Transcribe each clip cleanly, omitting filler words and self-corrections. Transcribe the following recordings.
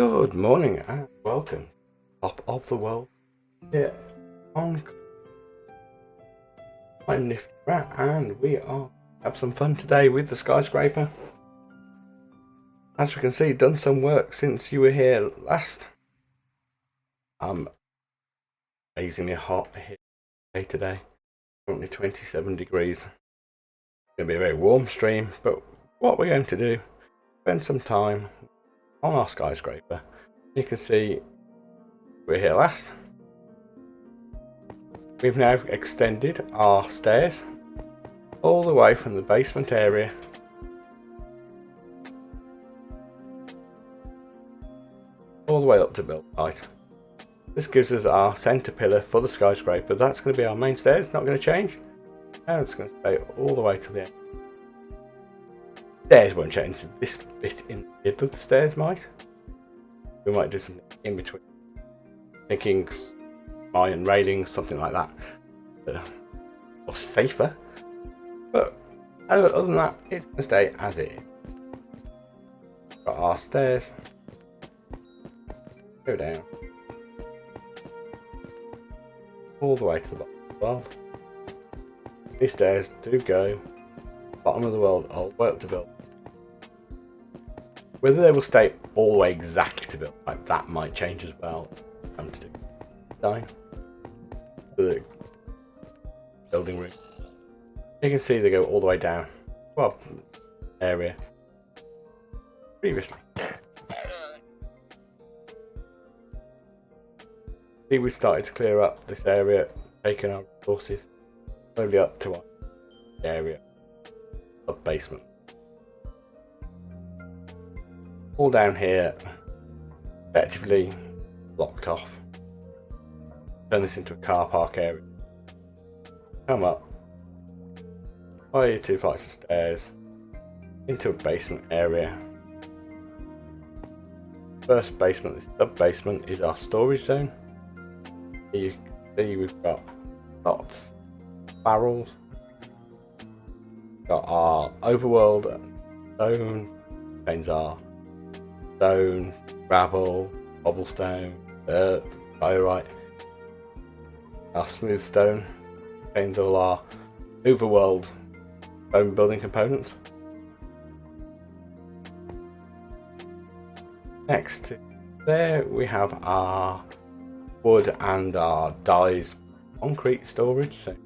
Good morning and welcome, top of the world, here on I'm Nifty Rat, and we are have some fun today with the skyscraper. As we can see, done some work since you were here last. Amazingly hot here today, currently 27 degrees. It's going to be a very warm stream, but what we're going to do, spend some time on our skyscraper. You can see we're here last. We've now extended our stairs all the way from the basement area all the way up to build height. This gives us our centre pillar for the skyscraper. That's going to be our main stairs, not going to change. And it's going to stay all the way to the end. Stairs won't change. This bit in the middle of the stairs might. We might do something in between. Thinking iron railings, something like that. Or safer. But other than that, it's going to stay as it is. Got our stairs. Go down. All the way to the bottom of the world. These stairs do go bottom of the world all the way up to build. Whether they will stay all the way exact to build, like that might change as well. I'm to do design for the building room. You can see they go all the way down. Well, area previously. See, we started to clear up this area, taking our resources slowly up to our area of basement. All down here, effectively blocked off. Turn this into a car park area. Come up, fire 2 flights of stairs into a basement area. First basement, this sub basement, is our storage zone. Here you can see we've got lots of barrels. Got our overworld stone, contains our stone, gravel, cobblestone, dirt, diorite. Our smooth stone contains all our overworld stone building components. Next, there we have our wood and our dyes concrete storage. So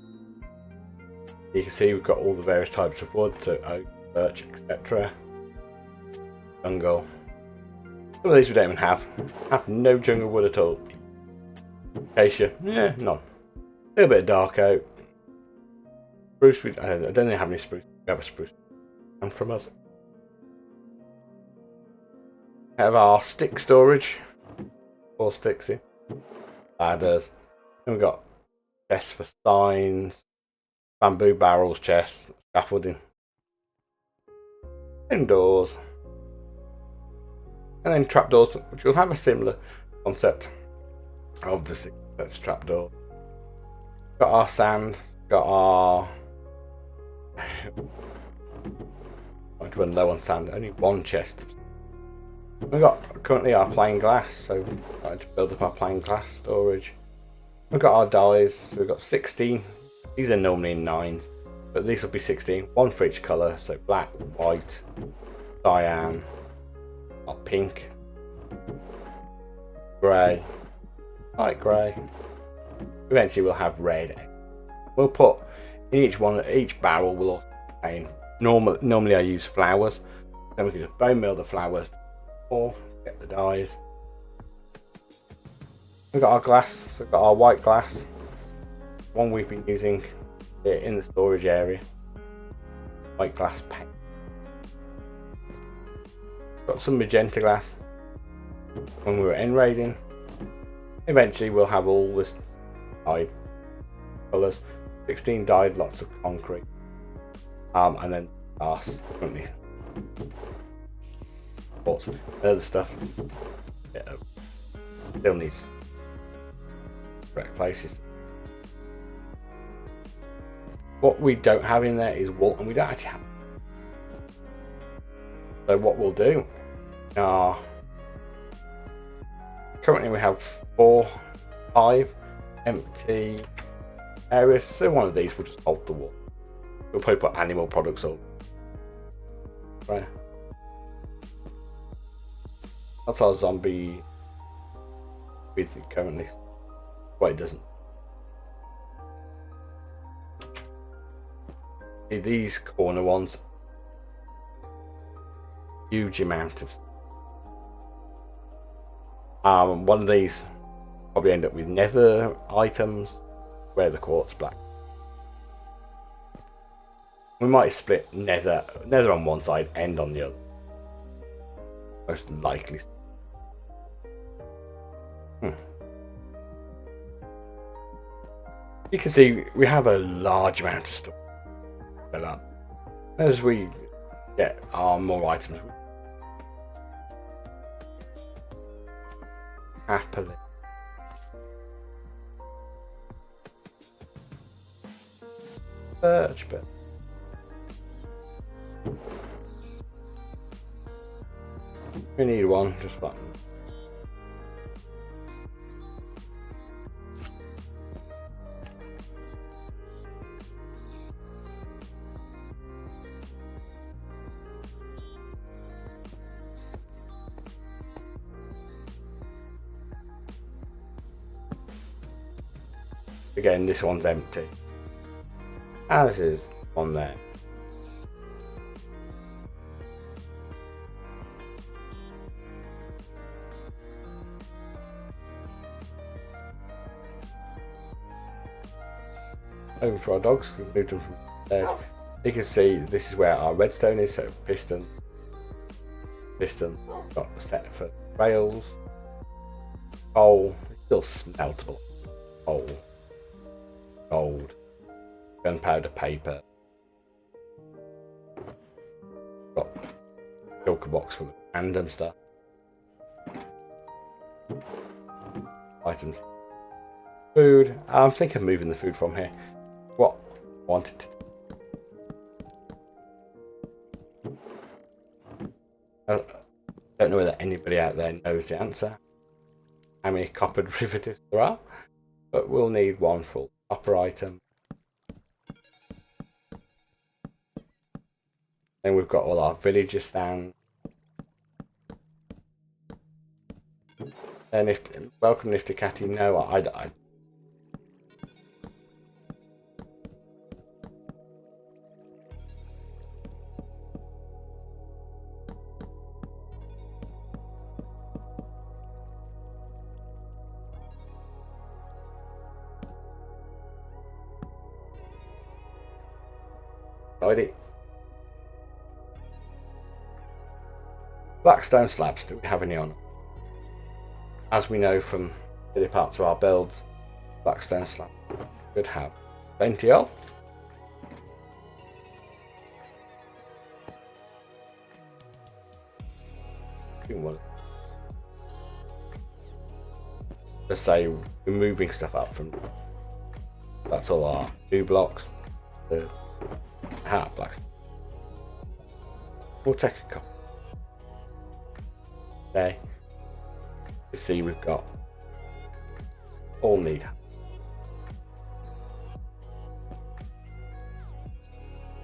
you can see we've got all the various types of wood, so oak, birch, etc. Jungle. Some of these we don't even have. Have no jungle wood at all. Acacia, yeah, none. A little bit of dark oak. Spruce, I don't think we have any spruce. We have a spruce. And from us. We have our stick storage. 4 sticks here. Ladders. Then we've got chests for signs. Bamboo barrels, chests, scaffolding. Indoors. And then trapdoors, which will have a similar concept of the 6 sets of trapdoor. Got our sand, got our going to run low on sand, only 1 chest. We've got currently our plain glass, so we're trying to build up our plain glass storage. We've got our dyes, so we've got 16. These are normally in 9s, but these will be 16, 1 for each colour, so black, white, cyan, or pink, grey, light grey. Eventually we'll have red. We'll put in each barrel will also contain, normally I use flowers, then we can just bone mill the flowers or get the dyes. We've got our glass, so we've got our white glass, one we've been using here in the storage area, white glass paint. Got some magenta glass when we were end raiding. Eventually we'll have all this dyed colours, 16 dyed, lots of concrete, and then glass currently. Ports and other stuff. Yeah, still needs correct places. What we don't have in there is wool, and we don't actually have. So what we'll do in our currently we have 5 empty areas, so one of these will just hold the wall. We'll probably put animal products up. Right. That's our zombie with currently. Well, it doesn't. See, these corner ones, huge amount of. One of these probably end up with nether items, where the quartz black. We might split nether on one side, end on the other. Most likely. You can see we have a large amount of stuff fill up. As we get more items, happily. Search bit. We need one, just button. Again, this one's empty. As is one there. Over for our dogs, we've moved them from there. You can see this is where our redstone is, so piston, got set for rails, coal, still smeltable, coal, gold, gunpowder, paper, got shulker box full of random stuff, items, food. I'm thinking of moving the food from here. What I wanted to I don't know whether anybody out there knows the answer, how many copper derivatives there are, but we'll need one full copper item. Then we've got all our villager stands. And welcome Nifty Catty. No, I Blackstone slabs, do we have any on? As we know from early parts of our builds, Blackstone slab should have plenty of. Just say we're moving stuff up from. That's all our 2 blocks. The Blackstone. We'll take a couple. Okay. You see, we've got all need.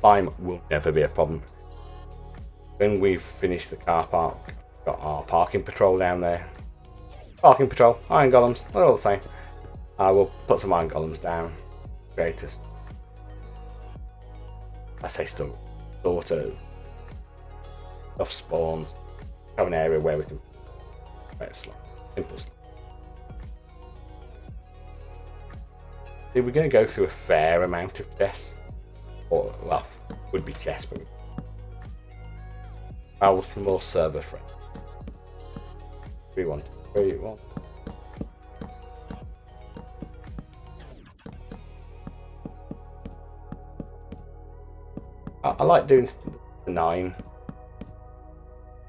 Time will never be a problem. When we've finished the car park, got our parking patrol down there. Parking patrol, iron golems, they're all the same. We'll put some iron golems down. Greatest. I say sort of stuff spawns. Have an area where we can simple slot. See, we're going to go through a fair amount of chests, or well, would be chests, but I was more server friendly. 3, 1, 3, 1. I like doing the 9.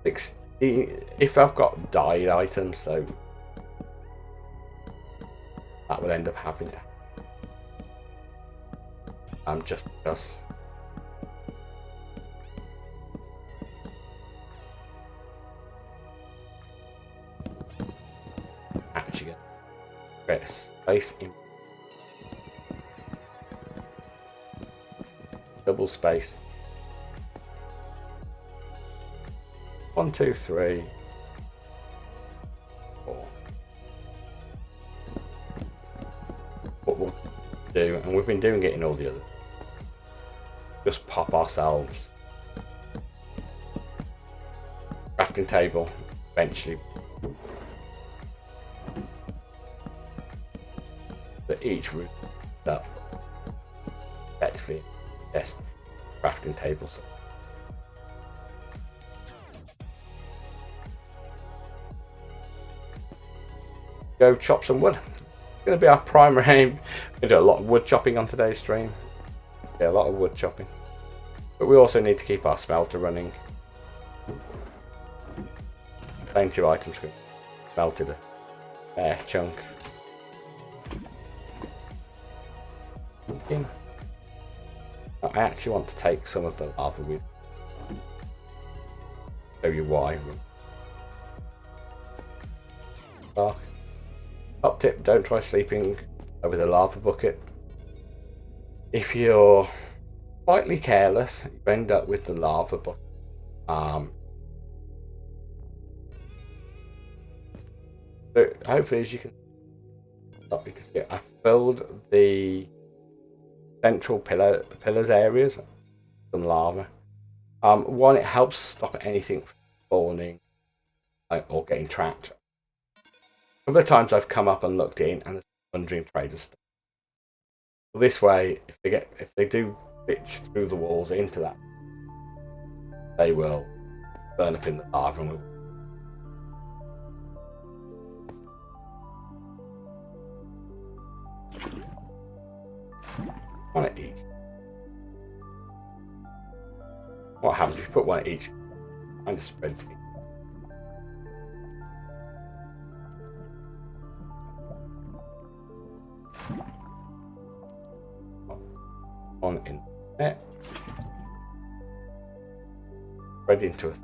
6. If I've got dyed items, so that would end up having to. Just because. create a space in double space. 1, 2, 3, 4. What we'll do, and we've been doing it in all the others, just pop ourselves crafting table eventually. That each room up effectively yes, crafting table. So go chop some wood. It's going to be our primary aim. We do a lot of wood chopping on today's stream. Yeah, a lot of wood chopping. But we also need to keep our smelter running. Plenty of items melted a fair chunk. I actually want to take some of the lava with. Show you why. Dark. Top tip: don't try sleeping with a lava bucket. If you're slightly careless, you end up with the lava bucket. So hopefully, as you can see, I filled the central pillars areas with some lava. One, it helps stop anything from spawning or getting trapped. A couple of times I've come up and looked in, and there's Undream Traders stuff. Well, this way, if they do bitch through the walls into that, they will burn up in the lava and we'll. One at each. What happens if you put one at each? Kind of spreads it. One in there. Spread into it.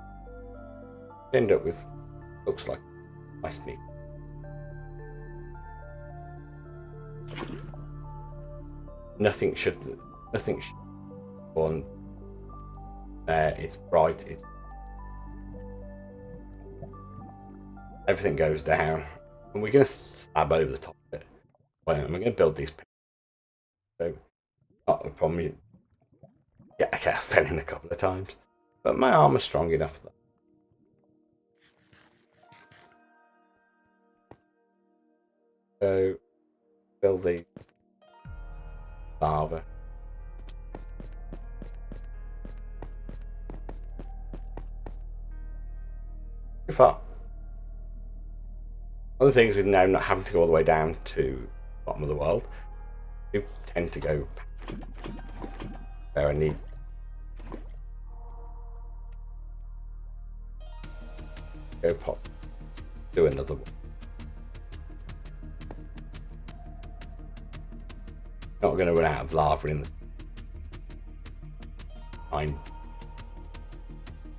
End up with looks like nice neat. Nothing should spawn there. It's bright. Everything goes down, and we're going to slab over the top of it. And we're going to build these. So not a problem. Yeah, okay, I fell in a couple of times, but my armor's strong enough. So build the lava. In fact, one of the things with now not having to go all the way down to the bottom of the world, you tend to go where I need. Go pop. Do another one. Not going to run out of lava in the 9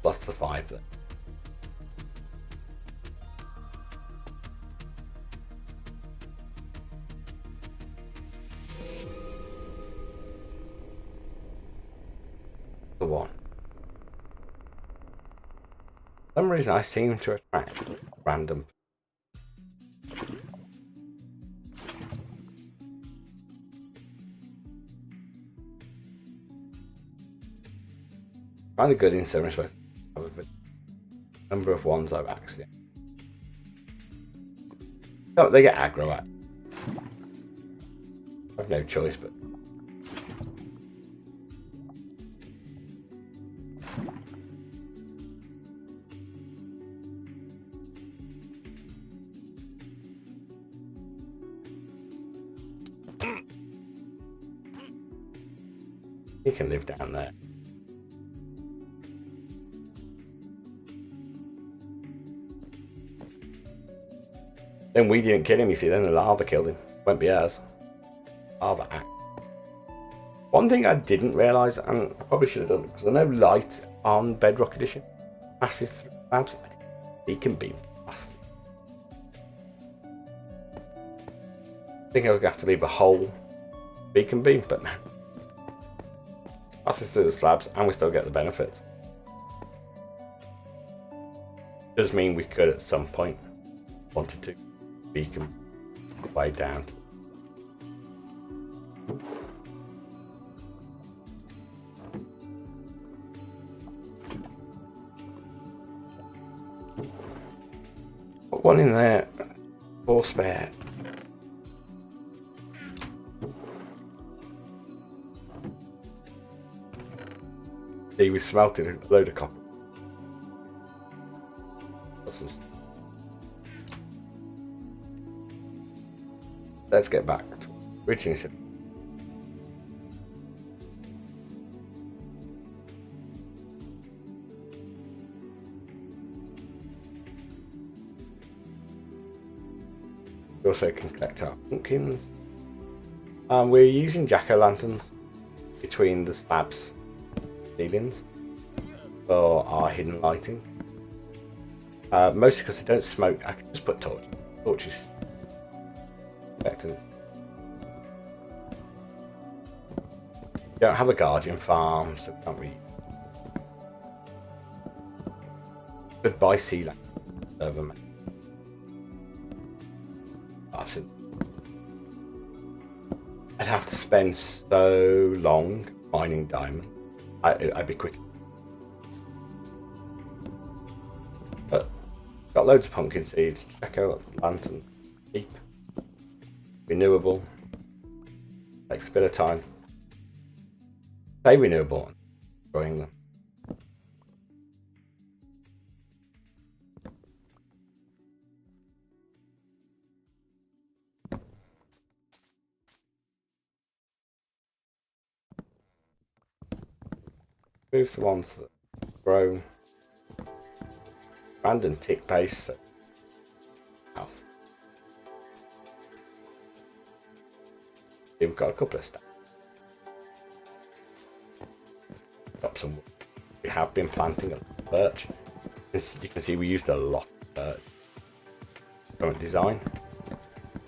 plus the 5 there. The one. For some reason I seem to attract random. Kind of good in some respects. A number of ones I've accidentally. Oh, they get aggro at. I've no choice, but. You can live down there. Then we didn't kill him, you see, then the lava killed him. Won't be ours. Lava act. One thing I didn't realise, and I probably should have done, because I know light on Bedrock Edition passes through slabs. He can beam. I think I was going to have to leave a whole beacon beam, but no. Pass this through the slabs and we still get the benefits. Does mean we could at some point wanted to beacon way down. Put one in there, 4 spare. See, we smelted a load of copper. Let's get back to originally said. We also can collect our pumpkins. We're using jack-o'-lanterns between the slabs ceilings for our hidden lighting. Mostly because they don't smoke. I can just put torches. Don't have a guardian farm, so can't really. Goodbye, sea land. I'd have to spend so long mining diamond. I'd be quick. But got loads of pumpkin seeds. Check out lantern. Keep. Renewable. Takes a bit of time. Stay renewable. Growing them. Move the ones that grow. Random tick pace. Health. We've got a couple of stacks. Got some. We have been planting a birch. You can see we used a lot of birch. Current design.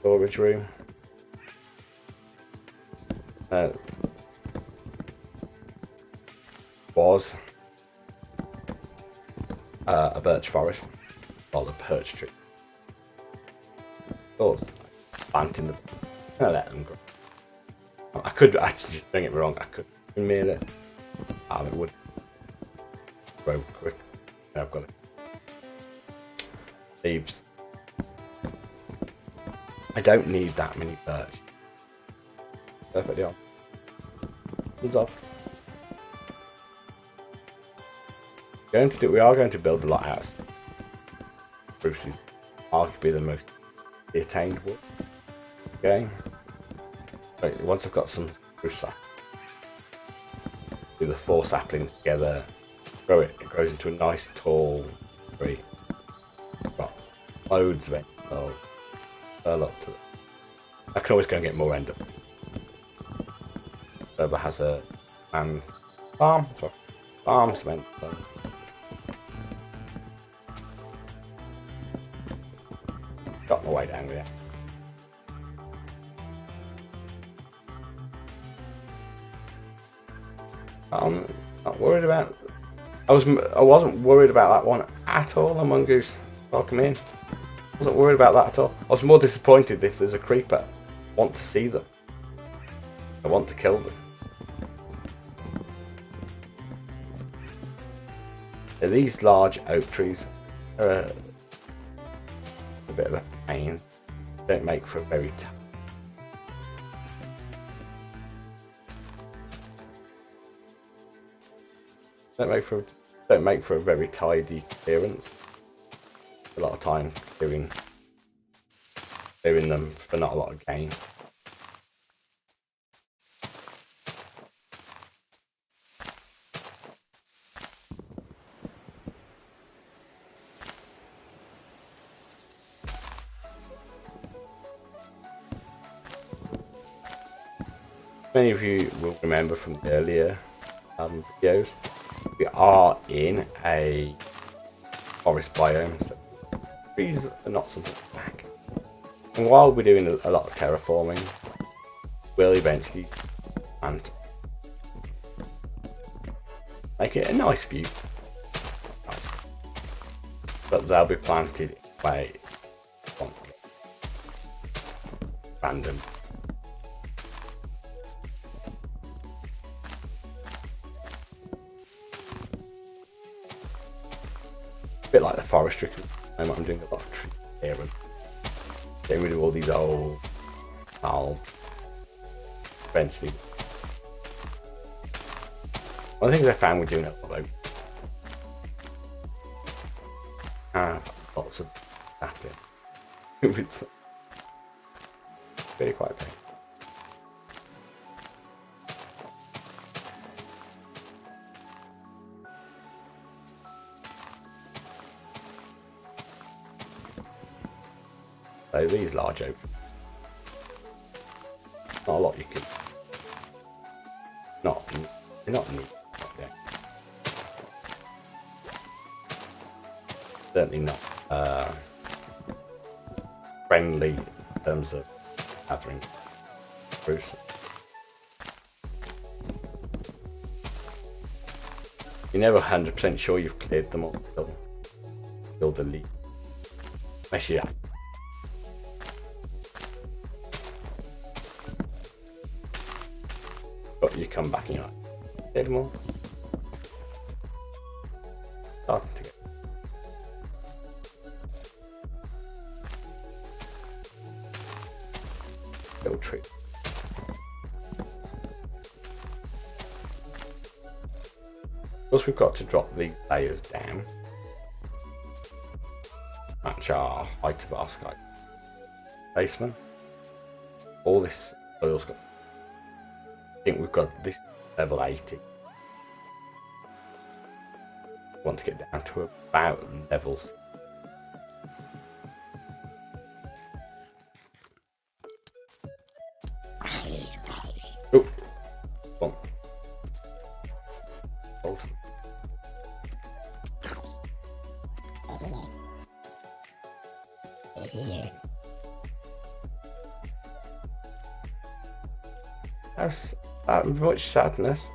Storage room. Was a birch forest, or the birch tree. Thought planting them. I'm gonna let them grow. I could actually, don't get me wrong, I could mill it. It would grow quick. I've got it. Leaves. I don't need that many birch. Perfectly on. Hands off. We are going to build a lot out. Spruce is arguably the most attained wood. Okay. Right, once I've got some spruce sap, do the 4 saplings together, grow it. It grows into a nice tall tree. Got loads of it. So curl up to it. I can always go and get more ender. Server has a farm. Sorry, farm cement. Got my way down there. I'm not worried about. I wasn't worried about that one at all. A mongoose. Welcome in. Wasn't worried about that at all. I was more disappointed if there's a creeper. I want to see them. I want to kill them. These large oak trees are a bit of a pain. Don't make for a very don't make for a very tidy appearance. A lot of time clearing them for not a lot of gain. Many of you will remember from the earlier videos, we are in a forest biome, so trees are not something to back. And while we're doing a lot of terraforming, we'll eventually plant. Make it a nice view. Nice. But they'll be planted by random. A bit like the forestry. I'm doing a lot of tree here and getting rid of all these old eventually. One of the things I found with doing it, although have lots of sapling. It's really quite painful. So these large oaks, not a lot you can, they're not neat. Certainly not friendly in terms of gathering spruce. You're never 100% sure you've cleared them all until the leaf. Unless you have. But you come back and you're like, cleared them all. Starting to get. Little tree. Of course, we've got to drop these layers down, match our height of our sky basement. All this soil's got. I think we've got this level 80. Want to get down to about levels. Oh, come on. Hold. There's much sadness.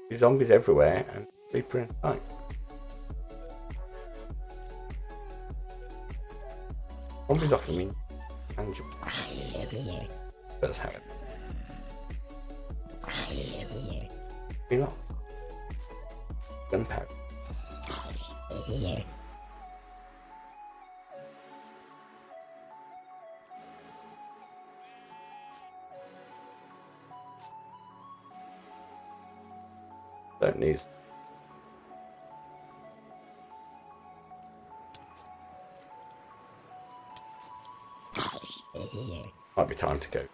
There's zombies everywhere and sleeper in sight. Zombies often mean tangible. Let's have it. Be not. Gunpowder. Don't need. Might be time to go.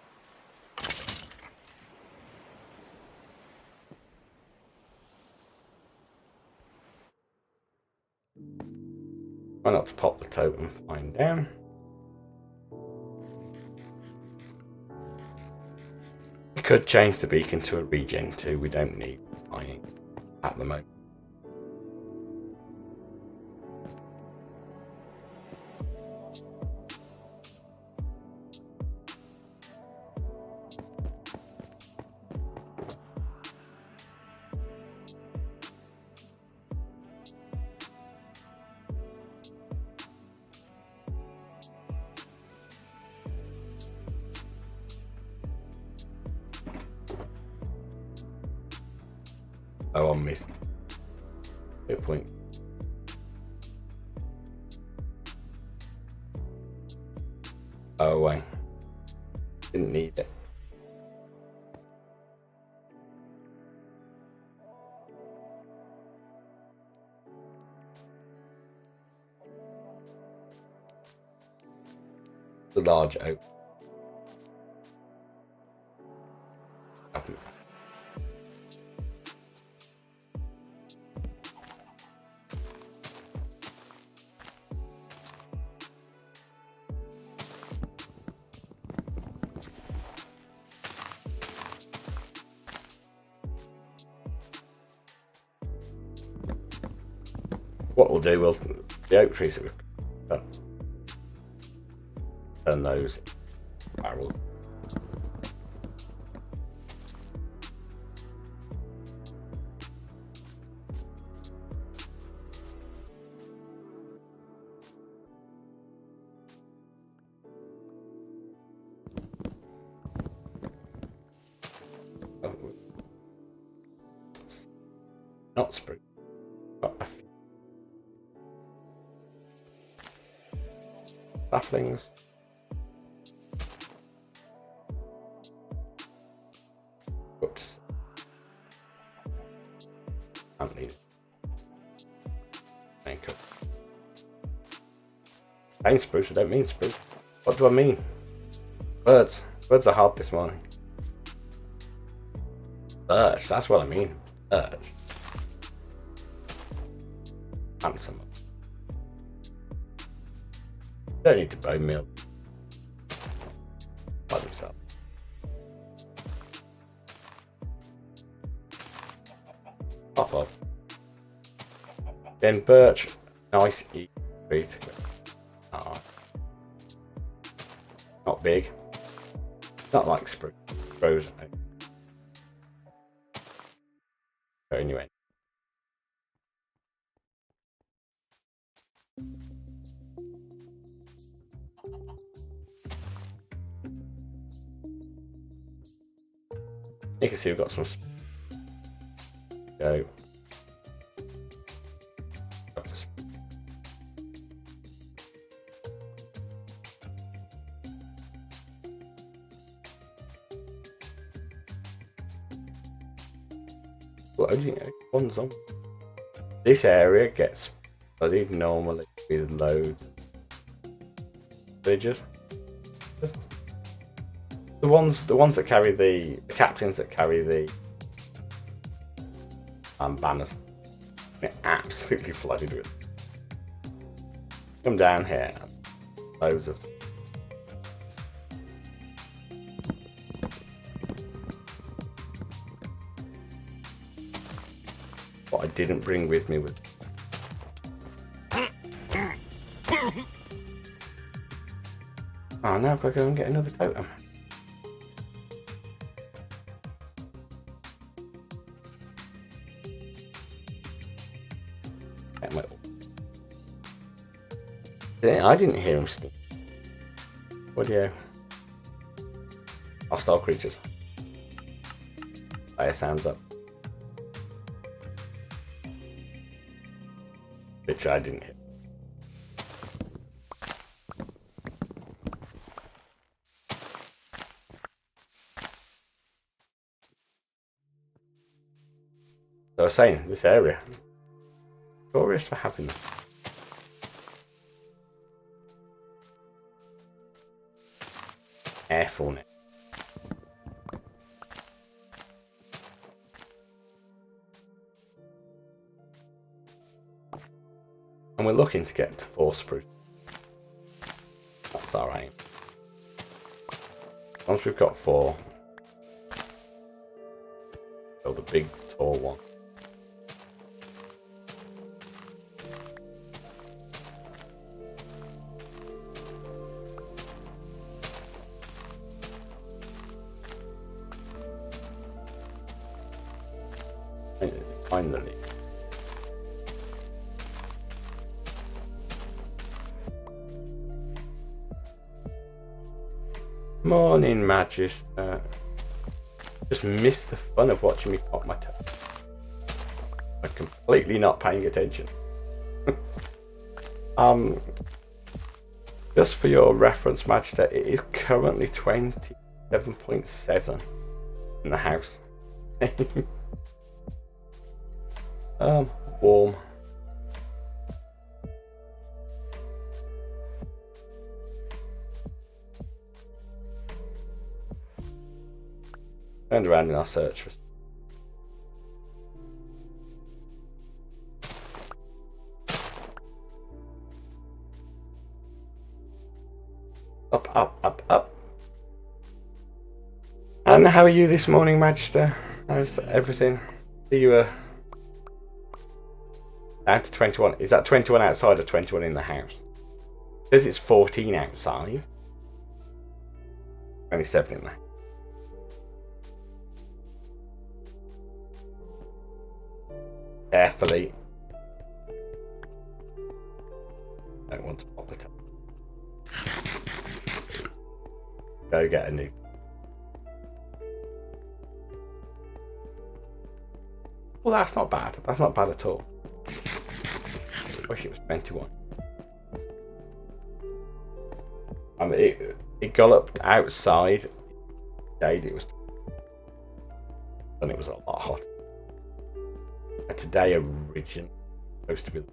Why not to pop the totem fine down? We could change the beacon to a regen 2. We don't need mining at the moment. Oh, I missed. Good point. Oh, wait. Didn't need it. The large oak. What we'll do, the oak trees that we've cut, turn those barrels. Not spruce. Got a few saplings. Oops. Can't need it. Makeup. Saying spruce, I don't mean spruce. What do I mean? Birds. Birds are hard this morning. Birch, that's what I mean. Birch. Handsome. Don't need to bone meal by themselves. Pop up. Then birch, nice easy tree to go. Not big. Not like spruce. Grows going you in. You can see we've got some go. Well, one's on. This area gets flooded normally with loads of villagers. The ones that carry the captains that carry the banners. They're absolutely flooded with. Come down here, loads of. What I didn't bring with me was. Oh, now I've got to go and get another totem. I didn't hear him sneak. Audio. Hostile creatures. Fire sounds up. Which I didn't hear. So I was saying, this area. Glorious for having them. Careful now. And we're looking to get to 4 spruce. That's our aim. Once we've got 4, build a big tall one. Finally. Morning, Magister. Just missed the fun of watching me pop my toe. I'm completely not paying attention. Just for your reference, Magister, it is currently 27.7 in the house. Warm. Turned around in our search for. Up, up, up, up. And how are you this morning, Magister? How's everything? See you down to 21. Is that 21 outside or 21 in the house? It says it's 14 outside. 27 in there. Carefully. Don't want to pop the top. Go get a new. Well, that's not bad. That's not bad at all. Wish it was 21. I mean, it galloped outside. It was, and it was a lot hotter. But today, originally supposed to be.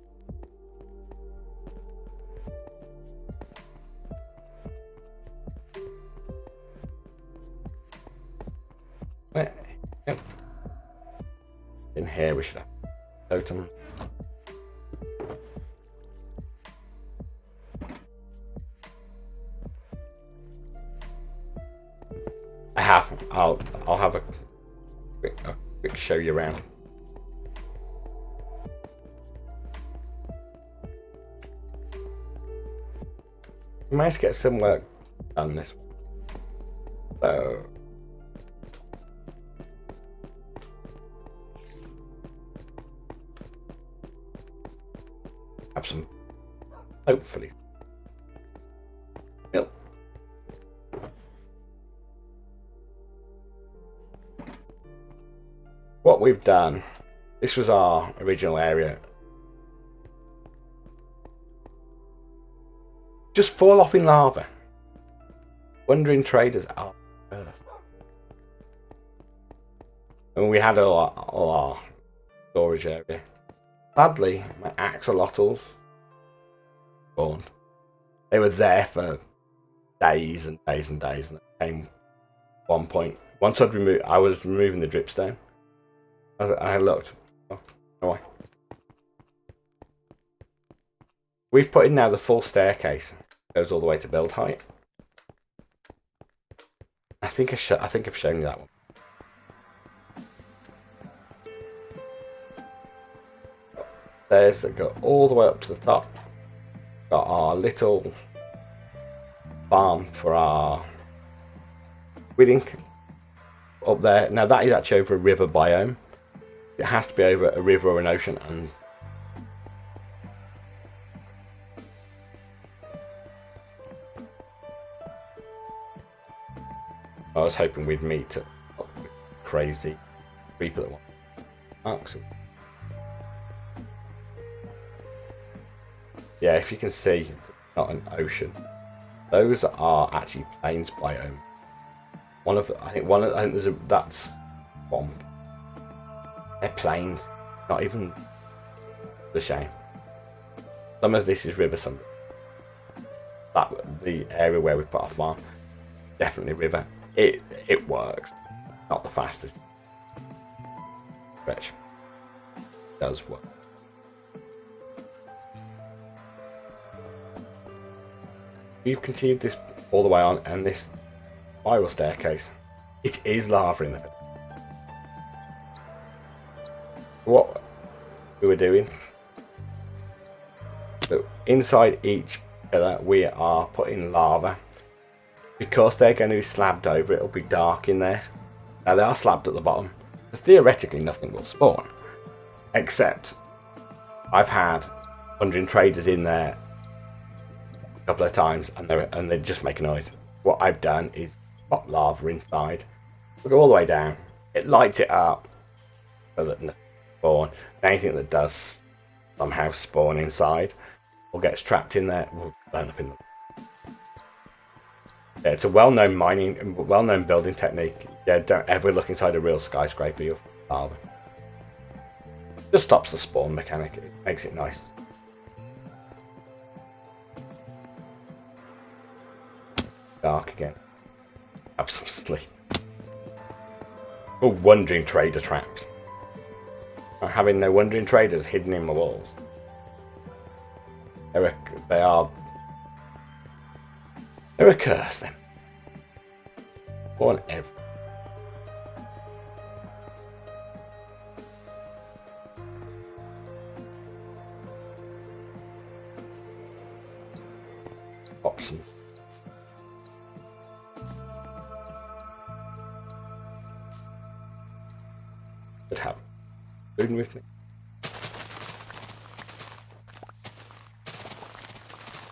In here, we should have totem. I have. I'll have a quick show you around. We managed to get some work done this one. So have some, hopefully. Yep. What we've done, this was our original area. Just fall off in lava. Wandering traders are first. And we had all our storage area. Sadly, my axolotls spawned. They were there for days and days and days, and it came one point. Once I was removing the dripstone. I looked. Oh, no way. We've put in now the full staircase. Goes all the way to build height. I think I've shown you that one. Stairs that go all the way up to the top. Got our little farm for our wedding up there. Now that is actually over a river biome. It has to be over a river or an ocean, and I was hoping we'd meet a crazy creeper that wants. Yeah, if you can see, not an ocean. Those are actually plains biome. I think that's swamp. They're plains, not even the shame. Some of this is river, some the area where we put our farm, definitely river. It works, not the fastest stretch. It does work. We've continued this all the way on, and this spiral staircase, it is lava in there. What we were doing, so inside each pillar we are putting lava. Because they're going to be slabbed over, it'll be dark in there. Now they are slabbed at the bottom, so theoretically nothing will spawn, except I've had wandering traders in there a couple of times, and they just make a noise. What I've done is pop lava inside. We go all the way down. It lights it up so that nothing spawn. Anything that does somehow spawn inside or gets trapped in there will burn up in them. Yeah, it's a well-known building technique. Yeah, don't ever look inside a real skyscraper. You'll lava. Just stops the spawn mechanic. It makes it nice. Dark again. Have some sleep. Oh, wandering trader traps. Not having no wandering traders hidden in the walls. They're a curse then. One every. Pop some. spoon with me.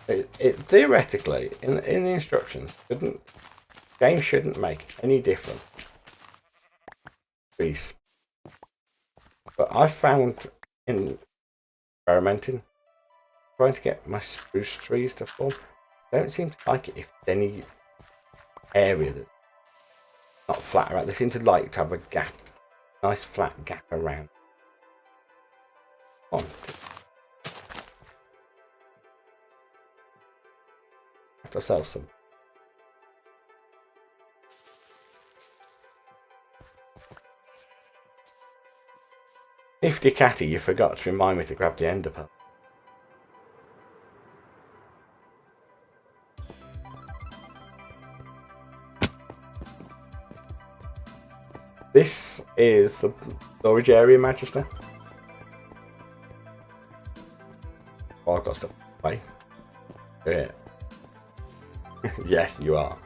It theoretically, in the instructions, game shouldn't make any difference. Trees. But I found in experimenting, trying to get my spruce trees to form, I don't seem to like it if there's any area that's not flat around. They seem to like to have a gap, nice flat gap around. Come on. Have to sell some. Nifty Catty, you forgot to remind me to grab the ender pearl. This is the storage area, Magister. Oh, I've got stuff to play. Yeah. Yes, you are.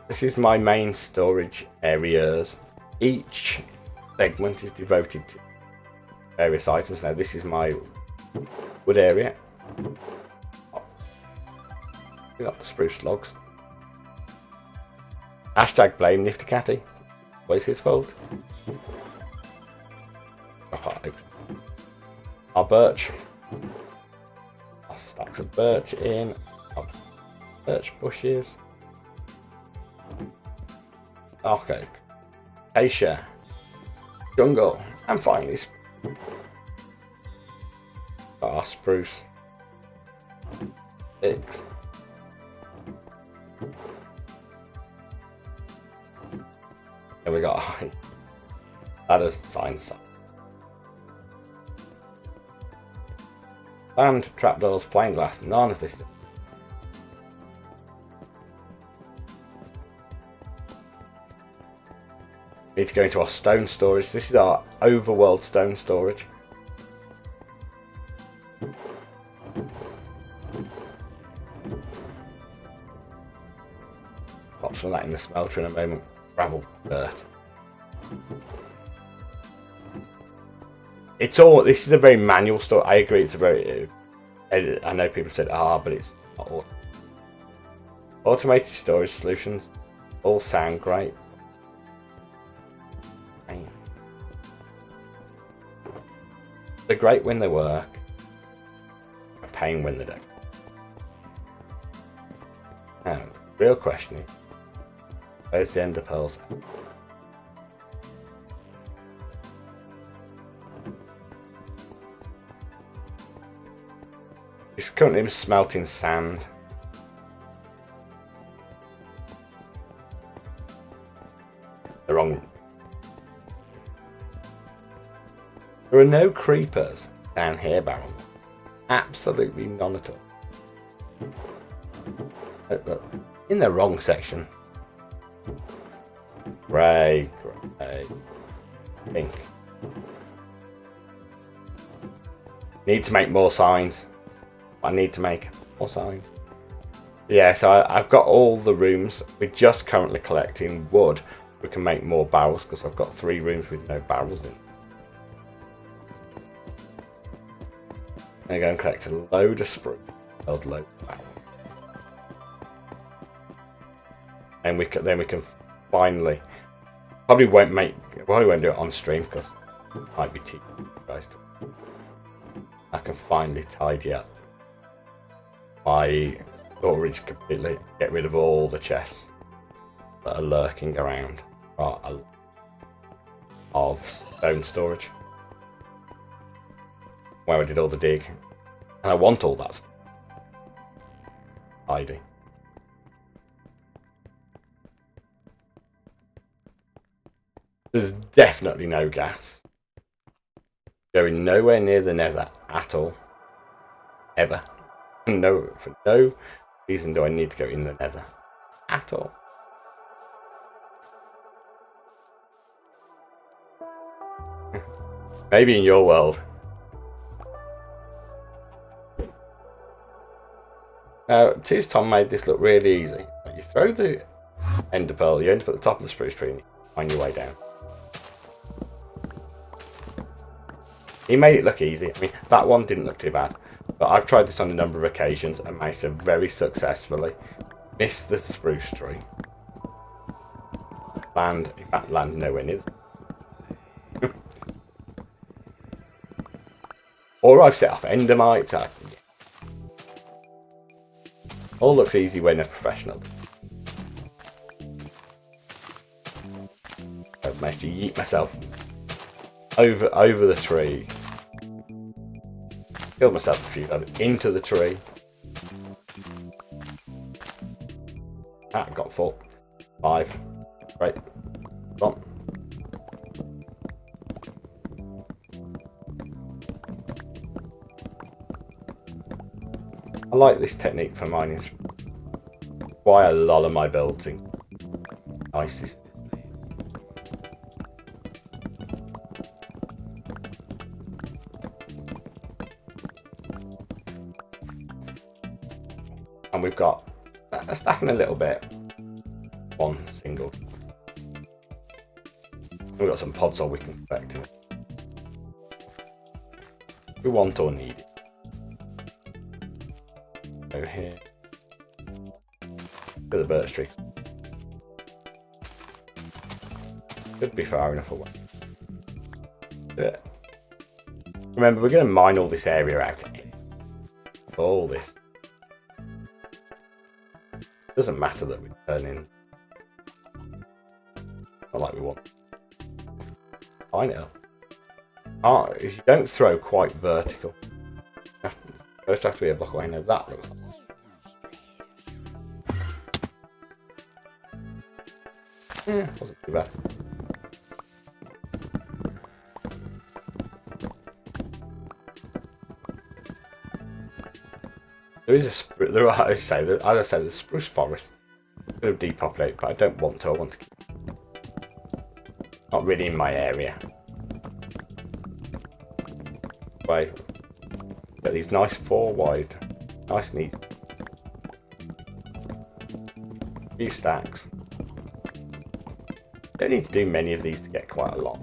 This is my main storage areas. Each segment is devoted to various items. Now this is my wood area. We got the spruce logs. Hashtag blame Nifty Catty. Always his fault. Our birch. Our stacks of birch in. Our birch bushes. Okay. Acacia. Jungle. And finally our spruce. Sticks. And we got ladders, signs. And trapdoors, plain glass, none of this. Need to go into our stone storage. This is our overworld stone storage. Pop some of that in the smelter in a moment. Gravel, dirt. It's all. This is a very manual store. I agree. It's a very. I know people said, but it's not all. Automated storage solutions all sound great. They're great when they work. A pain when they don't. Now, real question is, where's the ender pearls? It's currently smelting sand. The wrong. There are no creepers down here, Baron. Absolutely none at all. In the wrong section. Grey, pink. Need to make more signs. I need to make more signs. Yeah, so I've got all the rooms. We're just currently collecting wood. We can make more barrels because I've got 3 rooms with no barrels in. I'm going to collect a load of spruce. Load of barrels. And then we can finally. Probably won't do it on stream because it might be too guys. I can finally tidy up my storage completely. Get rid of all the chests that are lurking around of stone storage where I did all the dig, and I want all that stuff. Tidy. There's definitely no gas. Going nowhere near the nether at all. Ever. No, for no reason do I need to go in the nether. At all. Maybe in your world. Now, Tiz Tom made this look really easy. You throw the ender pearl, you end up at the top of the spruce tree and you find your way down. He made it look easy. I mean, that one didn't look too bad. But I've tried this on a number of occasions and managed to very successfully miss the spruce tree. Land, in fact, land nowhere near. Or I've set off endermites. All looks easy when a professional. I've managed to yeet myself over the tree. Killed myself a few times into the tree. Got 4, 5. Right. On. I like this technique for mining. Why a lot of my builds in nice. And we've got stacking a little bit. One single. We've got some pods we can collect in it. We want or need it. Go here. To the birch tree. Could be far enough away. But remember, we're going to mine all this area out. All this. Doesn't matter that we turn in. Not like we want. I know. If you don't throw quite vertical, first have to be a block away. Now that looks like. Yeah, wasn't too bad. There is a as I say, the spruce forest. A bit of depopulate, but I don't want to. I want to keep. Not really in my area. Way. Got these nice 4 wide, nice and easy. A few stacks. Don't need to do many of these to get quite a lot.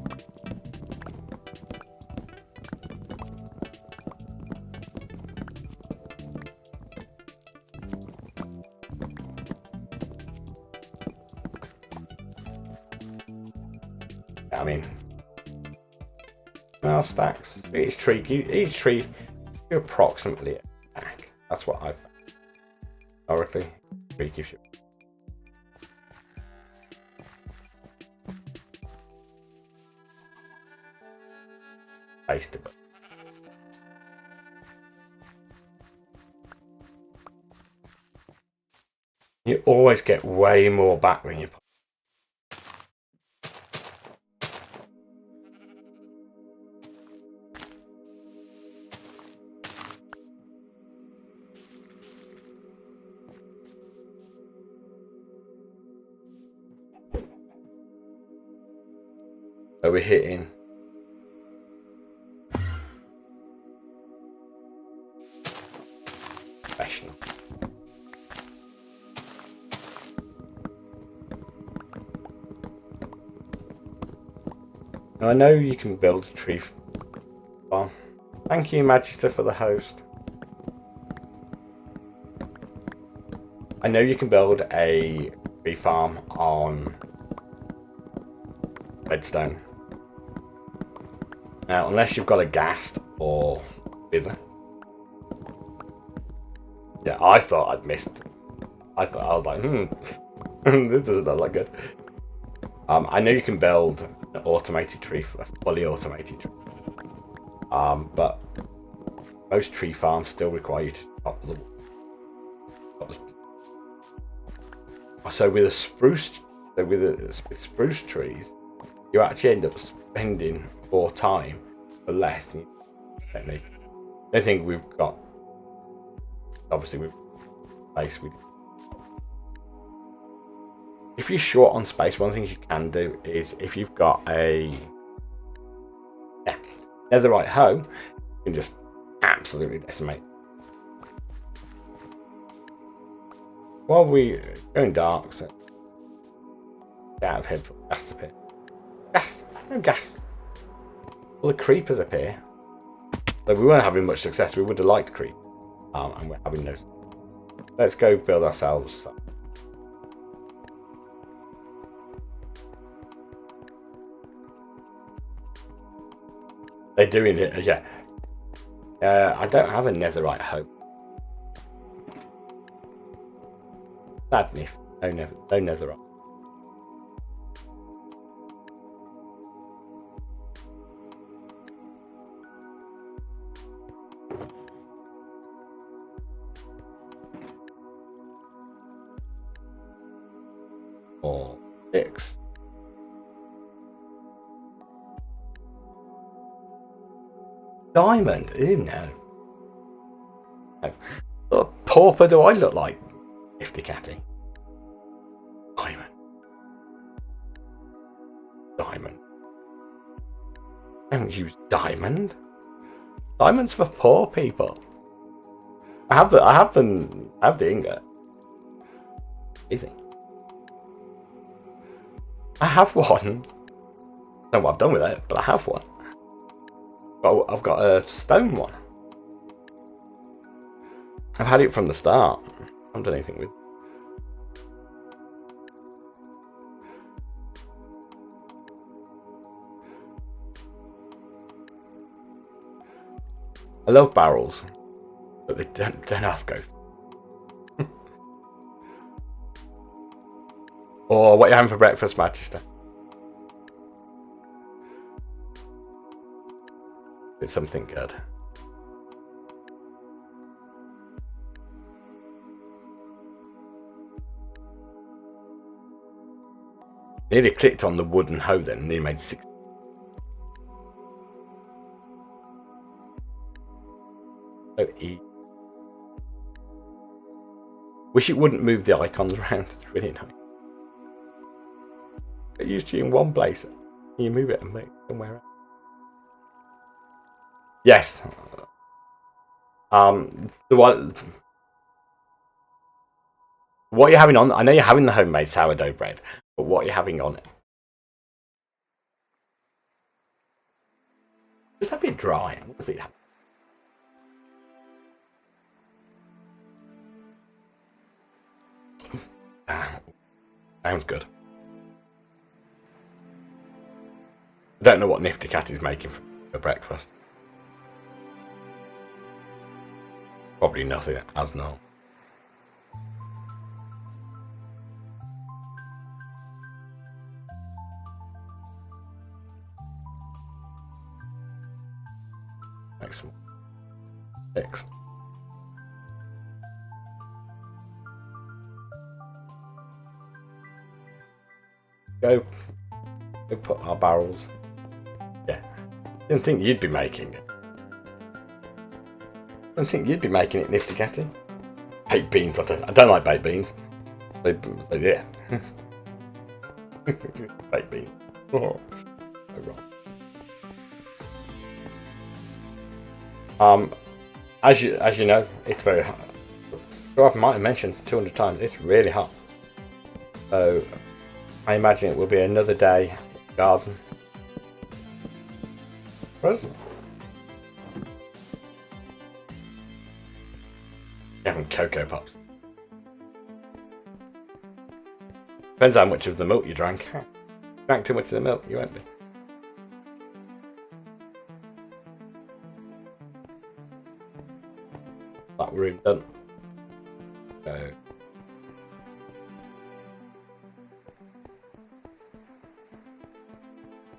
I mean, 12 stacks. Each tree, you approximately a stack. That's what I've found. Historically, tree gives you. It. You always get way more back than you put. So we're hitting professional. Now I know you can build a tree farm. Thank you, Magister, for the host. I know you can build a tree farm on redstone. Now, unless you've got a ghast or wither. Yeah, I thought I'd missed. I was like, this doesn't look like good. I know you can build an automated tree, a fully automated tree. But most tree farms still require you to top the. So with spruce trees, you actually end up spending more time for less technique. I think we've got. Obviously, we've space. If you're short on space, one of the things you can do is if you've got a netherite home, you can just absolutely decimate. While we're going dark, so get out of here, gas appear. Gas, no gas. Well, the creepers appear. So we weren't having much success. We would have liked creep. And we're having no. Let's go build ourselves some. They're doing it, yeah. I don't have a netherite hope. Sadly, no netherite. Or 6. Diamond? Ew, no. What pauper do I look like? Nifty catty. Diamond. Diamond. Don't use diamond. Diamond's for poor people. I have the ingot. Easy. I have one. I don't know what I've done with it, but I have one. I've got a stone one. I've had it from the start. I haven't done anything with it. I love barrels, but they don't have to go. Or what are you having for breakfast, Manchester? It's something good. Nearly clicked on the wooden hoe then, and he made 6. So easy. Wish it wouldn't move the icons around. It's really nice. Get used to you in one place. You move it and move it somewhere else. Yes. The one. What you're having on? I know you're having the homemade sourdough bread, but what you're having on it? Just have it dry. What it have? Sounds good. I don't know what Nifty Cat is making for breakfast. Probably nothing as normal. Excellent. 6. Go put our barrels. Yeah. Didn't think you'd be making it. Didn't think you'd be making it, Nifty Catty. Baked beans. I don't like baked beans. So yeah. Baked beans. Oh, wrong. As you know, it's very hot. So I might have mentioned 200 times. It's really hot. So I imagine it will be another day in the garden. Present. Having Cocoa Pops. Depends how much of the milk you drank. Drank too much of the milk, you won't be. That room done. So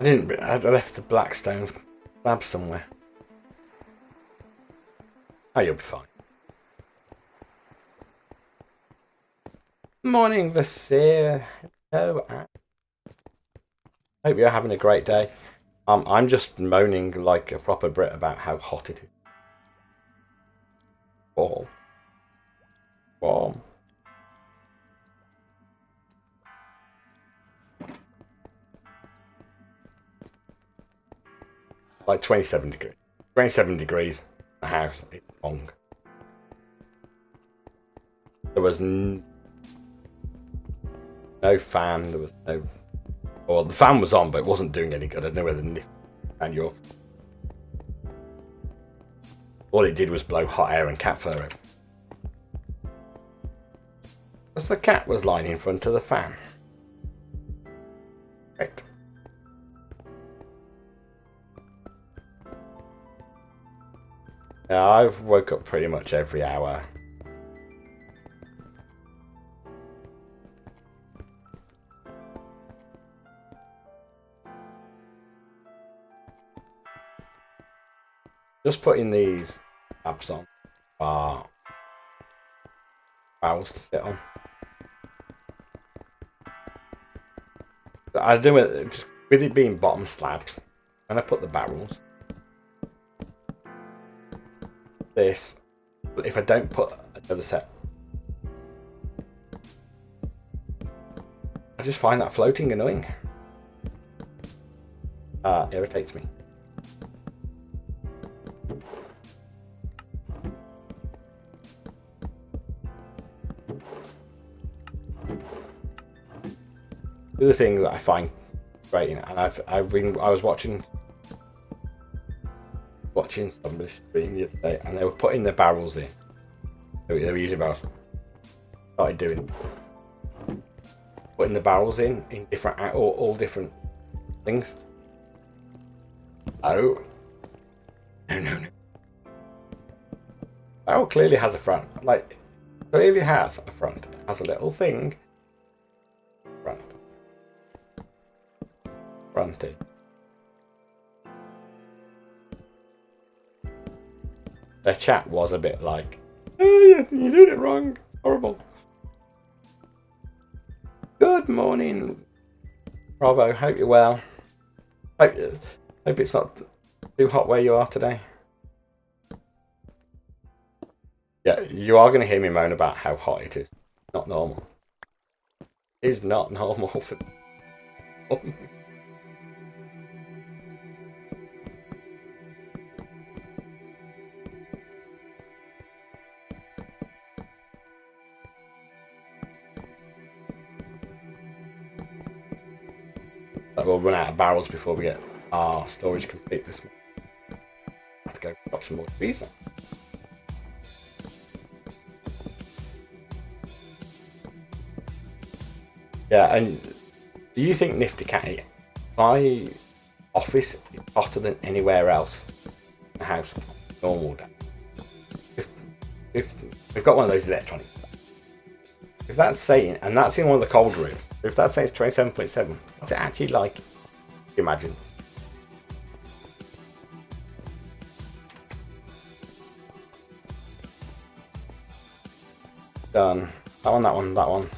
I left the blackstone slab somewhere. Oh, you'll be fine. Morning, Vasir. Hello. Hope you're having a great day. I'm just moaning like a proper Brit about how hot it is. Warm. Warm. Like 27 degrees. 27 degrees in the house. It's long. There was no fan. There was no. Well, the fan was on, but it wasn't doing any good. I don't know whether the fan you off. All it did was blow hot air and cat fur over. Because the cat was lying in front of the fan. Right. Now, I've woke up pretty much every hour. Just putting these tabs on barrels to sit on. I do it just with it being bottom slabs. When I put the barrels, this, if I don't put another set, I just find that floating annoying. Irritates me. The other thing that I find great, and I was watching somebody stream the other day, and they were putting their barrels in. They were using barrels. Started doing putting the barrels in different, all different things. Oh, no. Barrel clearly has a front. Like, clearly has a front. It has a little thing. Fronted. The chat was a bit like, oh, you did it wrong. Horrible. Good morning, Bravo. Hope you're well. Hope it's not too hot where you are today. Yeah, you are going to hear me moan about how hot it is. Not normal. It is not normal for we'll run out of barrels before we get our storage complete this month. Have to go drop some more trees on. Yeah, and do you think, Nifty Catty, my office is hotter than anywhere else in the house? Normal day. If we've got one of those electronics. If that's saying, and that's in one of the cold rooms, if that's saying it's 27.7, what's it actually like? Imagine. Done. That one.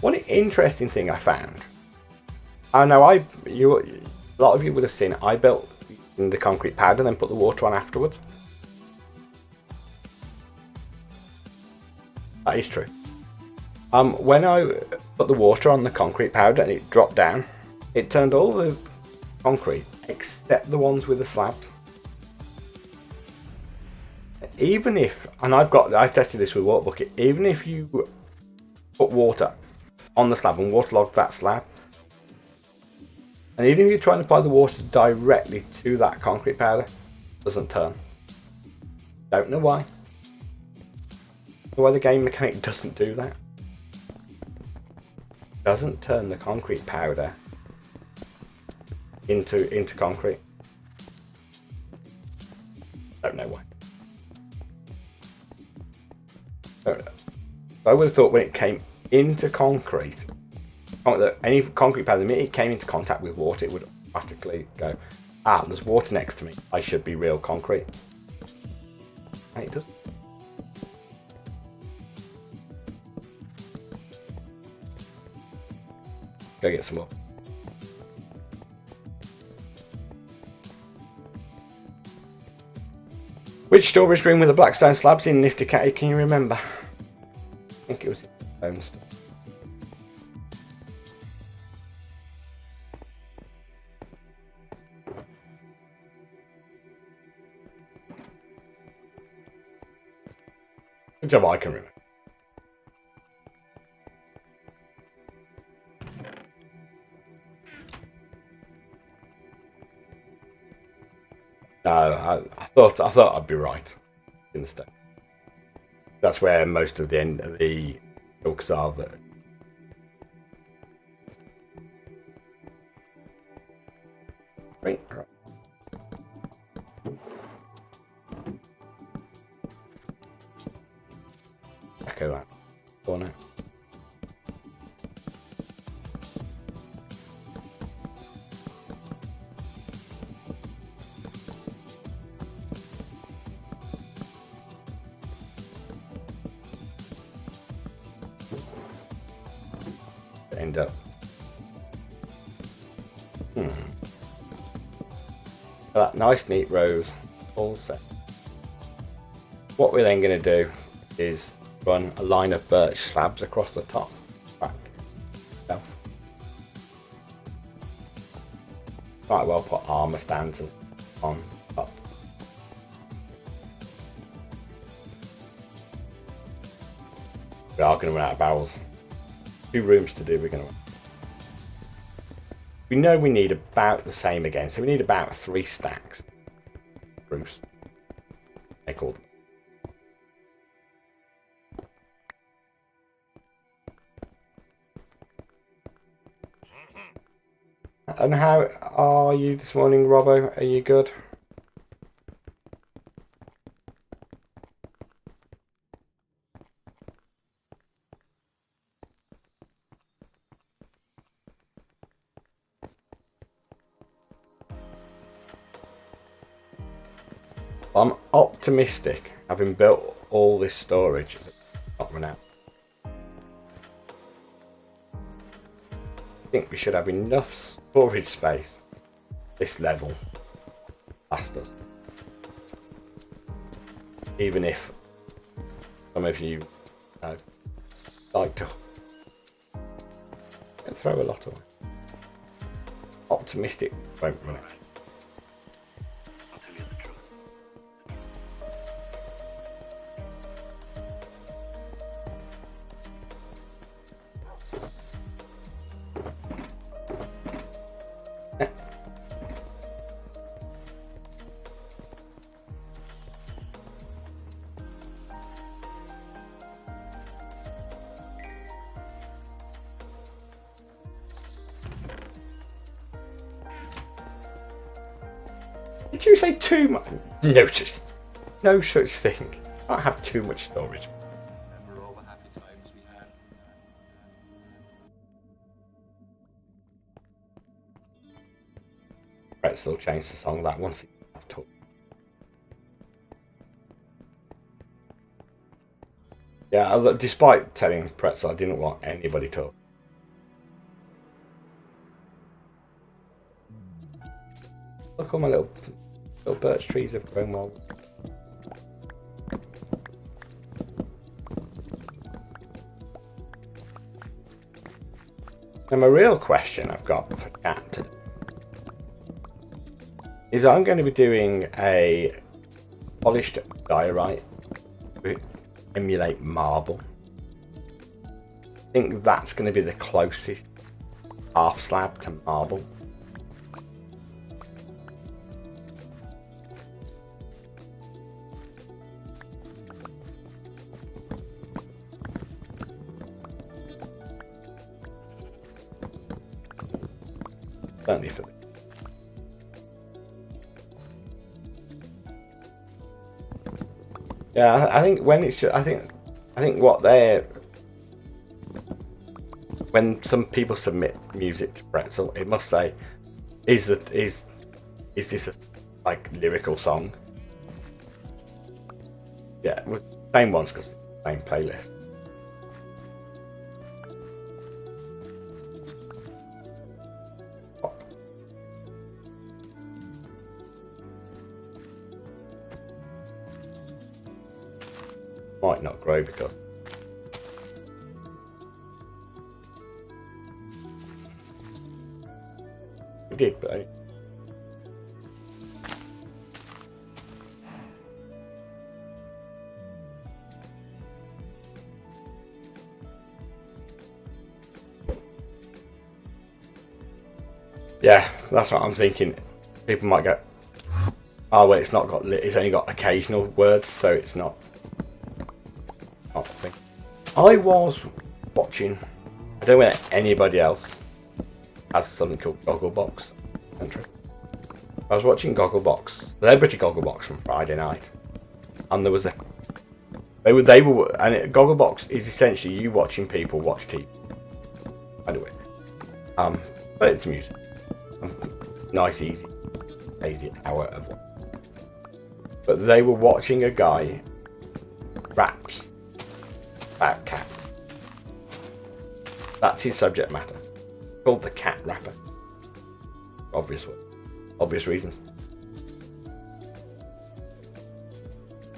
One interesting thing I found. I know a lot of you would have seen it. I built the concrete powder and then put the water on afterwards. That is true. When I put the water on the concrete powder and it dropped down, it turned all the concrete except the ones with the slabs. Even if, and I've tested this with water bucket, even if you put water on the slab and waterlog that slab, and even if you're trying to apply the water directly to that concrete powder, it doesn't turn. Don't know why. Why the game mechanic doesn't do that. Doesn't turn the concrete powder into concrete. Don't know why. I would have thought when it came into concrete, any concrete powder, the minute it came into contact with water, it would automatically go, there's water next to me, I should be real concrete. And it doesn't. Go get some more. Which storage room with the blackstone slabs in, Nifty Catty, can you remember? I think it was stone stuff. Good job, I can remember. I thought I'd be right. Instead, that's where most of the end of the jokes are. That right. Echo that. Go on now. End up. That nice neat rows all set. What we're then going to do is run a line of birch slabs across the top. Back. Shelf. Might well put armor stands on top. We are going to run out of barrels. 2 rooms to do. We're going to. We know we need about the same again, so we need about 3 stacks. Bruce. They're called. And how are you this morning, Robbo? Are you good? I'm optimistic, having built all this storage, not run out. I think we should have enough storage space this level last us. Even if some of you like to throw a lot away. Optimistic won't run out. Did you say too much? No such thing. I don't have too much storage. Remember all the happy times we had. Brett still changed the song that once. Yeah, despite telling Pretzel I didn't want anybody to. Look, all my little birch trees have grown well. And my real question I've got for chat today is I'm going to be doing a polished diorite to emulate marble. I think that's going to be the closest half slab to marble. Certainly for this. Yeah, I think when it's just, I think what they're, when some people submit music to Pretzel, it must say, is this a like lyrical song? Yeah, with same ones because same playlist. Might not grow because we did, but yeah, that's what I'm thinking. People might go, Oh wait, it's not got. It's only got occasional words, so it's not. Not the thing. I was watching. I don't know whether anybody else has something called Gogglebox Country. I was watching Gogglebox, Celebrity Gogglebox from Friday night, and there was a. They were, and Gogglebox is essentially you watching people watch TV. Anyway, but it's music. Nice, easy hour of one. But they were watching a guy raps about cats. That's his subject matter. Called the cat rapper. Obvious reasons.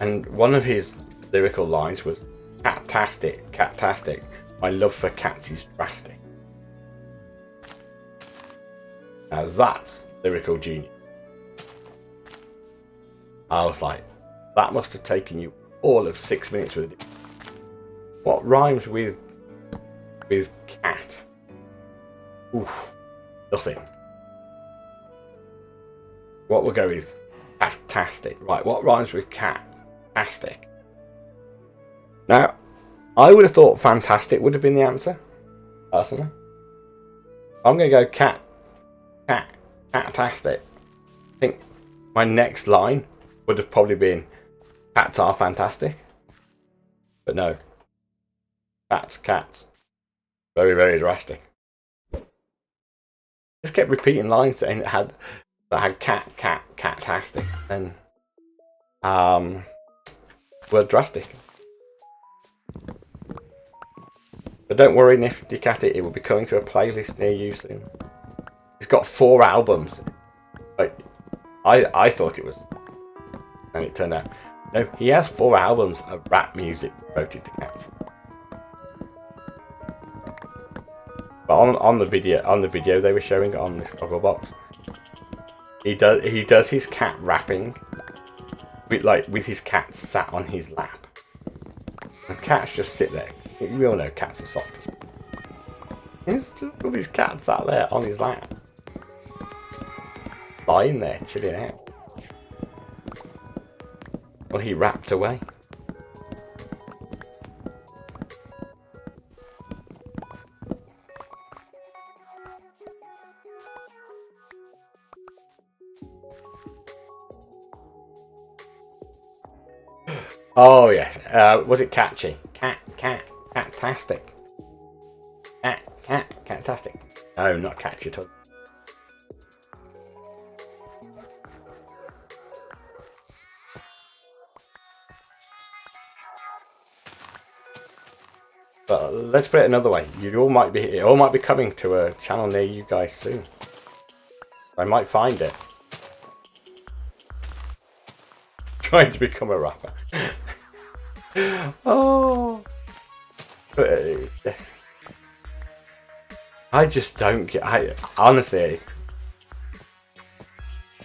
And one of his lyrical lines was, "Catastic. My love for cats is drastic." Now that's lyrical genius. I was like, that must have taken you all of 6 minutes with it. What rhymes with cat? Oof, nothing. What we'll go is fantastic. Right, what rhymes with cat-tastic? Now, I would have thought fantastic would have been the answer, personally. I'm going to go cat-tastic. I think my next line would have probably been cats are fantastic. But no. Cats. Very, very drastic. Just kept repeating lines saying that had cat-tastic and word drastic. But don't worry, Nifty Cat, it will be coming to a playlist near you soon. It's got 4 albums. Like, I thought it was, and it turned out no. He has 4 albums of rap music devoted to cats. But on the video they were showing on this Gogglebox, he does his cat rapping with his cat sat on his lap. And cats just sit there. We all know cats are soft as. He's just all these cats sat there on his lap, lying there chilling out. Well, he rapped away. Oh yes, was it catchy? Catastic. Catastic. No, not catchy at all. But let's put it another way. It all might be coming to a channel near you guys soon. I might find it. Trying to become a rapper. Oh. I just don't get. Honestly,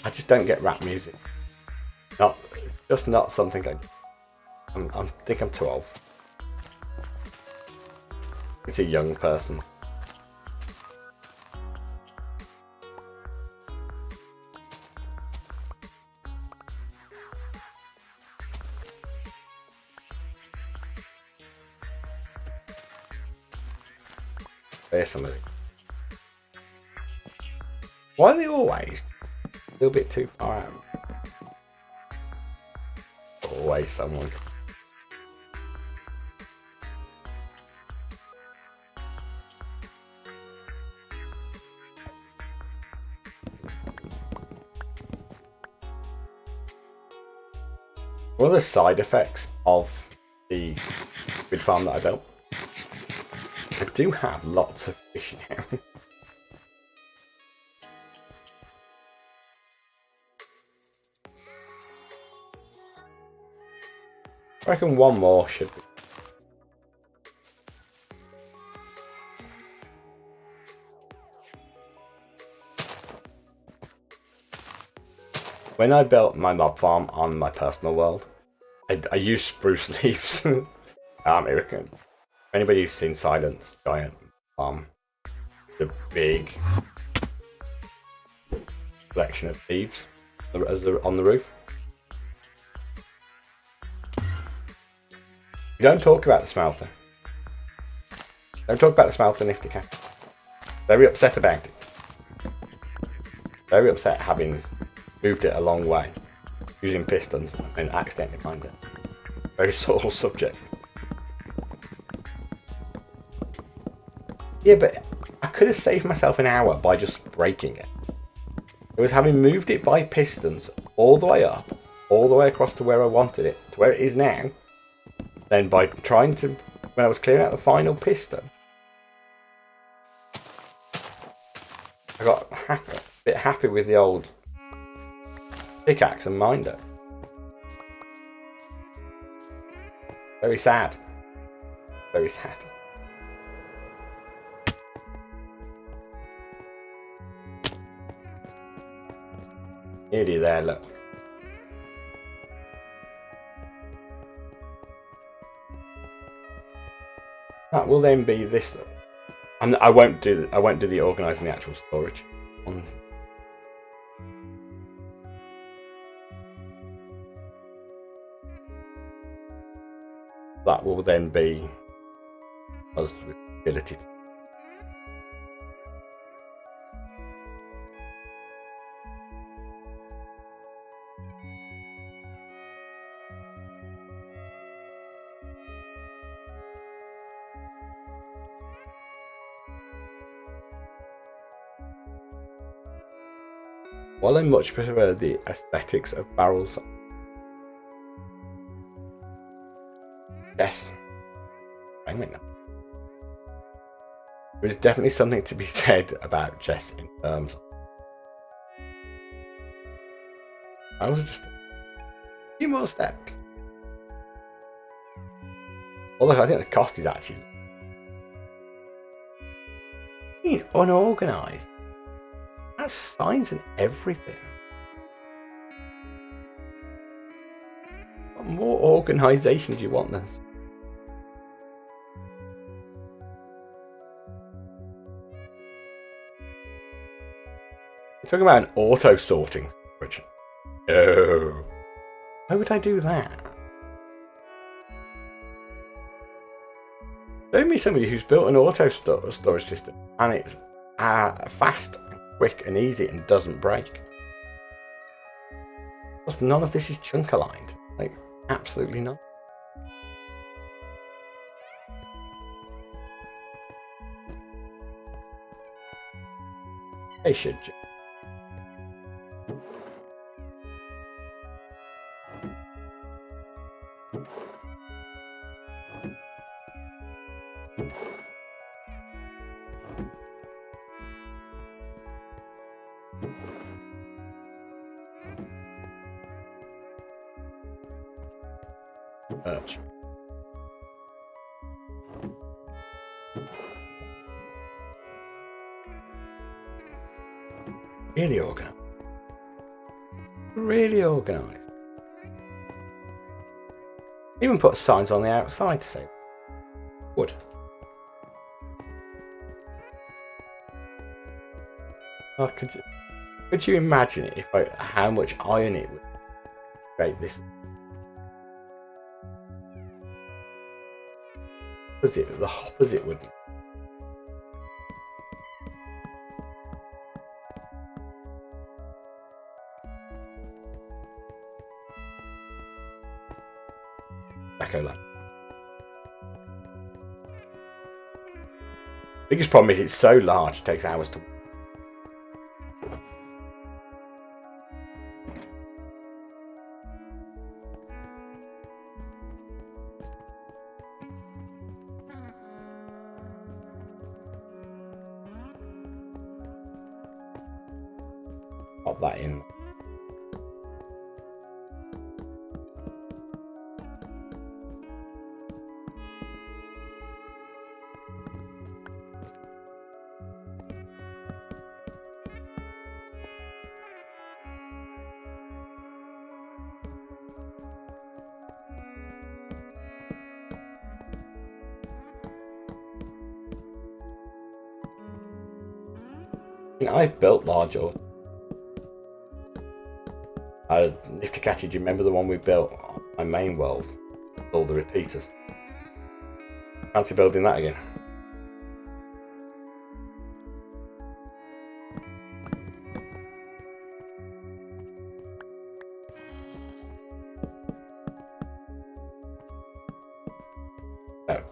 I just don't get rap music. Not something I think I'm too old. It's a young person. There's somebody. Why are they always a little bit too far out? Always someone. What are the side effects of the squid farm that I built? I do have lots of fish now. I reckon one more should be. When I built my mob farm on my personal world, I used spruce leaves. Anybody who's seen Silence Giant Farm, the big collection of leaves on the roof. We don't talk about the smelter. Don't talk about the smelter, Nifty Cat. Very upset about it. Very upset having moved it a long way. Using pistons and accidentally mined it. Very sore subject. Yeah, but I could have saved myself an hour by just breaking it. It was having moved it by pistons all the way up, all the way across to where I wanted it, to where it is now. Then by trying to, when I was clearing out the final piston, I got a bit happy with the old pickaxe and mined it. Very sad. Very sad. Nearly there, look. That will then be this. And I won't do the organising the actual storage. That will then be us with the ability. While I much prefer the aesthetics of barrels, yes, there is definitely something to be said about chess in terms of barrels are just a few more steps. Although I think the cost is actually unorganised. That's signs and everything. What more organisation do you want this? You're talking about an auto sorting storage. No. Why would I do that? Show me somebody who's built an auto storage system and it's fast, quick and easy and doesn't break. Plus none of this is chunk aligned. Like, absolutely not. They should. Birch. Really organised. Really organised. Even put signs on the outside to say wood. Oh, could you imagine it if how much iron it would create this? The opposite wouldn't. Echo that. Biggest problem is it's so large it takes hours to. Pop that in. I've built large autos. Nifty Catty, do you remember the one we built on my main world with all the repeaters? Fancy building that again. No.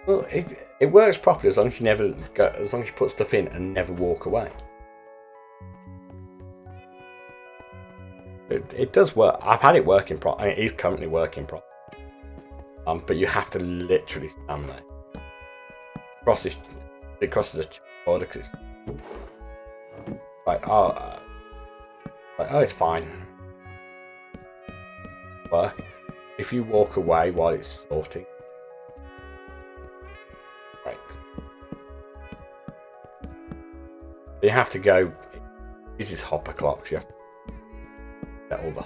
Well, it works properly as long as you as long as you put stuff in and never walk away. It does work. I've had it working properly. I mean, it is currently working properly. But you have to literally stand there. It crosses a border because it's like, oh, it's fine. Work. If you walk away while it's sorting, breaks. You have to go. This is hopper clocks. You have to set all the.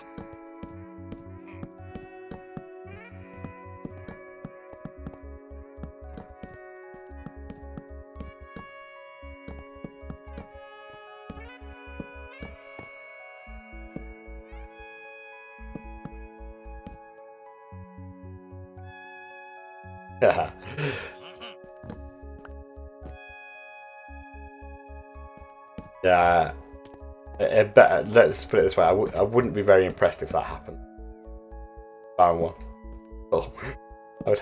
Yeah, let's put it this way. I wouldn't be very impressed if that happened. Baron 1. Oh, I would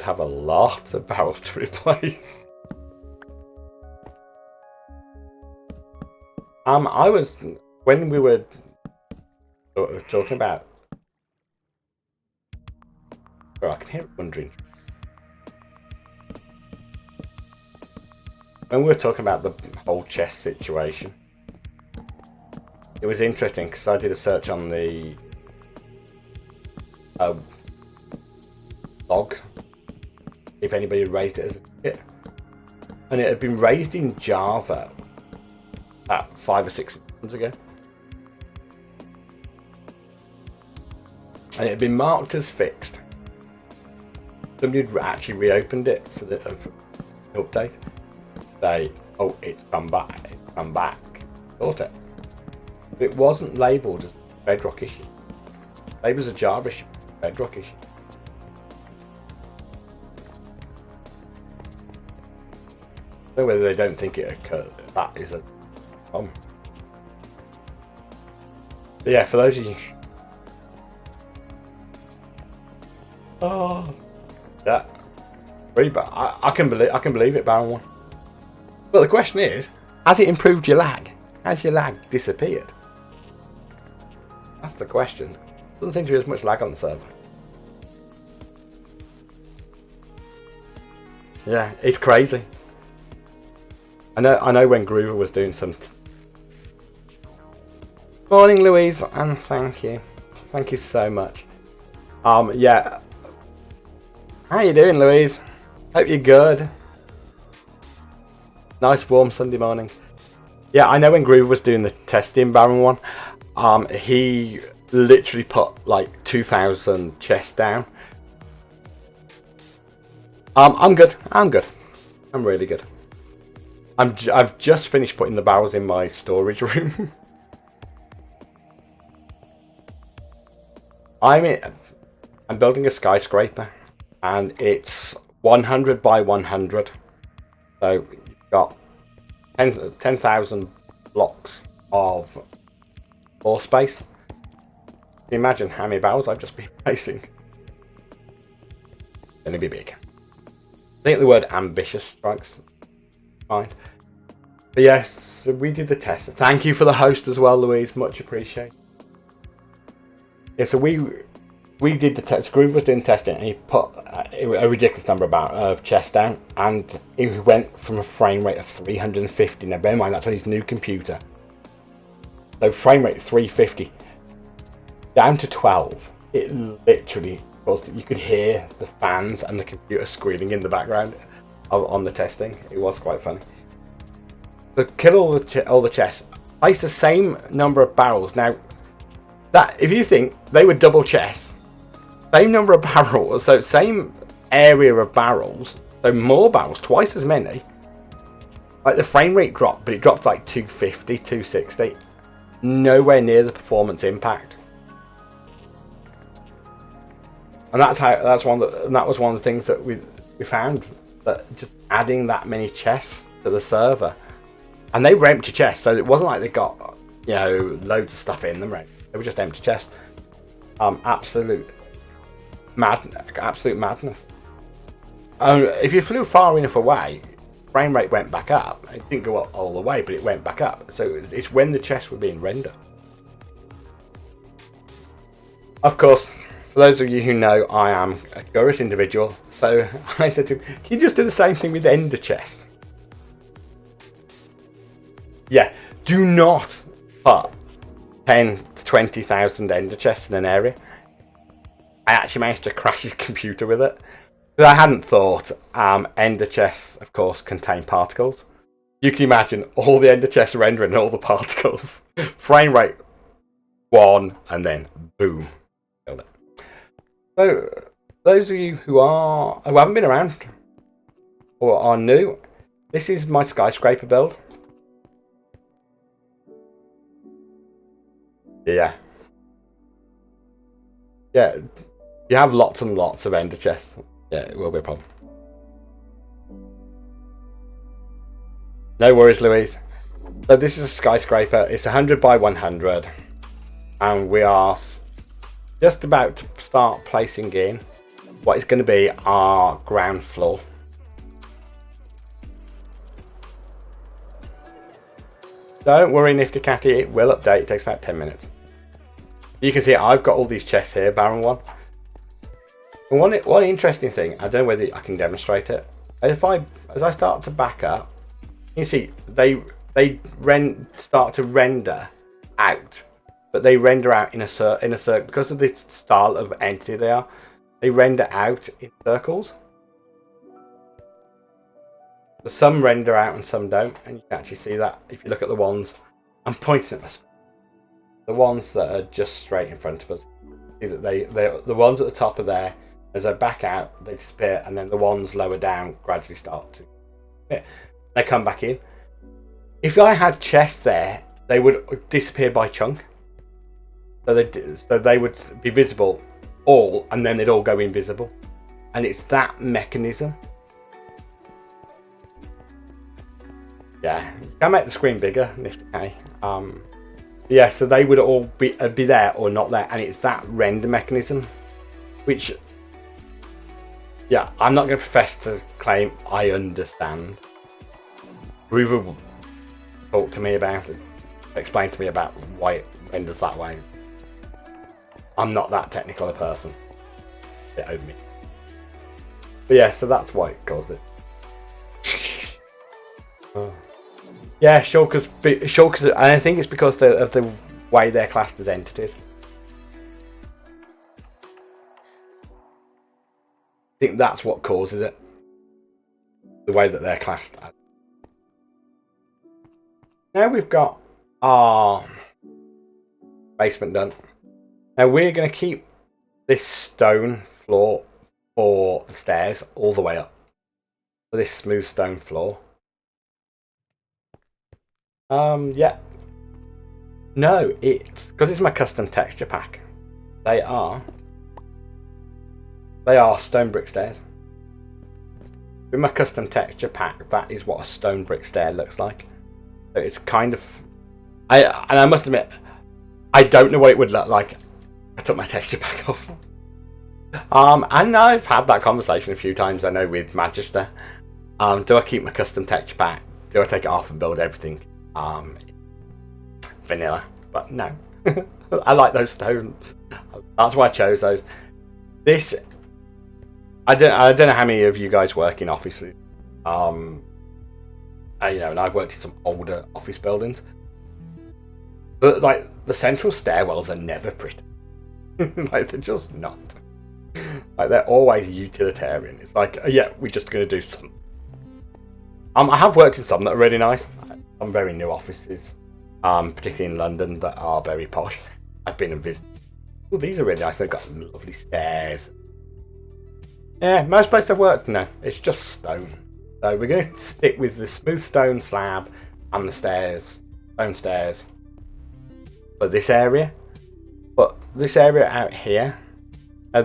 have a lot of barrels to replace. I was, when we were talking about. Oh, I can hear it wondering. When we were talking about the whole chest situation, it was interesting because I did a search on the log, if anybody had raised it as a kit, and it had been raised in Java about 5 or 6 months ago, and it had been marked as fixed. Somebody had actually reopened it for the update. Say, oh, it's come back, sort it. But it wasn't labelled as a Bedrock issue. Labelled as a Java issue, Bedrock issue. I don't know whether they don't think it occurred. That is a problem. But yeah, for those of you. Oh, yeah, pretty bad. I can believe it, Baron 1. But the question is, has it improved your lag? Has your lag disappeared? That's the question. Doesn't seem to be as much lag on the server. Yeah, it's crazy. I know when Groover was doing some. Morning, Louise, and thank you so much. Yeah. How you doing, Louise? Hope you're good. Nice warm Sunday morning. Yeah, I know when Groover was doing the testing, Baron 1, he literally put like 2,000 chests down. I'm good. I'm really good. I've just finished putting the barrels in my storage room. I'm building a skyscraper, and it's 100 by 100. So you've got 10,000 blocks of floor space. Can you imagine how many barrels I've just been placing? It's going to be big. I think the word ambitious strikes mind. But yes, so we did the test. Thank you for the host as well, Louise. Much appreciated. Yeah, so we did the test. Groove was doing testing, and he put a ridiculous number of chests down, and it went from a frame rate of 350. Now, bear in mind that's on his new computer. So frame rate 350 down to 12. It literally was. You could hear the fans and the computer squealing in the background on the testing. It was quite funny. So kill all the chests. Place the same number of barrels. Now, that if you think they were double chests. Same number of barrels, so same area of barrels, so more barrels, twice as many. Like the frame rate dropped, but it dropped like 250, 260. Nowhere near the performance impact. And that was one of the things that we found, that just adding that many chests to the server, and they were empty chests, so it wasn't like they got, you know, loads of stuff in them, right? They were just empty chests. Absolute madness. If you flew far enough away, frame rate went back up. It didn't go up all the way, but it went back up. So it's when the chests were being rendered. Of course, for those of you who know, I am a curious individual, so I said to him, can you just do the same thing with ender chests? Yeah, do not put 10 to 20,000 ender chests in an area. I actually managed to crash his computer with it. I hadn't thought ender chests, of course, contain particles. You can imagine all the ender chests rendering all the particles. Frame rate 1, and then boom. Killed it. So, those of you who haven't been around or are new, this is my skyscraper build. Yeah. You have lots and lots of ender chests. Yeah, it will be a problem. No worries, Louise. So this is a skyscraper. It's 100 by 100. And we are just about to start placing in what is going to be our ground floor. Don't worry, Nifty Catty, it will update. It takes about 10 minutes. You can see I've got all these chests here, Baron 1. And one interesting thing, I don't know whether I can demonstrate it. As I start to back up, you see they start to render out, but they render out in a circle because of the style of entity they are. They render out in circles. Some render out and some don't, and you can actually see that if you look at the ones. I'm pointing at my screen. The ones that are just straight in front of us. See that the ones at the top are there. As I back out, they disappear, and then the ones lower down gradually start to disappear. They come back in. If I had chests there, they would disappear by chunk. So they would be visible all, and then they'd all go invisible. And it's that mechanism. Yeah, can make the screen bigger, Nifty K. Yeah, so they would all be there or not there, and it's that render mechanism, which, yeah, I'm not going to profess to claim I understand. Grover will talk to me about it, explain to me about why it renders that way. I'm not that technical a person. A bit over me. But yeah, so that's why it caused it. Yeah, shulkers, and I think it's because of the way they're classed as entities. I think that's what causes it. The way that they're classed as. Now we've got our basement done. Now we're going to keep this stone floor for the stairs all the way up. For this smooth stone floor. Yeah. No, it's because it's my custom texture pack. They are stone brick stairs. With my custom texture pack, that is what a stone brick stair looks like. So it's kind of, I must admit, I don't know what it would look like. I took my texture pack off. And I've had that conversation a few times, I know, with Magister. Do I keep my custom texture pack? Do I take it off and build everything vanilla? But no. I like those stones. That's why I chose those. This, I don't know how many of you guys work in office. You know, and I've worked in some older office buildings. But like the central stairwells are never pretty. Like they're just not. Like they're always utilitarian. It's like, yeah, we're just going to do some. I have worked in some that are really nice. Some very new offices, particularly in London, that are very posh. I've been and visited. Oh, these are really nice. They've got lovely stairs. Yeah, most places I've worked, no, it's just stone. So we're going to stick with the smooth stone slab and the stairs, stone stairs, for this area. But this area out here,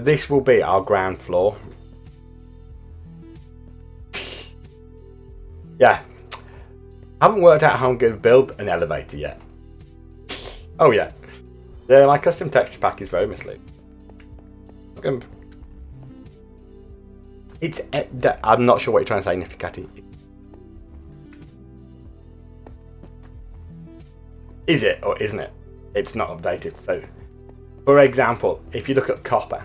This will be our ground floor. Yeah. I haven't worked out how I'm going to build an elevator yet. Oh yeah. Yeah, my custom texture pack is very misleading. I'm not sure what you're trying to say, Nifty Catty. Is it or isn't it? It's not updated. So, for example, if you look at copper,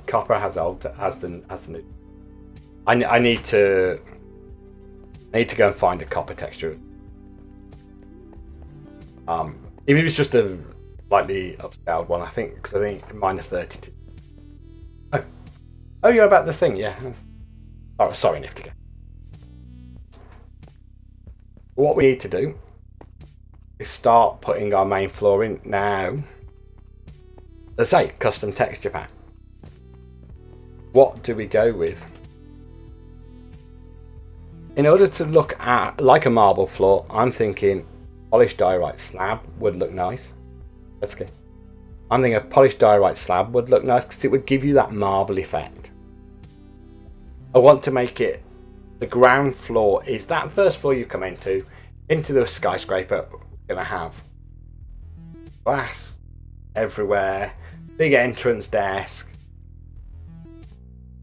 copper has the new. I need to go and find a copper texture. Even if it's just a slightly upscaled one, I think, because I think -32. Oh, you're about the thing, yeah. Oh, sorry, Nifty Catty. What we need to do is start putting our main floor in now. Let's say custom texture pack. What do we go with? In order to look at like a marble floor, I'm thinking polished diorite slab would look nice. Let's go. I'm thinking a polished diorite slab would look nice because it would give you that marble effect. I want to make it, the ground floor is that first floor you come into the skyscraper. We're going to have glass everywhere, big entrance desk.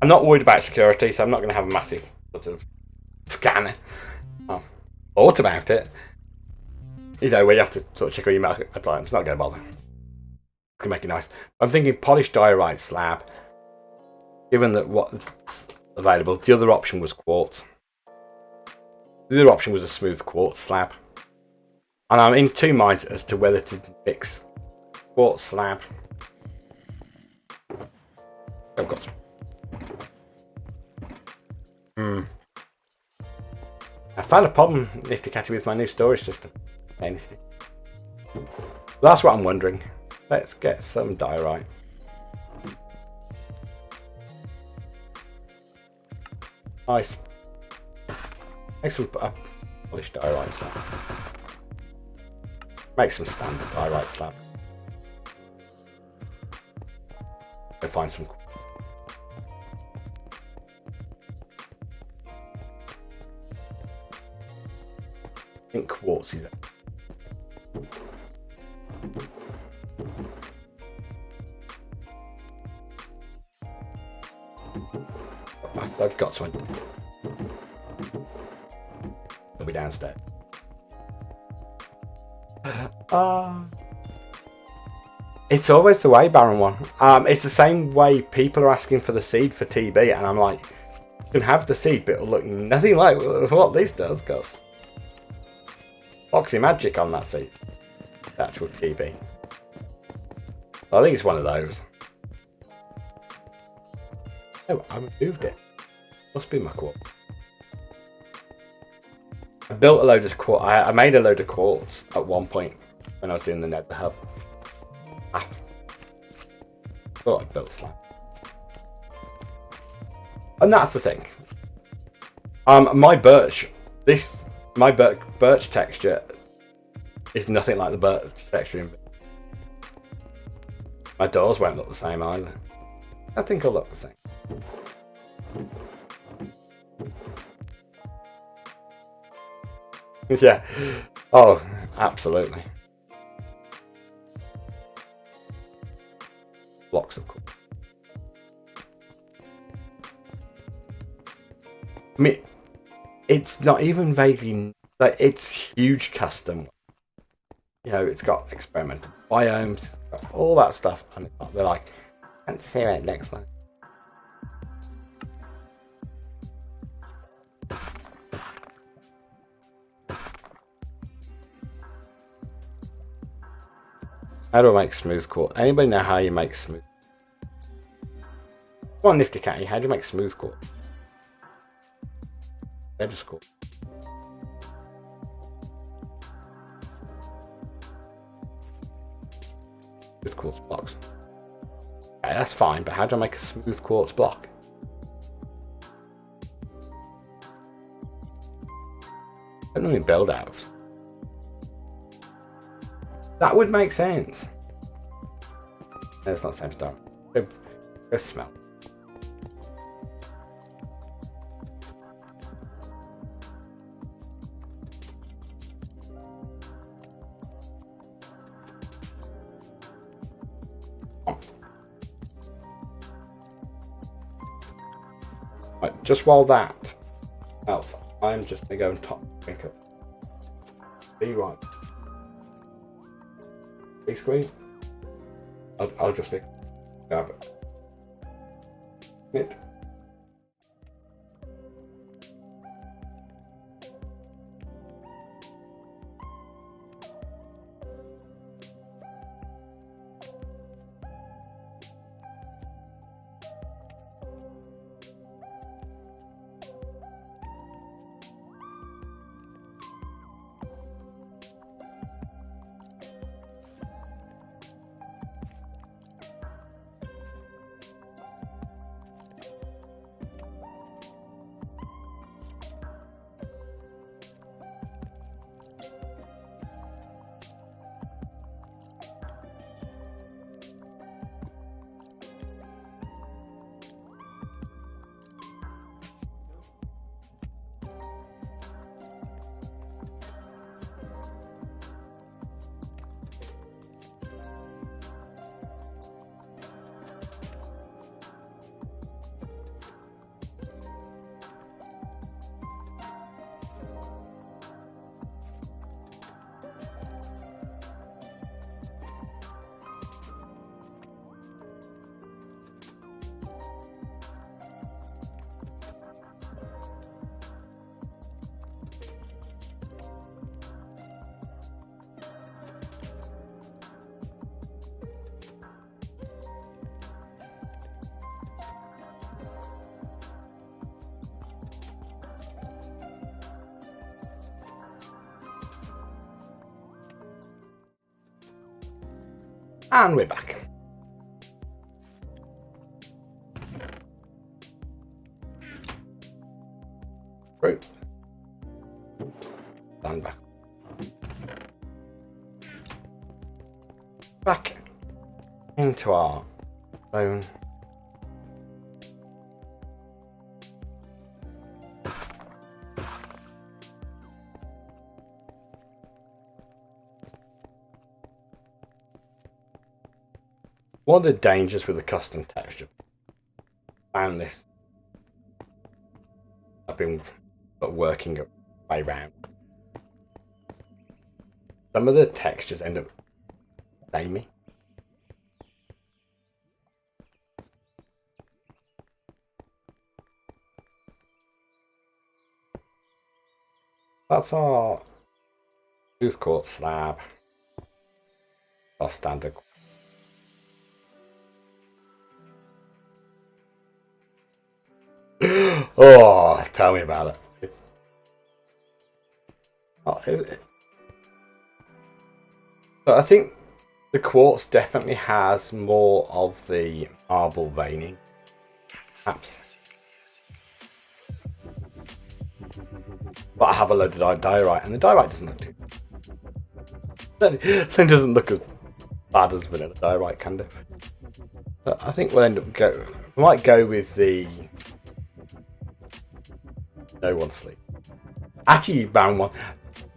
I'm not worried about security, so I'm not going to have a massive sort of scanner. Thought about it. You know, where you have to sort of check all your mail at times. Not going to bother. Can make it nice. I'm thinking polished diorite slab. Given that what's available, the other option was quartz. The other option was a smooth quartz slab. And I'm in two minds as to whether to mix quartz slab. I've got some. I found a problem, Nifty Catty, with my new storage system. Anything. That's what I'm wondering. Let's get some diorite. Nice. Make some polished diorite slab. Make some standard diorite slab. Go find some. I think quartz is it. I've got some. It'll be downstairs. It's always the way, Baron One. It's the same way people are asking for the seed for TB, and I'm like, you can have the seed, but it'll look nothing like what this does, cause Foxy Magic on that seed. The actual TB. I think it's one of those. Oh, I removed it. Must be my quartz. I built a load of quartz. I made a load of quartz at one point when I was doing the Nether Hub. I thought I built slab. And that's the thing. My birch texture is nothing like the birch texture in. My doors won't look the same either. I think they'll look the same. Yeah. Oh, absolutely. Blocks of course. I mean, it's not even vaguely like it's huge custom. You know, it's got experimental biomes, it's got all that stuff, and they're like, can't see it next time. How do I make smooth quartz? Anybody know how you make smooth? Come on, Nifty Catty, how do you make smooth quartz? Just quartz. Smooth quartz blocks. Okay, that's fine, but how do I make a smooth quartz block? I don't really build out. That would make sense. No, it's not the same as diorite. Go smell. Right, just while that melts, I'm just gonna go and drink up. Be right. Big screen. I'll just grab it. And we're back. Right. Stand back. Back into our zone. One of the dangers with the custom texture, found this, I've been working a way around. Some of the textures end up samey. That's our smooth quartz slab, our standard. Oh, tell me about it. Oh, is it? But I think the quartz definitely has more of the marble veining. But I have a load of diorite, and the diorite doesn't look too bad. It doesn't look as bad as vanilla diorite can do. But I think we'll end up we might go with the no one sleep. Actually, you found one.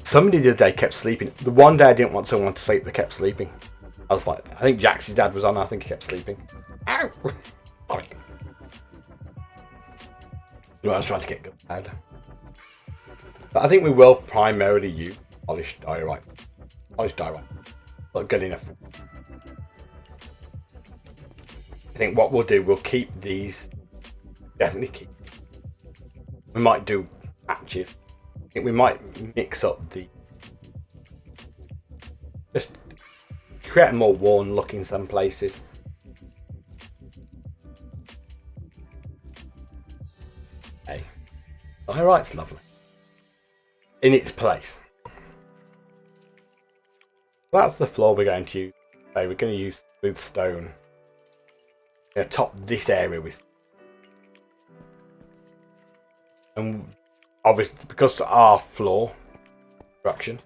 Somebody the other day kept sleeping. The one day I didn't want someone to sleep, they kept sleeping. I was like, I think Jax's dad was on. I think he kept sleeping. Ow! Sorry. I was trying to get good out. But I think we will primarily use polished diorite. Not good enough. I think what we'll do, we'll keep these. Definitely keep. We might do patches. I think we might mix up the. Just create a more worn look in some places. Hey, diorite's lovely. In its place. That's the floor we're going to use. So we're going to use smooth stone. We're going to top this area with. And obviously, because our floor construction,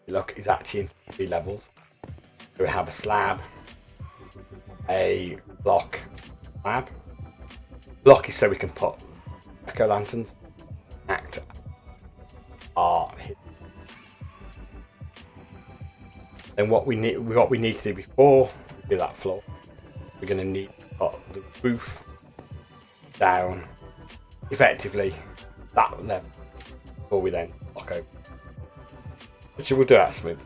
look, is actually in 3 levels. So we have a slab, a block slab. Block is so we can put echo lanterns. Act are hidden. Then what we need to do before we do that floor, we're going to need to put the roof down effectively that level before we then block over. Which we'll do that smooth.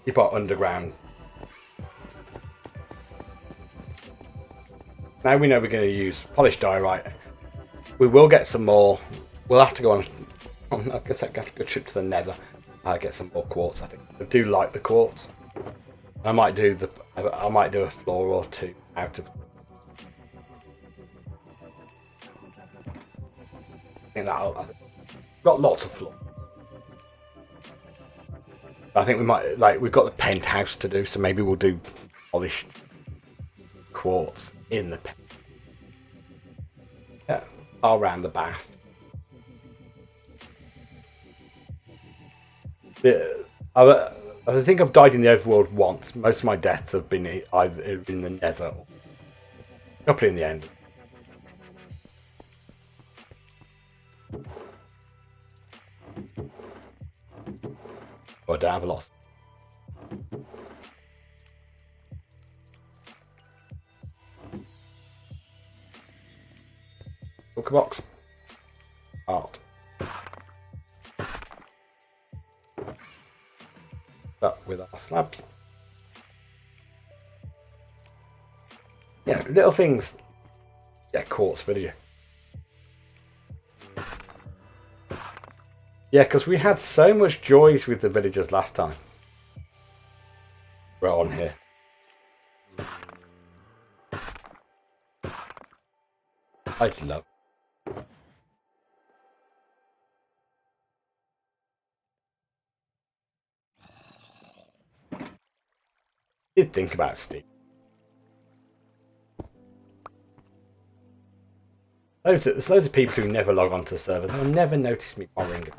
You put underground. Now we know we're going to use polished diorite. We will get some more. We'll have to go on. I guess I have to go trip to the Nether. Get some more quartz. I think I do like the quartz. I might do a floor or two out of. I think got lots of floor. I think we might we've got the penthouse to do, so maybe we'll do polished quartz in the pen. Yeah, all around the bath. Yeah, I think I've died in the overworld once. Most of my deaths have been either in the Nether or a couple in the end. Oh, I don't have a lot. Book box. Art. That with our slabs. Yeah, little things. Yeah, quartz video. Yeah, because we had so much joys with the villagers last time. We're on here. I'd love. Did think about Steve. There's loads of people who never log onto the server. They'll never notice me borrowing it.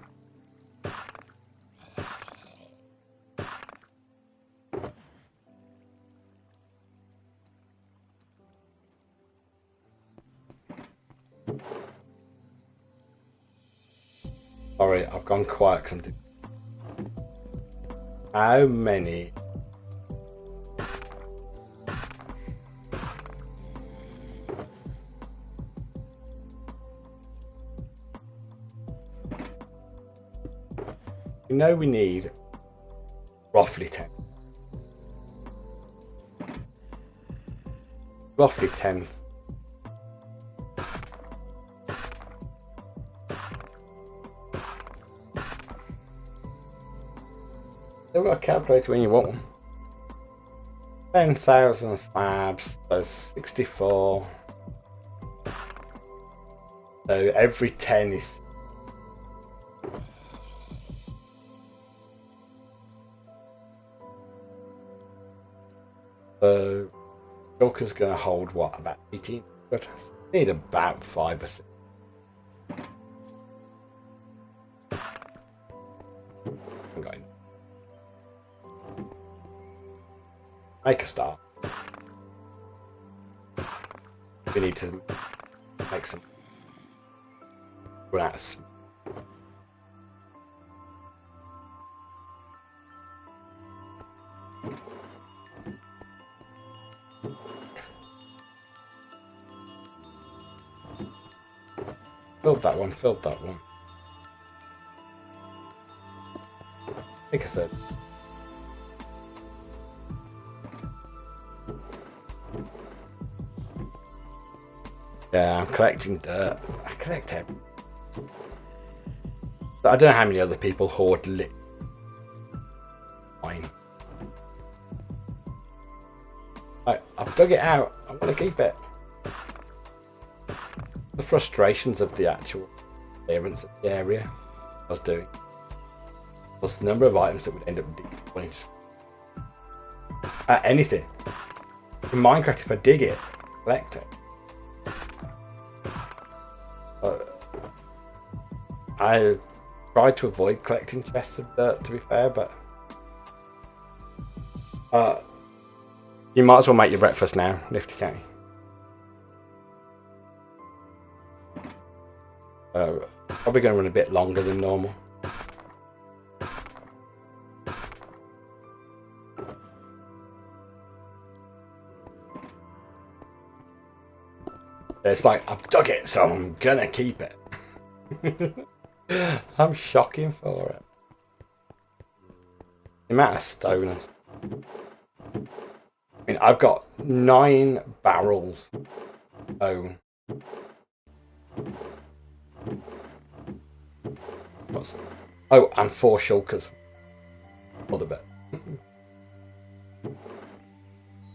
Sorry, I've gone quiet because I'm doing. How many? We know we need roughly 10. Roughly 10. You've got a calculator when you want one. 10,000 slabs, so 64. So every 10 is. So Joker's going to hold what, about 18? But I need about 5 or 6. I'm going. Make a start. We need to make some. Run out of. Filled that one, filled that one. Take a third. Yeah, I'm collecting dirt. I collect it. But I don't know how many other people hoard lit. Fine. I've dug it out. I'm going to keep it. The frustrations of the actual clearance of the area I was doing. Plus the number of items that would end up wanting to anything. In Minecraft, if I dig it, collect it. I tried to avoid collecting chests of dirt, to be fair, but You might as well make your breakfast now, Nifty County. Probably going to run a bit longer than normal. It's like, I've dug it, so I'm gonna keep it. I'm shocking for it. The amount of stone and stuff. I mean, I've got 9 barrels. Oh. Oh, and 4 shulkers. Other bit.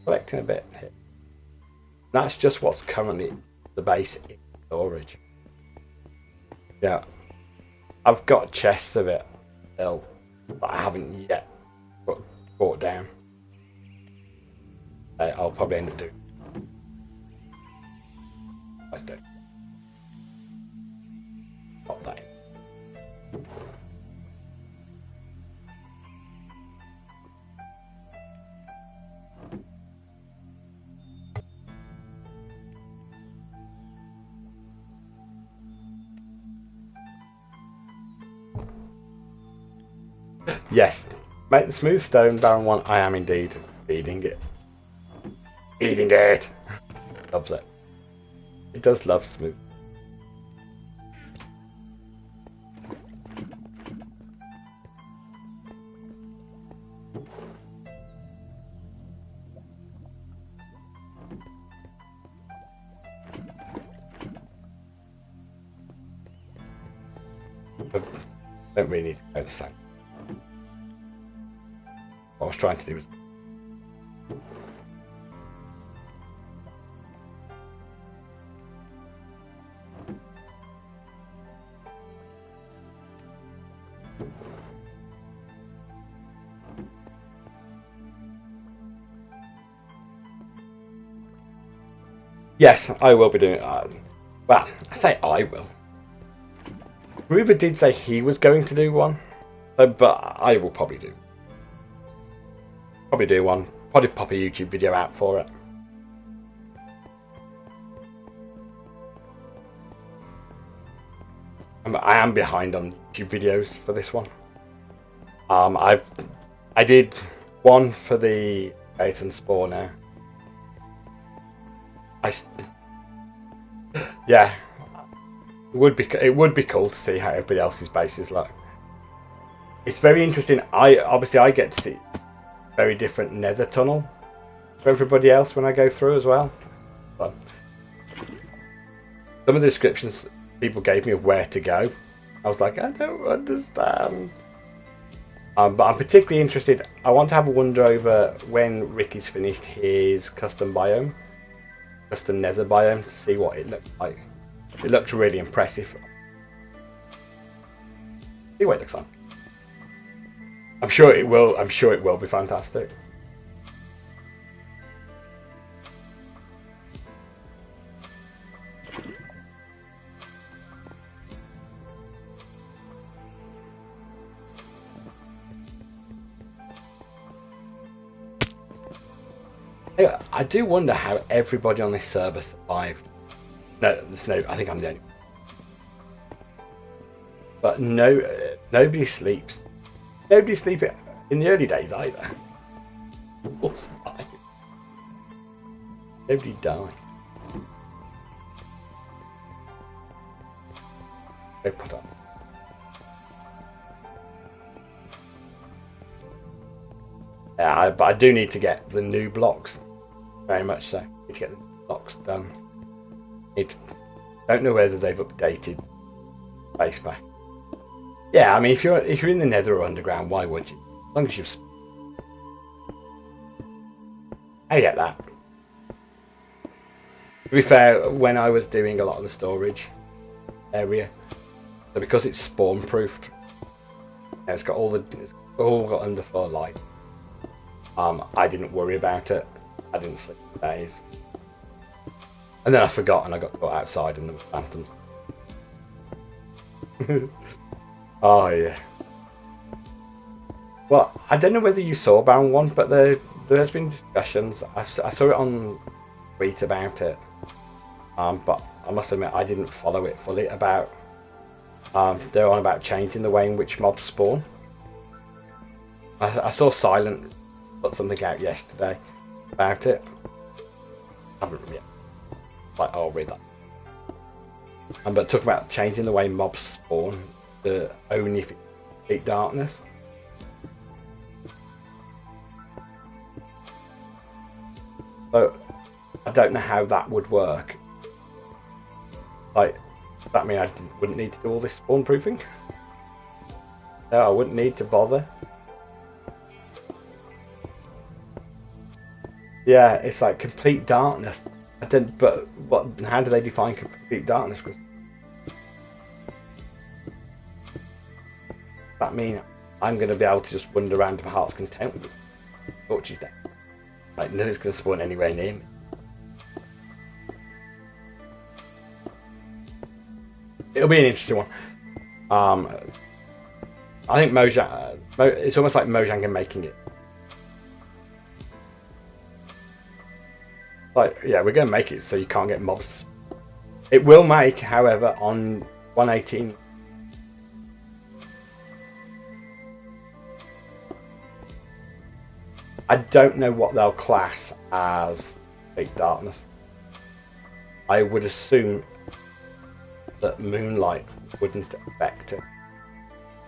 Collecting a bit here. That's just what's currently the base in storage. Yeah. I've got chests of it still, but I haven't yet brought down. I'll probably end up doing. Let's do. Pop that in. Yes, make the smooth stone Baron 1. I am indeed feeding it. Eating it. Loves it. It does love smooth. I don't really need to go the same. What I was trying to do was yes, I will be doing well, I say I will. Ruber did say he was going to do one, but I will probably do. Probably do one. Probably pop a YouTube video out for it. I am behind on YouTube videos for this one. I did one for the bait and spore now. Yeah, it would be cool to see how everybody else's bases look. It's very interesting. I get to see very different nether tunnel for everybody else when I go through as well. But some of the descriptions people gave me of where to go, I was like, I don't understand. But I'm particularly interested. I want to have a wander over when Ricky's finished his custom biome, custom nether biome, to see what it looks like. It looks really impressive. See what it looks like. I'm sure it will. I'm sure it will be fantastic. I do wonder how everybody on this server survived. No, I think I'm the only one. But nobody sleeps. Nobody sleep in the early days either. All survive. Nobody died. They put up. Yeah, but I do need to get the new blocks. Very much so. I need to get the blocks done. Don't know whether they've updated base pack. Yeah, I mean, if you're in the Nether or underground, why would you? As long as you've. I get that. To be fair, when I was doing a lot of the storage area, so because it's spawn proofed, it's all got underfloor light. I didn't worry about it. I didn't sleep for days. And then I forgot and I got caught outside and there were phantoms. Oh yeah. Well, I don't know whether you saw Baron 1, but there's been discussions. I saw it on tweet about it, but I must admit I didn't follow it fully. About they're on about changing the way in which mobs spawn. I saw Silent put something out yesterday about it. I haven't yet. Like, I'll read that. But talking about changing the way mobs spawn to only if it's complete darkness. So I don't know how that would work. Like, does that mean I wouldn't need to do all this spawn proofing? No, I wouldn't need to bother. Yeah, it's like complete darkness. But what? How do they define complete darkness? Because that mean I'm going to be able to just wander around to my heart's content with torches down. Like, nothing's going to spawn anywhere near me. It'll be an interesting one. I think Mojang. It's almost like Mojang are making it. Like, yeah, we're going to make it so you can't get mobs. It will make, however, on 118. I don't know what they'll class as big darkness. I would assume that moonlight wouldn't affect it.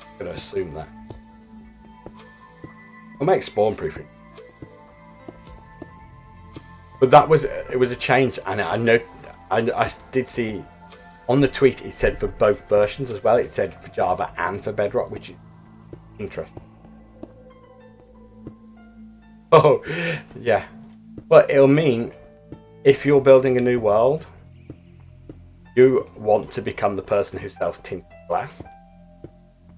I'm going to assume that. I'll make spawn proofing. But it was a change, and I did see on the tweet it said for both versions as well. It said for Java and for Bedrock, which is interesting. Oh, yeah. But it'll mean if you're building a new world, you want to become the person who sells tinted glass.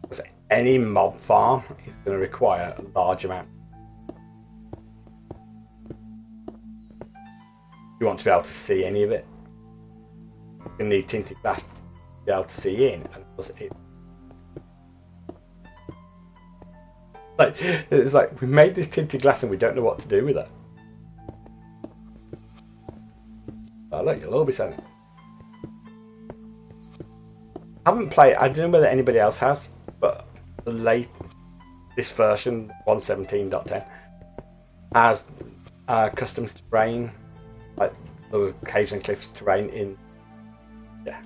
Because any mob farm is going to require a large amount. You want to be able to see any of it. You need tinted glass to be able to see in, and it's like we made this tinted glass and we don't know what to do with it. Oh look, you'll all be selling. I haven't played. I don't know whether anybody else has, but this version 117.10 has custom terrain. Like the caves and cliffs terrain in, yeah,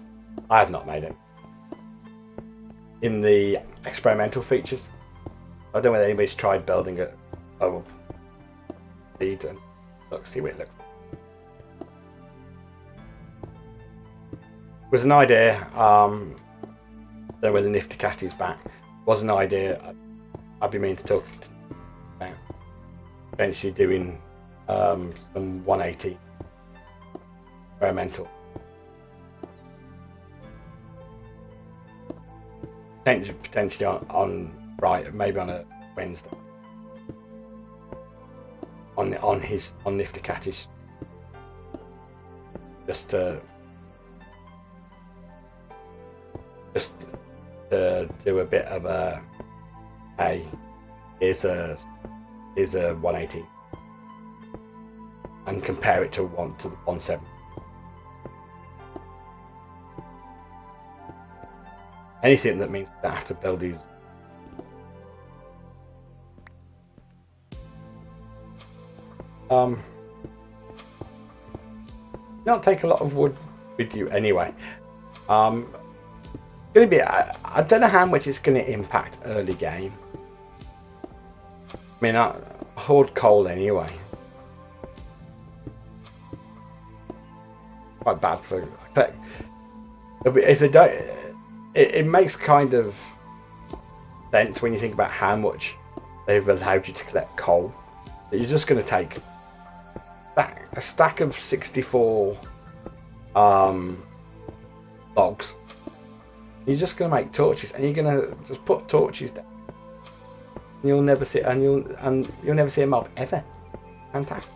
I have not made it in the experimental features. I don't know whether anybody's tried building it. Oh, seed and see what it looks like. It was an idea. Don't know whether Nifty Cat is back. It was an idea. I'd be meaning to talk about eventually doing some 180. Experimental. Potentially on right, maybe on a Wednesday. On Nifty Cattish. Just to do a bit of a hey, here's a 180 and compare it to the 170. Anything that means I have to build these. Not take a lot of wood with you anyway. Gonna be. I don't know how much it's going to impact early game. I mean, I hoard coal anyway. Quite bad for. If they don't. It makes kind of sense when you think about how much they've allowed you to collect coal. That you're just going to take a stack of 64 logs. You're just going to make torches, and you're going to just put torches down. And you'll never see, you'll never see a mob ever. Fantastic.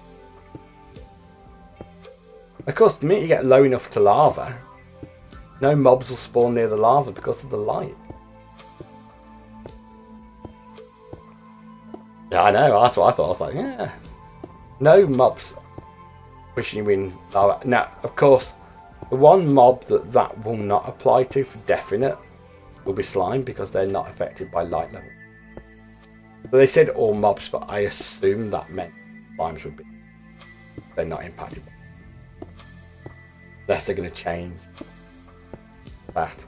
Of course, the minute you get low enough to lava. No mobs will spawn near the lava because of the light. Yeah, I know. That's what I thought. I was like, yeah. no mobs pushing you in lower. Now, of course, the one mob that will not apply to for definite will be slime, because they're not affected by light level. So they said all mobs, but I assume that meant slimes would be. They're not impacted. Unless they're going to change that.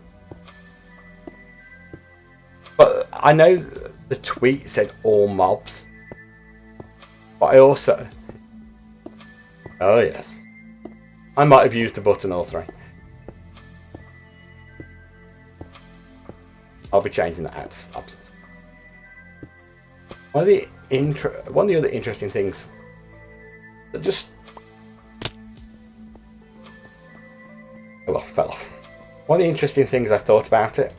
But I know the tweet said all mobs. But I also... Oh yes. I might have used a button or three. I'll be changing that out to slabs. One of the other interesting things that just... Oh well, fell off. One of the interesting things I thought about it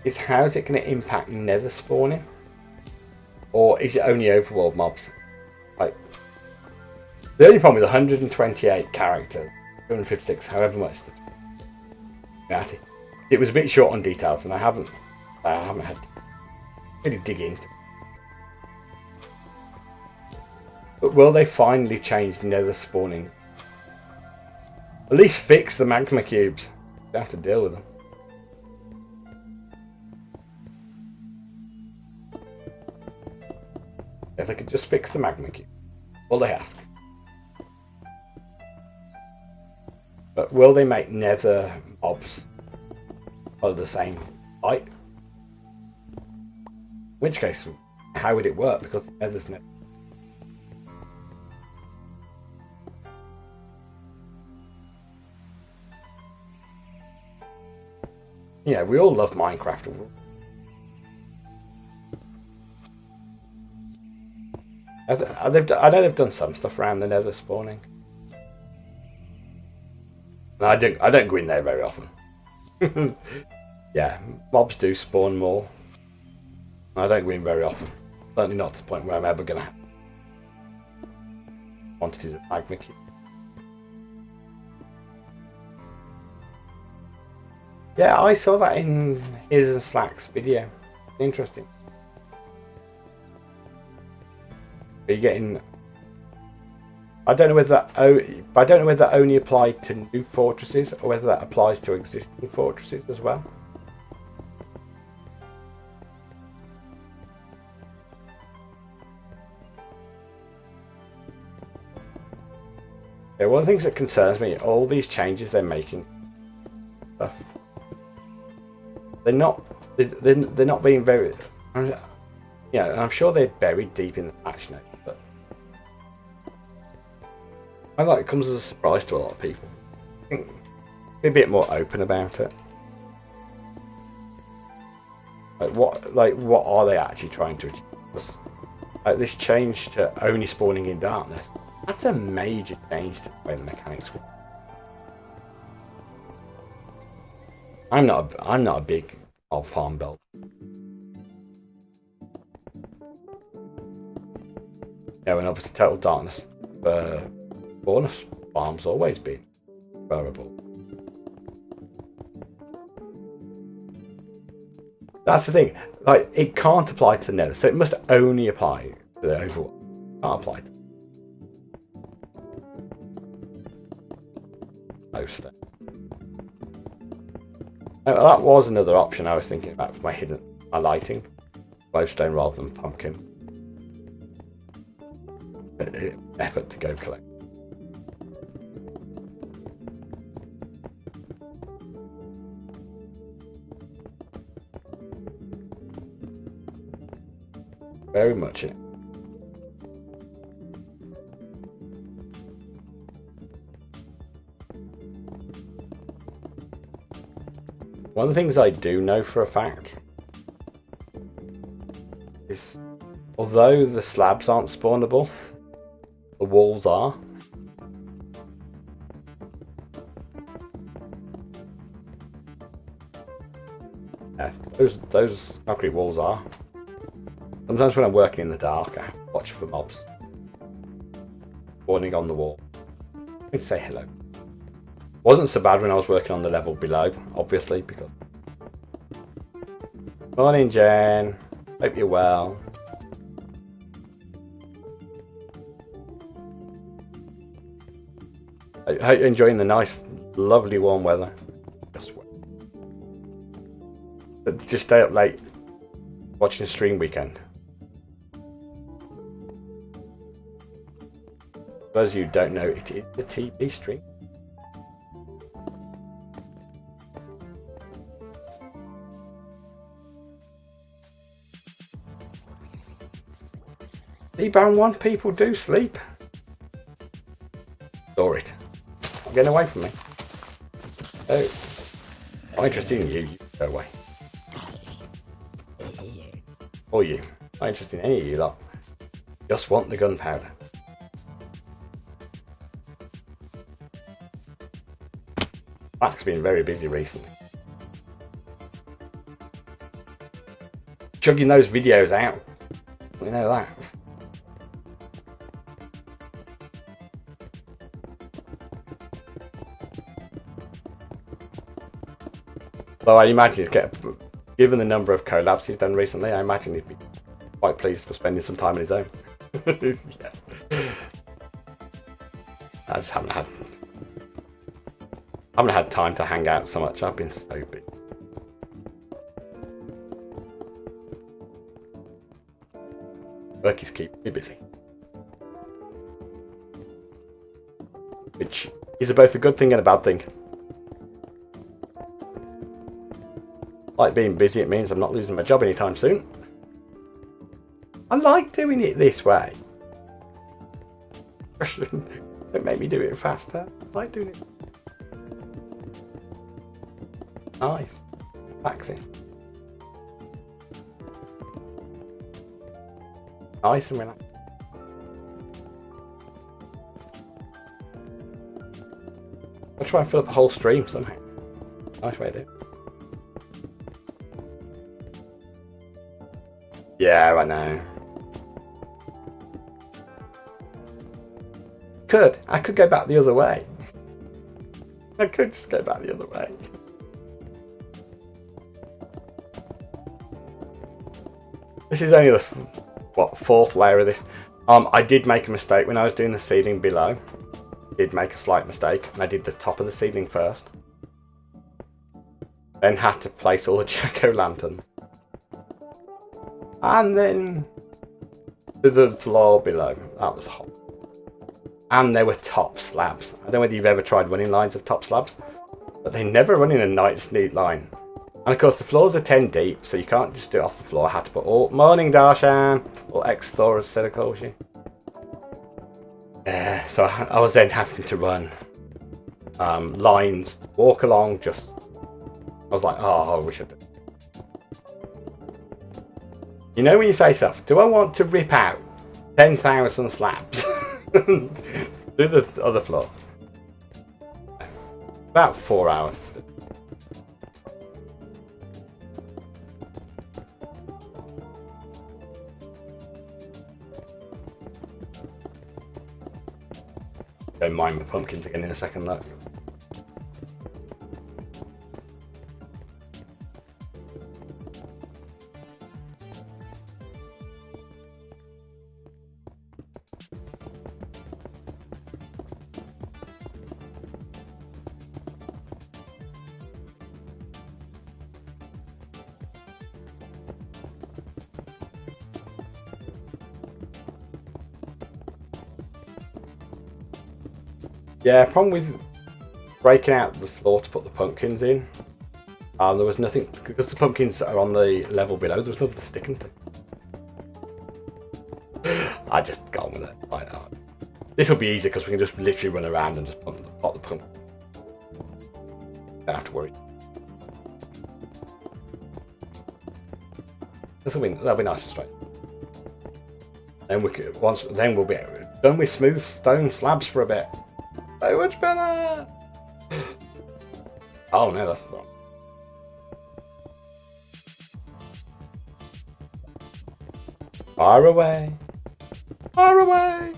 is, how is it going to impact nether spawning? Or is it only overworld mobs? Like, the only problem with 128 characters, 256, however much, it was a bit short on details, and I haven't had to really dig into it. But will they finally change nether spawning? At least fix the magma cubes. You have to deal with them. If they could just fix the magma cube, all they ask. But will they make nether mobs of the same height? In which case, how would it work? Because nether's nether. Yeah, we all love Minecraft. I know they've done some stuff around the nether spawning. I don't go in there very often. Yeah, mobs do spawn more. I don't go in very often. Certainly not to the point where I'm ever going to have quantities of magma cube. Yeah, I saw that in his and Slack's video. Interesting. Are you getting? I don't know whether that only applied to new fortresses or whether that applies to existing fortresses as well. Yeah, one of the things that concerns me, all these changes they're making, stuff. They're not being very, yeah, and I'm sure they're buried deep in the patch notes, but I like it comes as a surprise to a lot of people. I think be a bit more open about it. What are they actually trying to achieve? Like this change to only spawning in darkness, that's a major change to the way the mechanics work. I'm not a big mob farm build. Yeah, and obviously total darkness bonus farm's always been preferable. That's the thing. Like, it can't apply to the nether, so it must only apply to the overworld. Can't apply to glowstone. That was another option I was thinking about for my lighting. Glowstone rather than pumpkin. Effort to go collect. Very much in it. One of the things I do know for a fact is, although the slabs aren't spawnable, the walls are. Yeah, those concrete walls are. Sometimes when I'm working in the dark, I have to watch for mobs spawning on the wall. Let me say hello. Wasn't so bad when I was working on the level below, obviously, because... Morning, Jen. Hope you're well. I hope you're enjoying the nice, lovely warm weather. Just stay up late watching stream weekend. For those of you who don't know, it is the TV stream. T-Bone 1, people do sleep. Store it. I'm getting away from me. Oh, I'm interested in you. You go away. Or you. Not interested in any of you lot. Just want the gunpowder. Mac's been very busy recently. Chugging those videos out. We know that. Though I imagine given the number of collabs he's done recently, I imagine he'd be quite pleased for spending some time on his own. Yeah. I just haven't had time to hang out so much. I've been so busy. Work is keeping me busy. Which is both a good thing and a bad thing. Like being busy, it means I'm not losing my job anytime soon. I like doing it this way. Don't make me do it faster. I like doing it. Nice. Relaxing. Nice and relaxing. I'll try and fill up the whole stream somehow. Nice way to do it. Yeah, I know. I could go back the other way. I could just go back the other way. This is only the fourth layer of this. I did make a mistake when I was doing the seedling below. Did make a slight mistake, and I did the top of the seedling first. Then had to place all the jack-o'-lanterns. And then to the floor below. That was hot. And there were top slabs. I don't know whether you've ever tried running lines of top slabs, but they never run in a nice neat line. And of course the floors are 10 deep, so you can't just do it off the floor. I had to put all morning Darshan, or X-Thor as said, of course. Yeah, so I was then having to run lines, walk along. I was like, oh, I wish I did. You know when you say stuff, do I want to rip out 10,000 slabs? Do the other floor. About 4 hours to do. Don't mind the pumpkins again in a second, look. Yeah, problem with breaking out the floor to put the pumpkins in. There was nothing, because the pumpkins are on the level below, there was nothing to stick them to. I just got on with it. Right, this will be easy because we can just literally run around and just pop the pumpkin. Don't have to worry. That'll be nice and straight. Then we'll be done with smooth stone slabs for a bit. So much better! Oh no, that's wrong. Far away! Far away!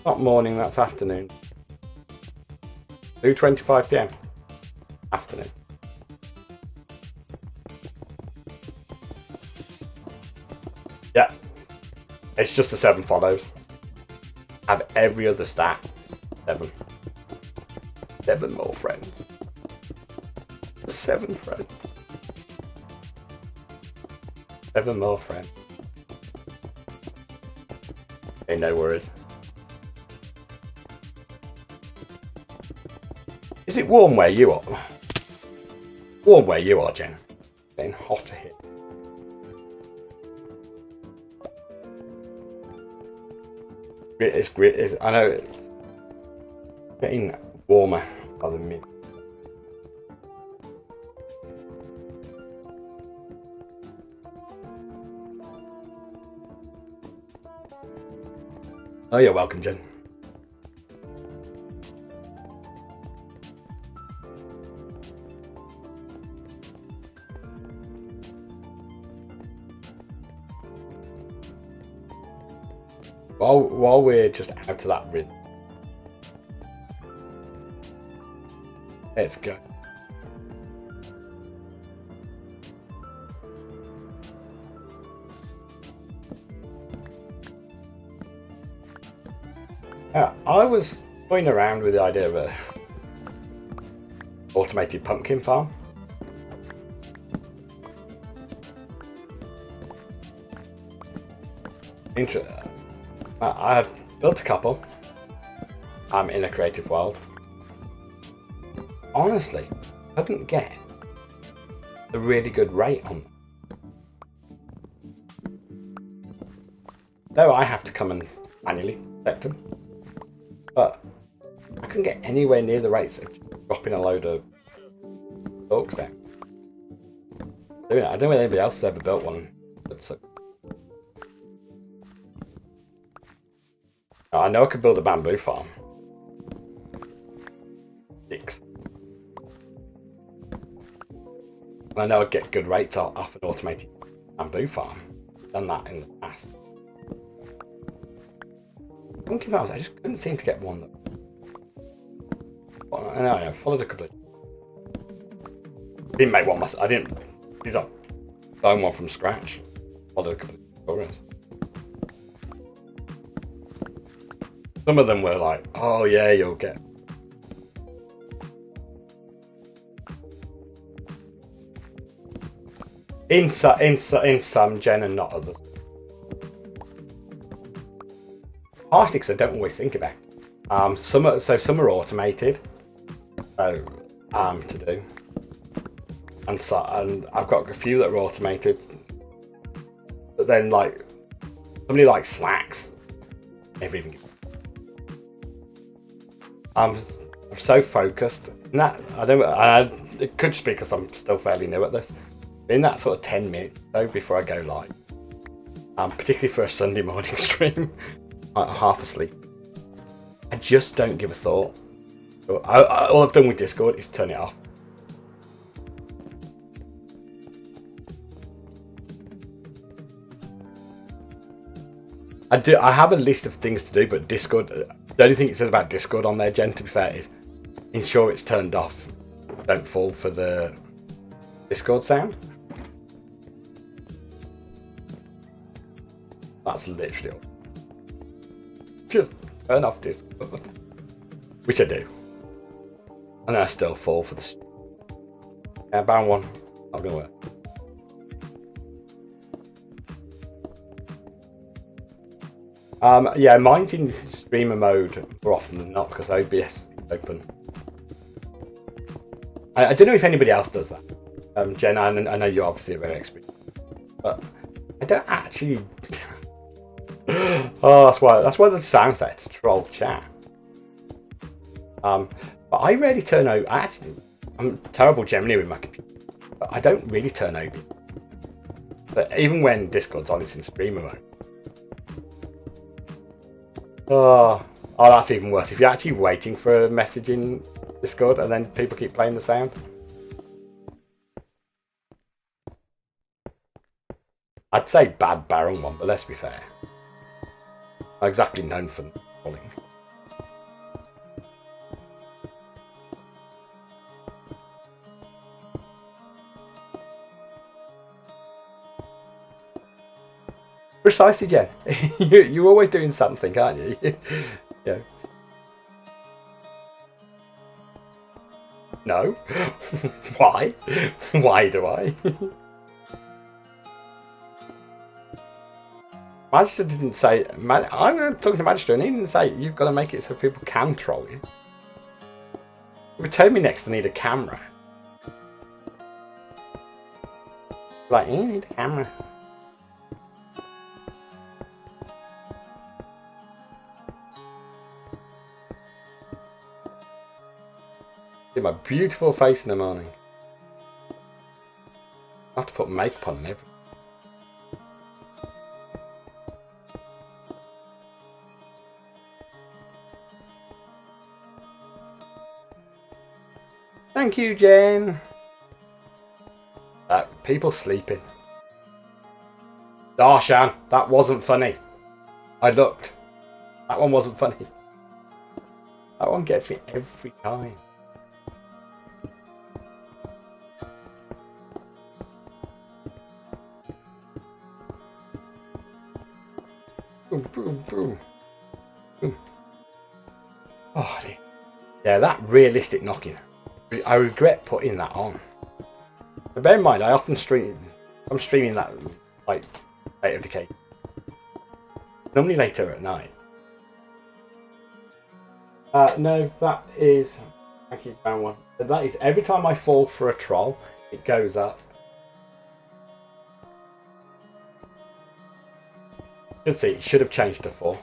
Not morning, that's afternoon. 2:25 PM. Afternoon. Yeah, it's just the 7 follows. Have every other stat 7. 7 more friends. 7 friends. 7 more friends. Hey, no worries. Is it warm where you are? Warm where you are, Jen. Getting hotter here. It's great. I know it's getting warmer by the minute. Oh, you're welcome, Jen. While we're just out of that rhythm, let's go. I was toying around with the idea of a automated pumpkin farm. I've built a couple. I'm in a creative world. Honestly, I couldn't get a really good rate on them. Though I have to come and manually select them. But I couldn't get anywhere near the rates of dropping a load of orcs down. Doing it. I don't know if anybody else has ever built one. So I know I could build a bamboo farm. 6. I know I'd get good rates off an automated bamboo farm. I've done that in the past. Pumpkin farms, I just couldn't seem to get one that. Well, I know, I followed a couple of. Didn't make one myself. I didn't. These are buying one from scratch. Followed a couple of tutorials. Some of them were like, oh yeah, you'll get. In some, Jen, and not others. Partially because I don't always think about it. Some are automated, to do, and I've got a few that are automated. But then like somebody like Slacks, never even. I'm so focused. And that it could just be because I'm still fairly new at this. In that sort of 10 minutes though before I go live, particularly for a Sunday morning stream, I'm half asleep. I just don't give a thought. All I've done with Discord is turn it off. I have a list of things to do, but Discord, the only thing it says about Discord on there, Jen, to be fair, is ensure it's turned off. Don't fall for the Discord sound. That's literally all. Just turn off Discord. Which I do. And then I still fall for the. Yeah, bound one. Not gonna work. Yeah, mine's in streamer mode more often than not because OBS is open. I don't know if anybody else does that. Jen, I know you're obviously a very experienced, but I don't actually. Oh, that's why the sound set's troll chat. But I rarely turn over. I'm terrible generally with my computer, but I don't really turn over. But even when Discord's on, it's in streamer mode. Oh, that's even worse. If you're actually waiting for a message in Discord and then people keep playing the sound. I'd say bad Baron one, but let's be fair. Not exactly known for calling. Precisely, Jen. You're always doing something, aren't you? Yeah. No. Why? Why do I? Magister didn't say. I'm talking to Magister, and he didn't say you've got to make it so people can troll you. He would tell me next to need a camera. Like, you need a camera. See my beautiful face in the morning. I have to put makeup on and everything. Thank you, Jen. People sleeping. Darshan, that wasn't funny. I looked. That one wasn't funny. That one gets me every time. Boom, boom, boom. Boom. Oh, yeah, that realistic knocking. I regret putting that on. But bear in mind, I often stream. I'm streaming that like State of Decay. Normally later at night. No, that is. I keep found one. That is every time I fall for a troll, it goes up. Should see. It should have changed to 4.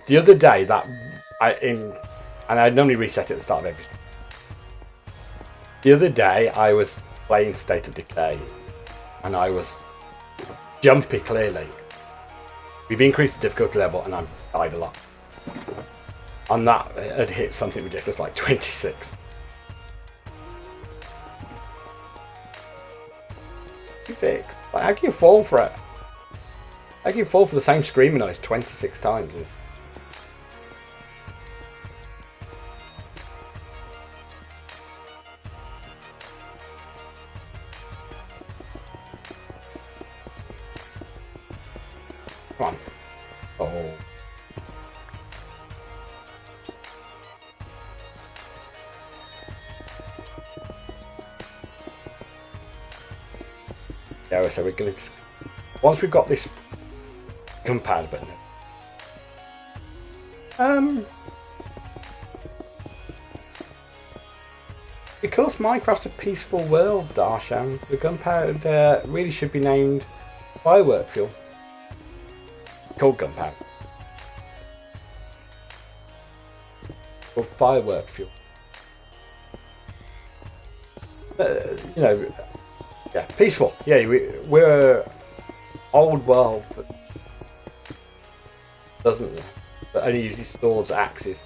The other day that and I normally reset it at the start of every. The other day I was playing State of Decay, and I was jumpy clearly. We've increased the difficulty level, and I died a lot. And that had hit something ridiculous like 26. 26. Like, how can you fall for it? How can you fall for the same screaming noise 26 times? Come on. Oh. Yeah, so we're going to just... Once we've got this gunpowder button. Because Minecraft's a peaceful world, Darshan, the gunpowder really should be named firework fuel. Called gunpowder. Or firework fuel. You know, yeah, peaceful. Yeah, we're an old world that only uses swords, axes.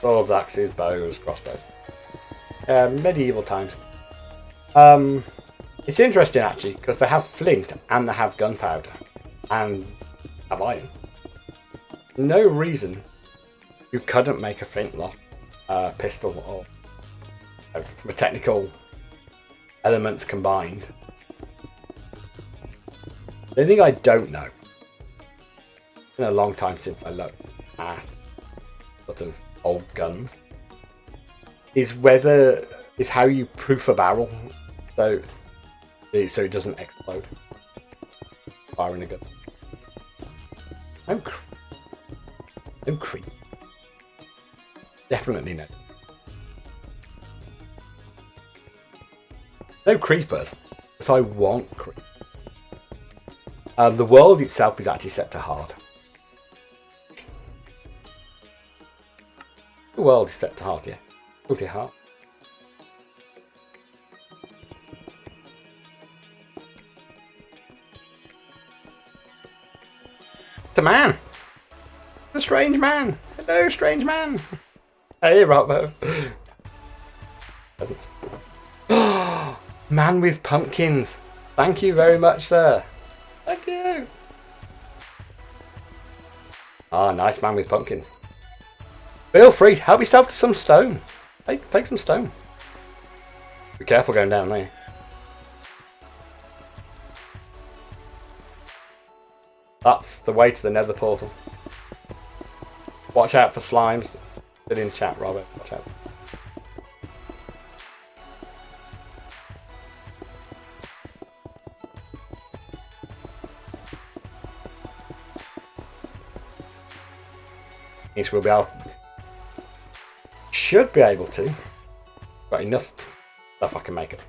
Swords, axes, bows, crossbows. Medieval times. It's interesting actually because they have flint and they have gunpowder and have iron. No reason you couldn't make a flintlock pistol or from a technical elements combined. The only thing I don't know, it's been a long time since I looked at sort of old guns, is how you proof a barrel so it doesn't explode firing a gun. No creep. Definitely no. No creepers, because I want creep. The world itself is actually set to hard. The world is set to hard, yeah. Pretty hard. It's a man! It's a strange man! Hello, strange man! Hey, Robbo! Presents. Man with pumpkins! Thank you very much, sir! Thank you! Ah, nice man with pumpkins. Feel free to help yourself to some stone. Take some stone. Be careful going down there. That's the way to the nether portal. Watch out for slimes. Put in chat, Robert. Watch out. Means we'll be able. Should be able to. Got enough stuff I can make it.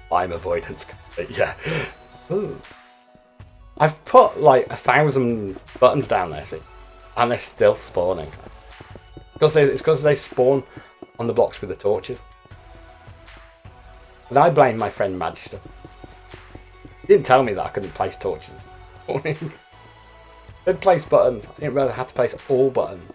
Slime avoidance. Yeah. Ooh. I've put like 1,000 buttons down there, see, and they're still spawning. It's because they spawn on the blocks with the torches. And I blame my friend Magister. He didn't tell me that I couldn't place torches this morning. I did place buttons. I didn't realize I had to place all buttons.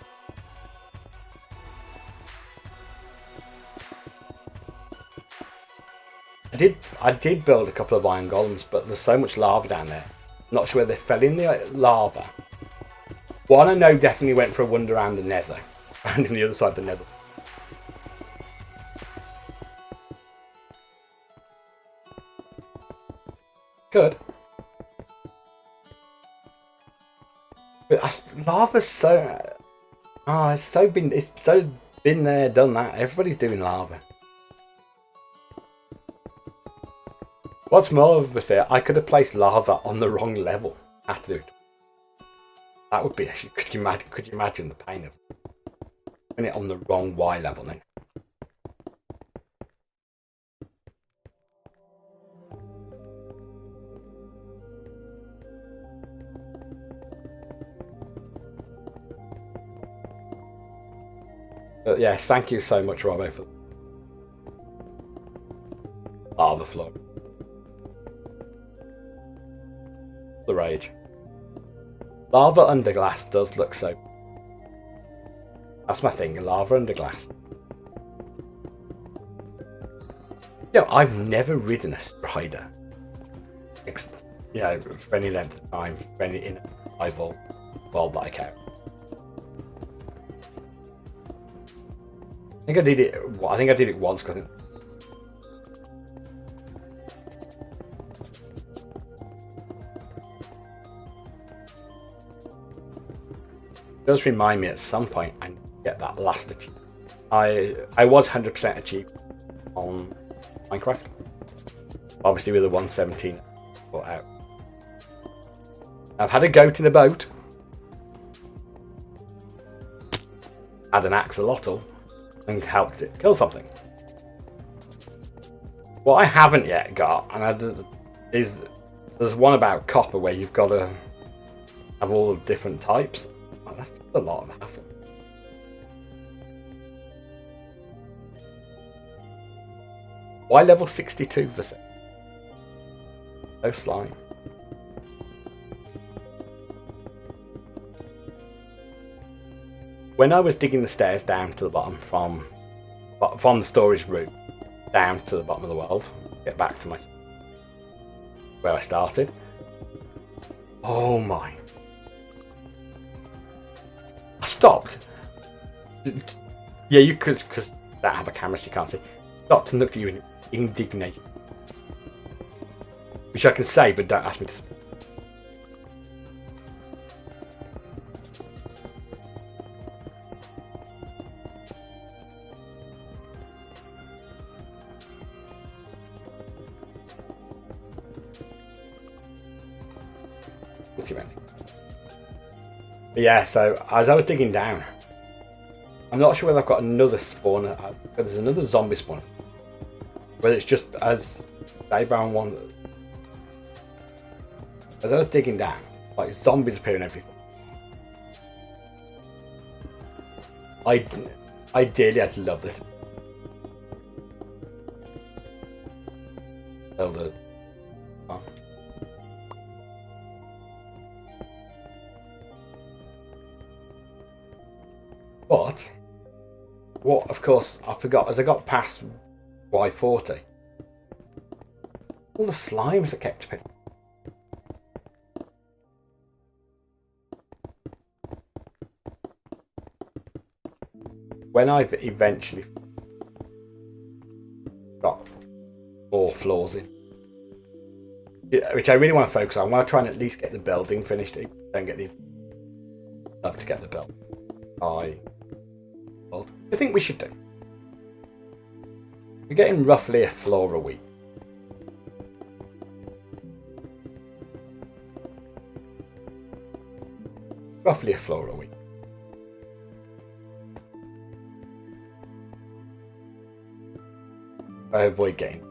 I did build a couple of iron golems, but there's so much lava down there. Not sure where they fell in the lava. One I know definitely went for a wander around the nether. And on the other side of the nether. Good. But lava's so... Oh, it's so been there, done that. Everybody's doing lava. What's more of us here, I could have placed lava on the wrong level. I had to do it. That would be actually. Could you imagine the pain of putting it on the wrong Y level then? But yes, thank you so much, Robbo, for lava flow. The rage. Lava under glass does look so. That's my thing, lava under glass. You know, I've never ridden a strider. You know, for any length of time, for any in rival world that I care. I think I did it once. Cause I think it does remind me at some point I need to get that last achievement. I was 100% achieved on Minecraft. Obviously with the 117 put out. I've had a goat in a boat. Had an axolotl and helped it kill something. What I haven't yet got, and there's one about copper where you've got to have all the different types. Oh, that's a lot of hassle. Why level 62 for sec? No slime. When I was digging the stairs down to the bottom from the storage room down to the bottom of the world, get back to where I started. Oh my! I stopped. Yeah, you because don't have a camera, so you can't see. Stopped and looked at you in indignation, which I can say, but don't ask me to speak. But yeah, so as I was digging down, I'm not sure whether I've got another spawner. There's another zombie spawner. Whether it's just as Dave Brown one. As I was digging down, like zombies appear and everything. Ideally, I'd love it. But what, of course, I forgot as I got past Y40, all the slimes that kept picking. When I've eventually floors in. Which I really want to focus on. I want to try and at least get the building finished. Don't get the... Love to get the build. I think we should do. We're getting roughly a floor a week. Roughly a floor a week. I avoid getting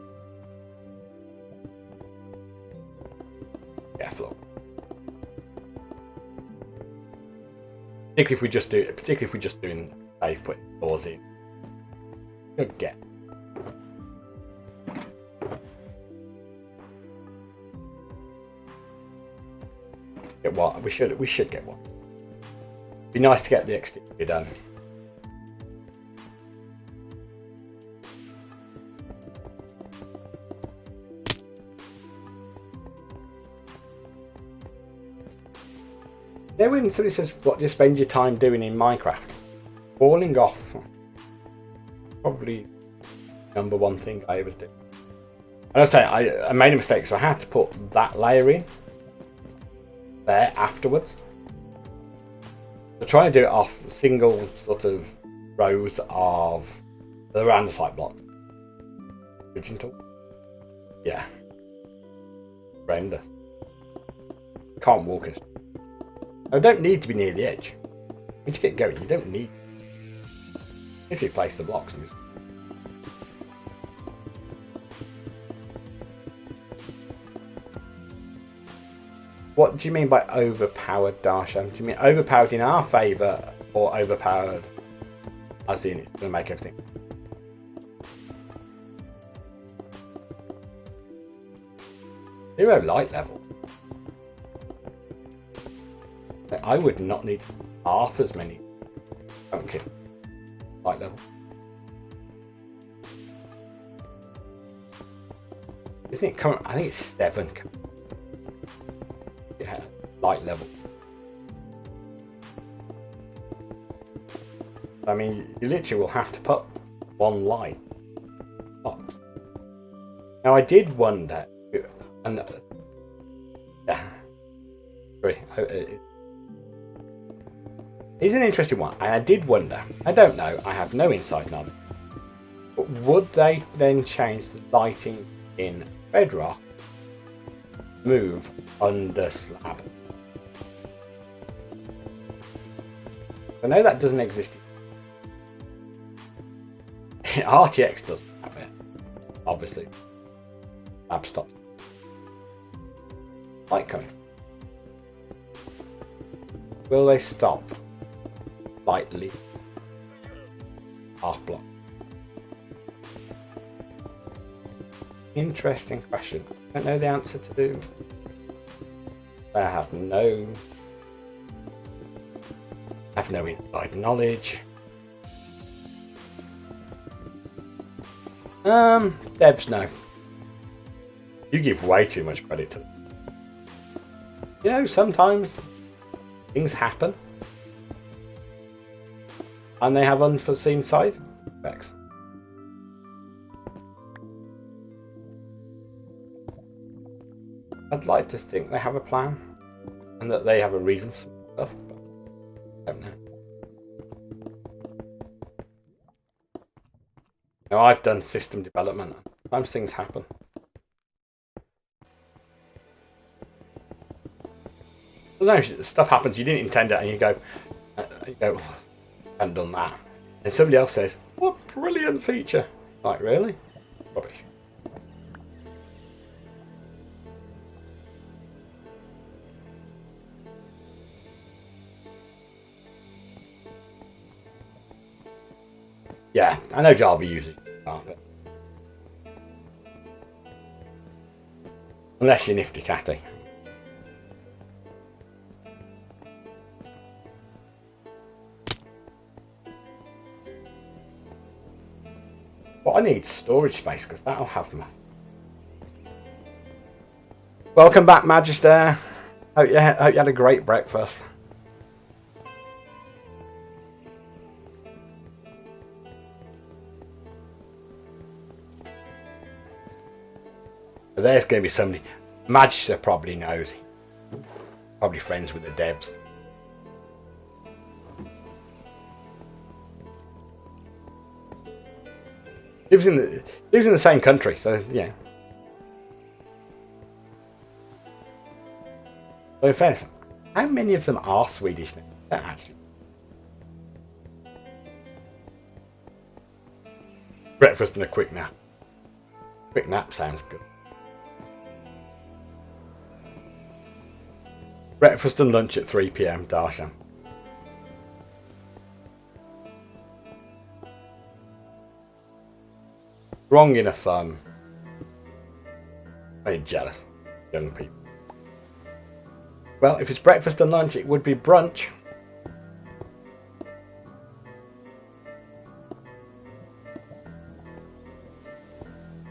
floor. Particularly if we're just doing safe putting floors in. Good get. Get what? We should get one. Be nice to get the exterior done. You know when somebody says, what do you spend your time doing in Minecraft? Falling off. Probably #1 thing I ever do. And I say I made a mistake, so I had to put that layer in there afterwards. So trying to do it off single sort of rows of the andesite blocks. Digital. Yeah. Horrendous. Can't walk it. I don't need to be near the edge. Once you get going, you don't need. If you place the blocks. What do you mean by overpowered, Darshan? Do you mean overpowered in our favour or overpowered as in it's going to make everything? Zero light level. I would not need half as many. Okay. Light level. Isn't it current? I think it's 7. Yeah, light level. I mean, you literally will have to put one light box. Now, I did wonder, and yeah, it's an interesting one, and I did wonder. I don't know. I have no inside knowledge. But would they then change the lighting in Bedrock? Move under slab. I know that doesn't exist. RTX doesn't have it, obviously. Lab stops. Light coming. Will they stop? Lightly. Half block. Interesting question. I don't know the answer to. I have no inside knowledge. Devs, no. You give way too much credit to them. You know, sometimes things happen and they have unforeseen side effects. I'd like to think they have a plan and that they have a reason for some stuff, but I don't know. Now, I've done system development. Sometimes things happen. Sometimes stuff happens, you didn't intend it, and you go, I haven't done that. And somebody else says, what brilliant feature. Like, really? Rubbish. Yeah, I know Java uses Java. Unless you're nifty catty. But I need storage space because that'll have my. Welcome back, Magister. Hope you had a great breakfast. But there's going to be somebody. Magister probably knows. Probably friends with the devs. Lives in the same country, so yeah. So in fairness, how many of them are Swedish now? Actually, breakfast and a quick nap. Quick nap sounds good. Breakfast and lunch at 3 PM, Darshan. Wrong enough, I'm jealous. Young people. Well, if it's breakfast and lunch, it would be brunch.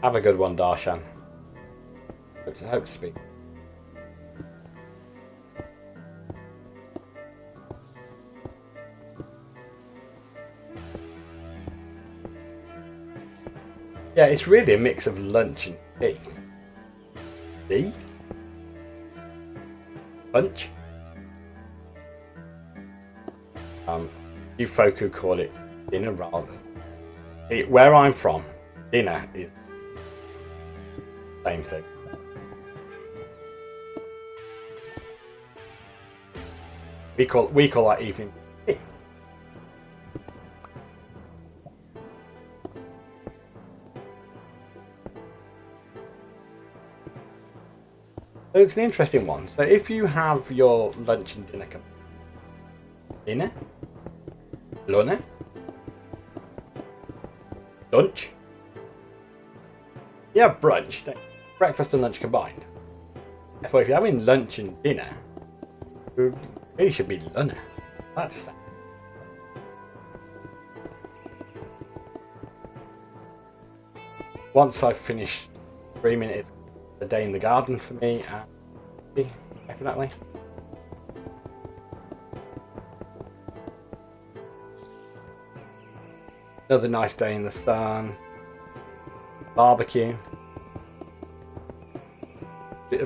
Have a good one, Darshan. Hope to speak. Yeah, it's really a mix of lunch and tea. Tea? Lunch? You folk who call it dinner rather. See, where I'm from, dinner is the same thing. We call that evening tea. So it's an interesting one. So if you have your lunch and dinner dinner? Lunch? Lunch? Yeah, brunch. Breakfast and lunch combined. Therefore, if you're having lunch and dinner, it really should be lunch. That's once I've finished 3 minutes a day in the garden for me, definitely. Another nice day in the sun. Barbecue.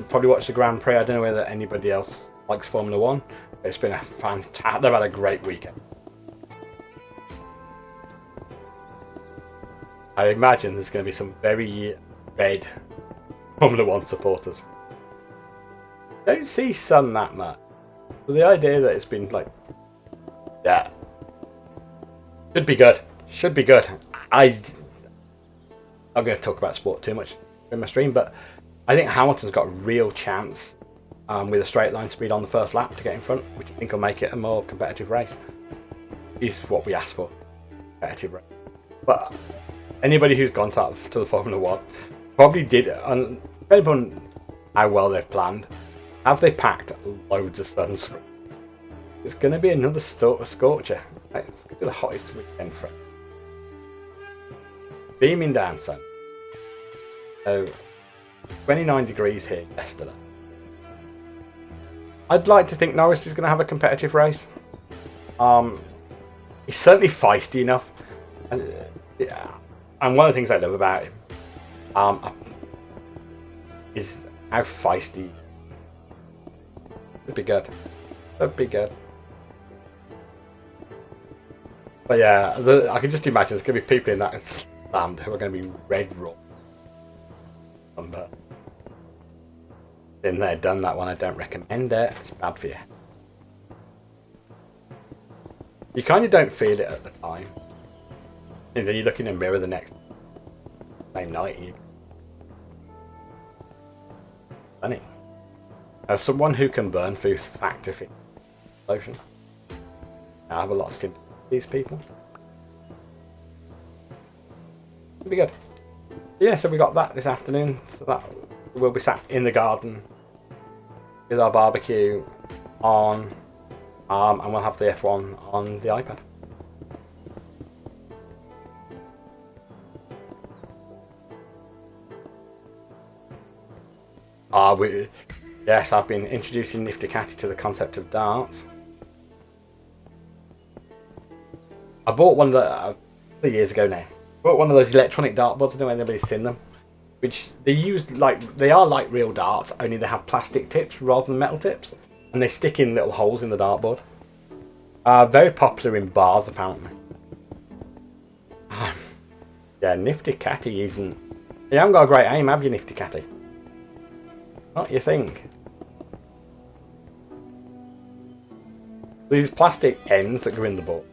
Probably watch the Grand Prix. I don't know whether anybody else likes Formula One. It's been a fantastic. They've had a great weekend. I imagine there's going to be some very red Formula One supporters. Don't see sun that much. So the idea that it's been like that should be good. Should be good. I'm going to talk about sport too much in my stream, but I think Hamilton's got a real chance with a straight line speed on the first lap to get in front, which I think will make it a more competitive race. Is what we asked for, competitive race. But anybody who's gone to the Formula One probably did, depending on how well they've planned, have they packed loads of sunscreen? It's going to be another scorcher. It's going to be the hottest weekend for it. Beaming down, sun. So, 29 degrees here yesterday. I'd like to think Norris is going to have a competitive race. He's certainly feisty enough. And one of the things I love about him is how feisty. It'd be good. That'd be good. But yeah, I can just imagine there's going to be people in that stand who are going to be red raw. Been there, done that one. I don't recommend it. It's bad for you. You kind of don't feel it at the time. And then you look in the mirror the next same night and you... Funny. As someone who can burn through factor lotion, I have a lot of sympathy for these people. It'll be good. Yeah, so we got that this afternoon. So that we'll be sat in the garden with our barbecue on, and we'll have the F1 on the iPad. Yes, I've been introducing Nifty Catty to the concept of darts. I bought one that 3 years ago now. Bought one of those electronic dartboards. I don't know if anybody's seen them. which they use they are like real darts, only they have plastic tips rather than metal tips, and they stick in little holes in the dartboard. Very popular in bars apparently. Yeah, Nifty Catty isn't. You haven't got a great aim, have you, Nifty Catty? Not you think. These plastic ends that go in the board,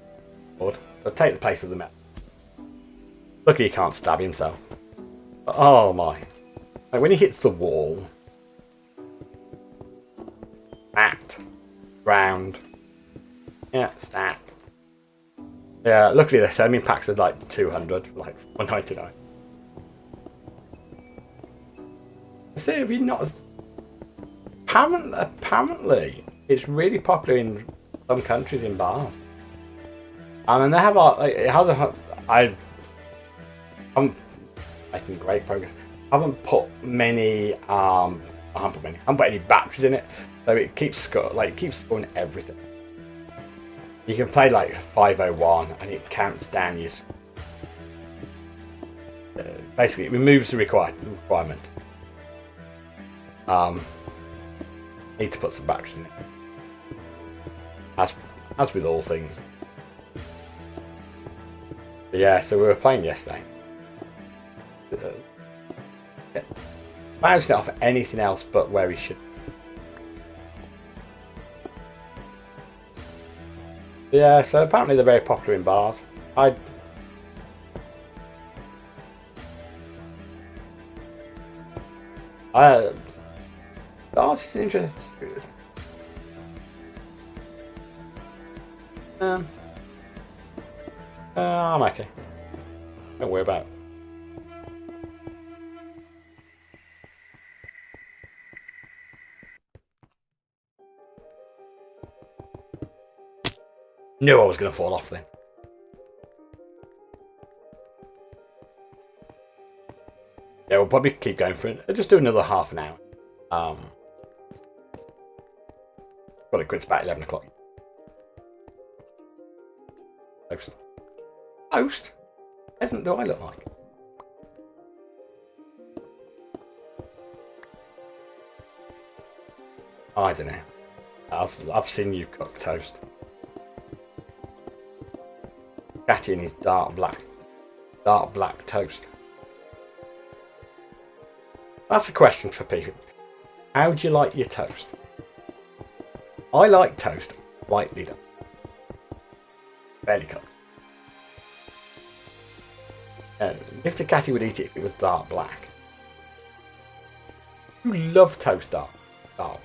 they'll take the place of the metal. Lucky he can't stab himself. Oh my. Like when he hits the wall. Act. Round. Yeah, snap. Yeah, luckily the semi packs are like 200, like 199. See, have you not? Apparently, it's really popular in some countries in bars. And they have it has a. I'm making great progress. I haven't put many. I haven't put any batteries in it, so it keeps scoring everything. You can play like 501 and it counts down your. Basically, it removes the requirement. Need to put some batteries in it. As with all things. But yeah, so we were playing yesterday. Managed it off anything else but where he should. Yeah, so apparently they're very popular in bars. Darts is interesting. I'm okay. Don't worry about it. Knew I was going to fall off then. Yeah, we'll probably keep going for it. I'll just do another half an hour. Got it quits about 11 o'clock. Toast. Toast? Peasant do I look like? I don't know. I've seen you cook toast. Catty in his dark black toast. That's a question for people. How do you like your toast? I like toast lightly done. Fairly cooked. If the catty would eat it if it was dark black. You love toast dark black.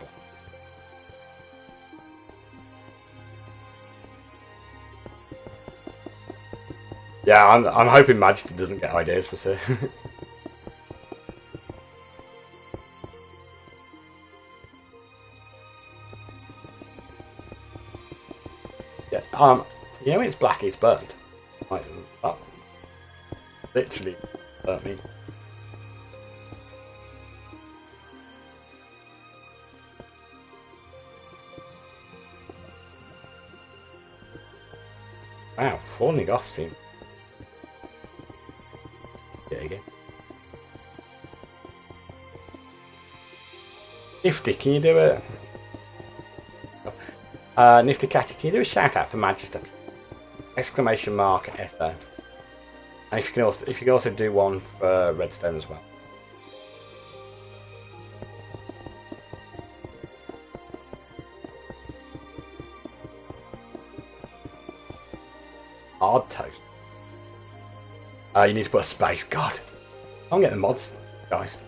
Yeah, I'm hoping Majesty doesn't get ideas for Sir. Yeah, you know it's black, it's burnt. Like, oh, literally burnt me. Wow, falling off seems. Yeah, again. Nifty, can you do it? Nifty Catty, can you do a shout out for Magister? Exclamation mark SO. And if you can also do one for Redstone as well. Hard toast. You need to put a space. God, I'm getting the mods, guys.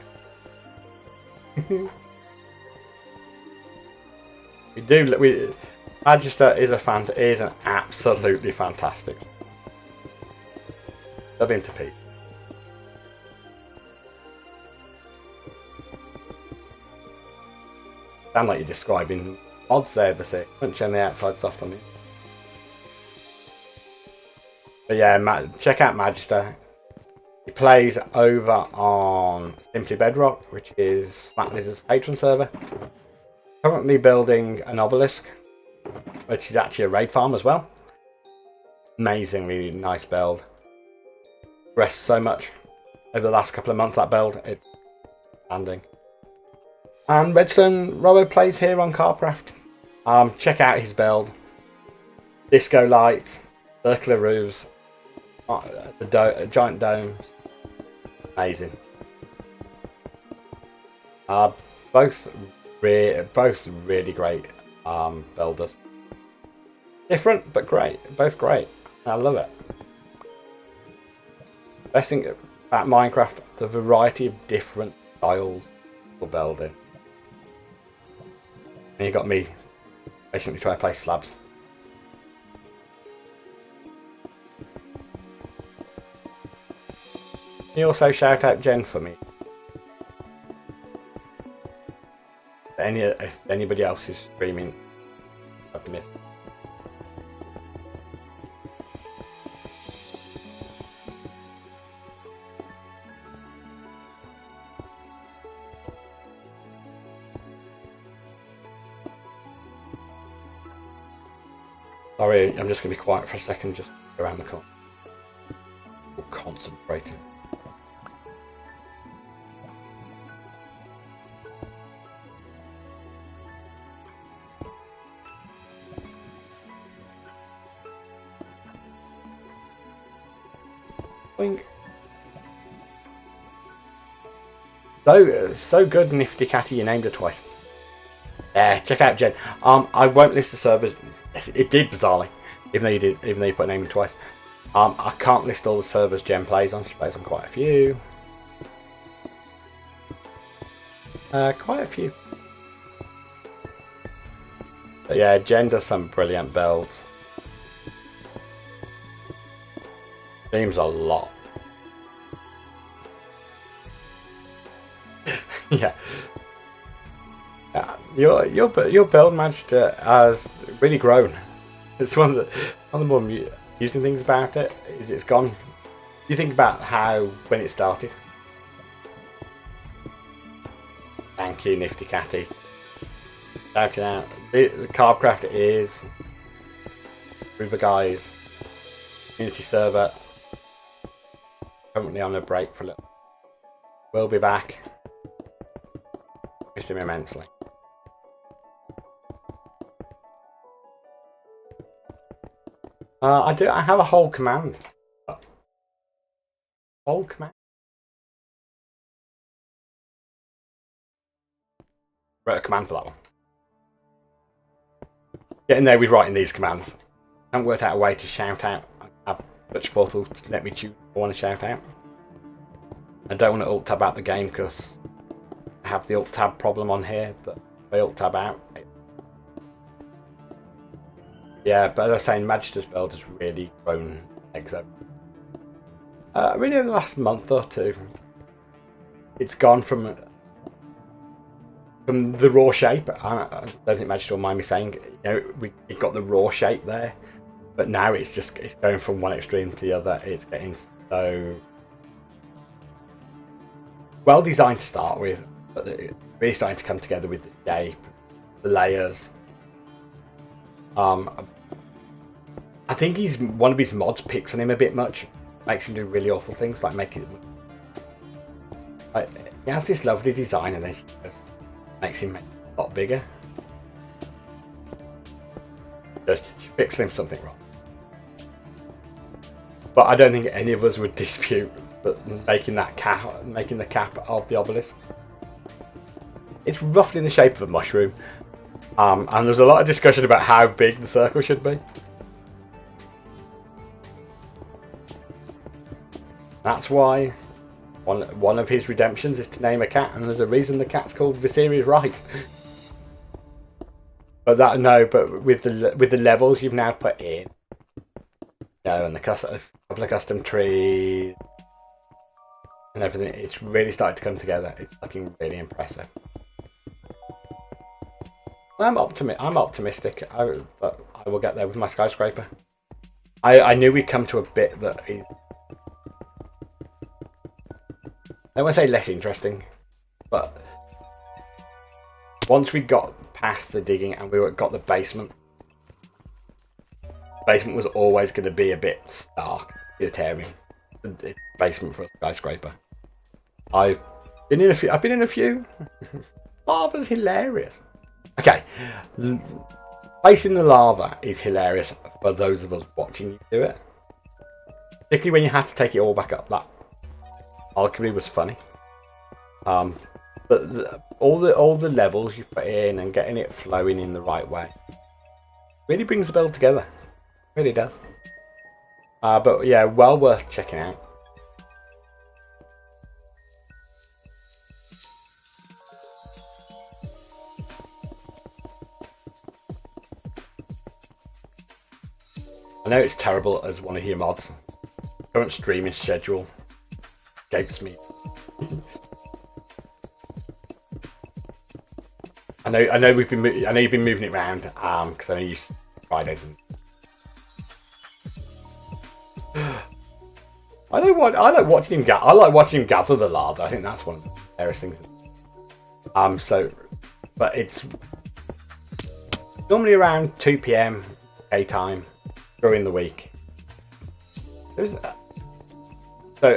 Magister is an absolutely fantastic. Love him to pieces. Sound like you're describing mods there, the six. Punch on the outside, soft on it. But yeah, check out Magister. He plays over on Simply Bedrock, which is Matt Lizard's patron server. Currently building an obelisk, which is actually a raid farm as well. Amazingly nice build. Rests so much. over the last couple of months. That build, it's standing. And Redstone Robo plays here on Carbcraft. Check out his build. Disco lights, circular roofs, giant domes. Amazing. Both really great builders. Different but great. Both great. I love it. Best thing about Minecraft, the variety of different styles for building. And you got me basically trying to place slabs. Can you also shout out Jen for me? If anybody else is streaming, I've missed. Sorry, I'm just going to be quiet for a second, just around the corner. Concentrating. So good, Nifty Catty, you named her twice. Yeah, check out Jen. I won't list the servers. Yes, it did bizarrely, even though you put a name in twice. I can't list all the servers Jen plays on. She plays on quite a few. Quite a few. But yeah, Jen does some brilliant builds. Seems a lot. Yeah. Your build match has really grown. It's one of the more amusing things about it is it's gone. You think about how when it started. Thank you, Nifty Catty. Shout it out. The Carbcraft is River Guys community server. Currently on a break for a little. We'll be back. Miss him immensely. I have a whole command. Whole command. Wrote a command for that one. Getting there with writing these commands. I haven't worked out a way to shout out. I have Touch Portal to let me choose if I want to shout out. I don't want to alt tab out the game because I have the alt tab problem on here that if I alt tab out. Yeah, but as I was saying, Magister's build has really grown legs over. Really over the last month or two. It's gone from the raw shape. I don't think Magister will mind me saying, we got the raw shape there, but now it's going from one extreme to the other. It's getting so well designed to start with, but it's really starting to come together with the shape, the layers. I think one of his mods picks on him a bit much, makes him do really awful things, like making it. He has this lovely design, and then she just makes him a lot bigger. She fixed him something wrong. But I don't think any of us would dispute that making the cap of the obelisk. It's roughly in the shape of a mushroom. And there's a lot of discussion about how big the circle should be. That's why one of his redemptions is to name a cat, and there's a reason the cat's called Viserys Right. But with the levels you've now put in, and a couple of custom trees and everything, it's really started to come together. It's looking really impressive. I'm optimistic. I will get there with my skyscraper. I knew we'd come to a bit that is, I don't want to say less interesting, but once we got past the digging and we got the basement was always going to be a bit stark, utilitarian. The basement for a skyscraper. I've been in a few. Lava's hilarious. Okay, placing the lava is hilarious for those of us watching you do it. Particularly when you had to take it all back up. That arguably was funny. But all the levels you put in and getting it flowing in the right way really brings the build together. It really does. But yeah, well worth checking out. I know it's terrible as one of your mods. Current streaming schedule escapes me. I know you've been moving it around because I know you Fridays and I like watching him gather the lava. I think that's one of the scariest things. But it's normally around 2 PM daytime during the week. So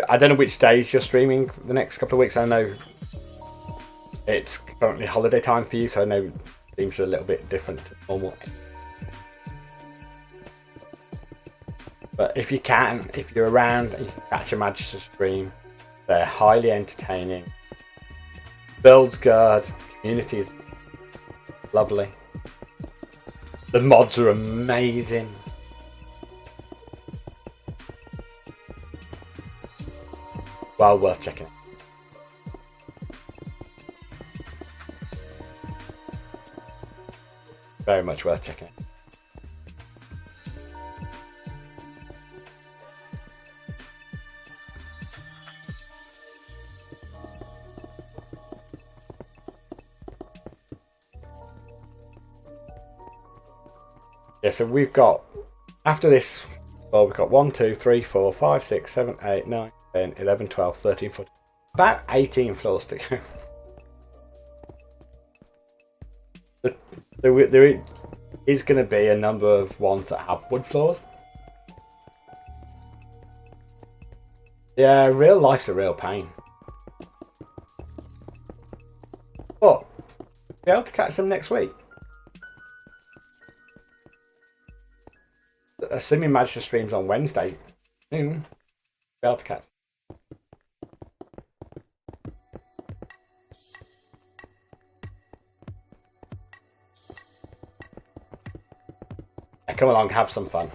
I don't know which days you're streaming the next couple of weeks. I know it's currently holiday time for you, so I know streams are a little bit different to normal. But if you're around and you can catch a Magister stream, they're highly entertaining. Build's good, community's lovely. The mods are amazing. Well worth checking out. Very much worth checking out. Yeah, so we've got, after this, well, we've got 1, 2, 3, 4, 5, 6, 7, 8, 9, 10, 11, 12, 13, 14, about 18 floors to go. There is going to be a number of ones that have wood floors. Yeah, real life's a real pain. But, be able to catch them next week. Assuming Magister streams on Wednesday, be able to catch. Yeah, come along, have some fun.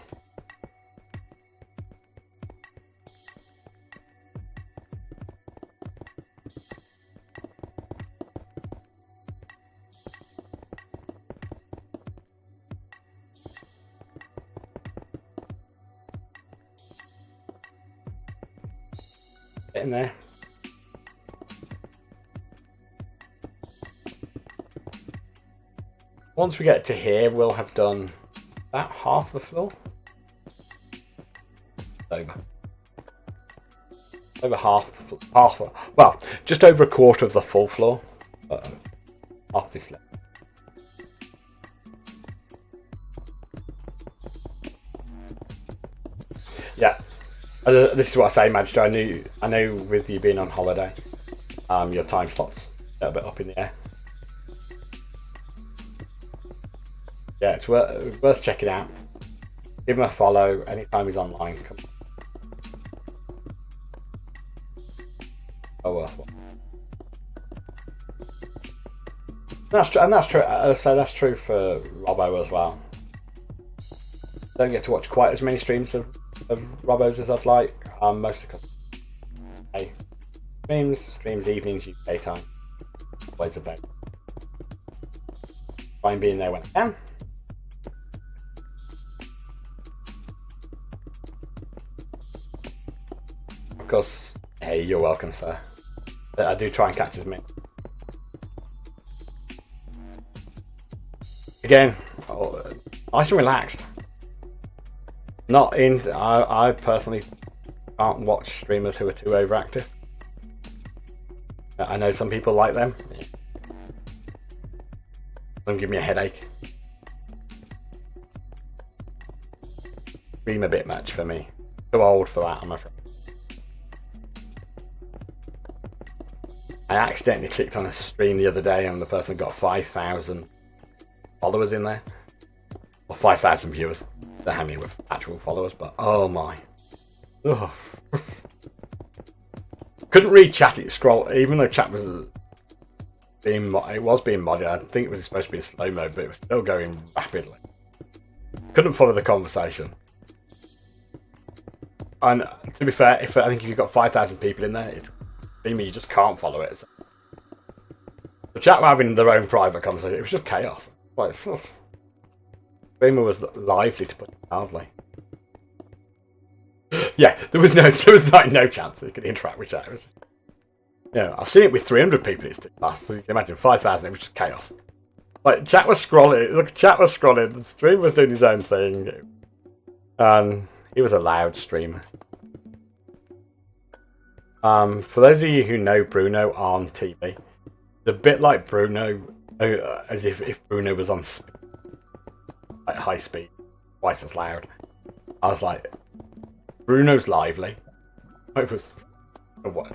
In there. Once we get to here, we'll have done about half the floor. Over half, well, just over a quarter of the full floor. Half this level. Yeah. This is what I say, Magister. I know with you being on holiday, your time slot's a little bit up in the air. Yeah, it's worth checking out. Give him a follow anytime he's online. Oh well. That's true, and that's true. So that's true for Robbo as well. Don't get to watch quite as many streams of Robbo's as I'd like, mostly because streams evenings, daytime, always about. Try and be in there when I can. Of course, hey, you're welcome, sir. But I do try and catch as many. Again, nice and relaxed. I personally can't watch streamers who are too overactive. I know some people like them. Don't give me a headache. Stream a bit much for me. Too old for that, I'm afraid. I accidentally clicked on a stream the other day and the person had got 5,000 followers in there. Or 5,000 viewers. I don't know how many were actual followers, but oh my. Ugh. Couldn't read chat, it scrolled, even though chat was being modded. I think it was supposed to be in slow mode, but it was still going rapidly. Couldn't follow the conversation. And to be fair, I think if you've got 5,000 people in there, it's you just can't follow it. So the chat were having their own private conversation. It was just chaos. Like, streamer was lively, to put it mildly. Yeah, there was no chance you could interact with chat. It was, I've seen it with 300 people. It's too fast. So you can imagine 5,000. It was just chaos. Like chat was scrolling. Look, chat was scrolling. The streamer was doing his own thing, and he was a loud streamer. For those of you who know Bruno on TV, the bit like Bruno, as if Bruno was on speed, like high speed, twice as loud. I was like, Bruno's lively. It was what?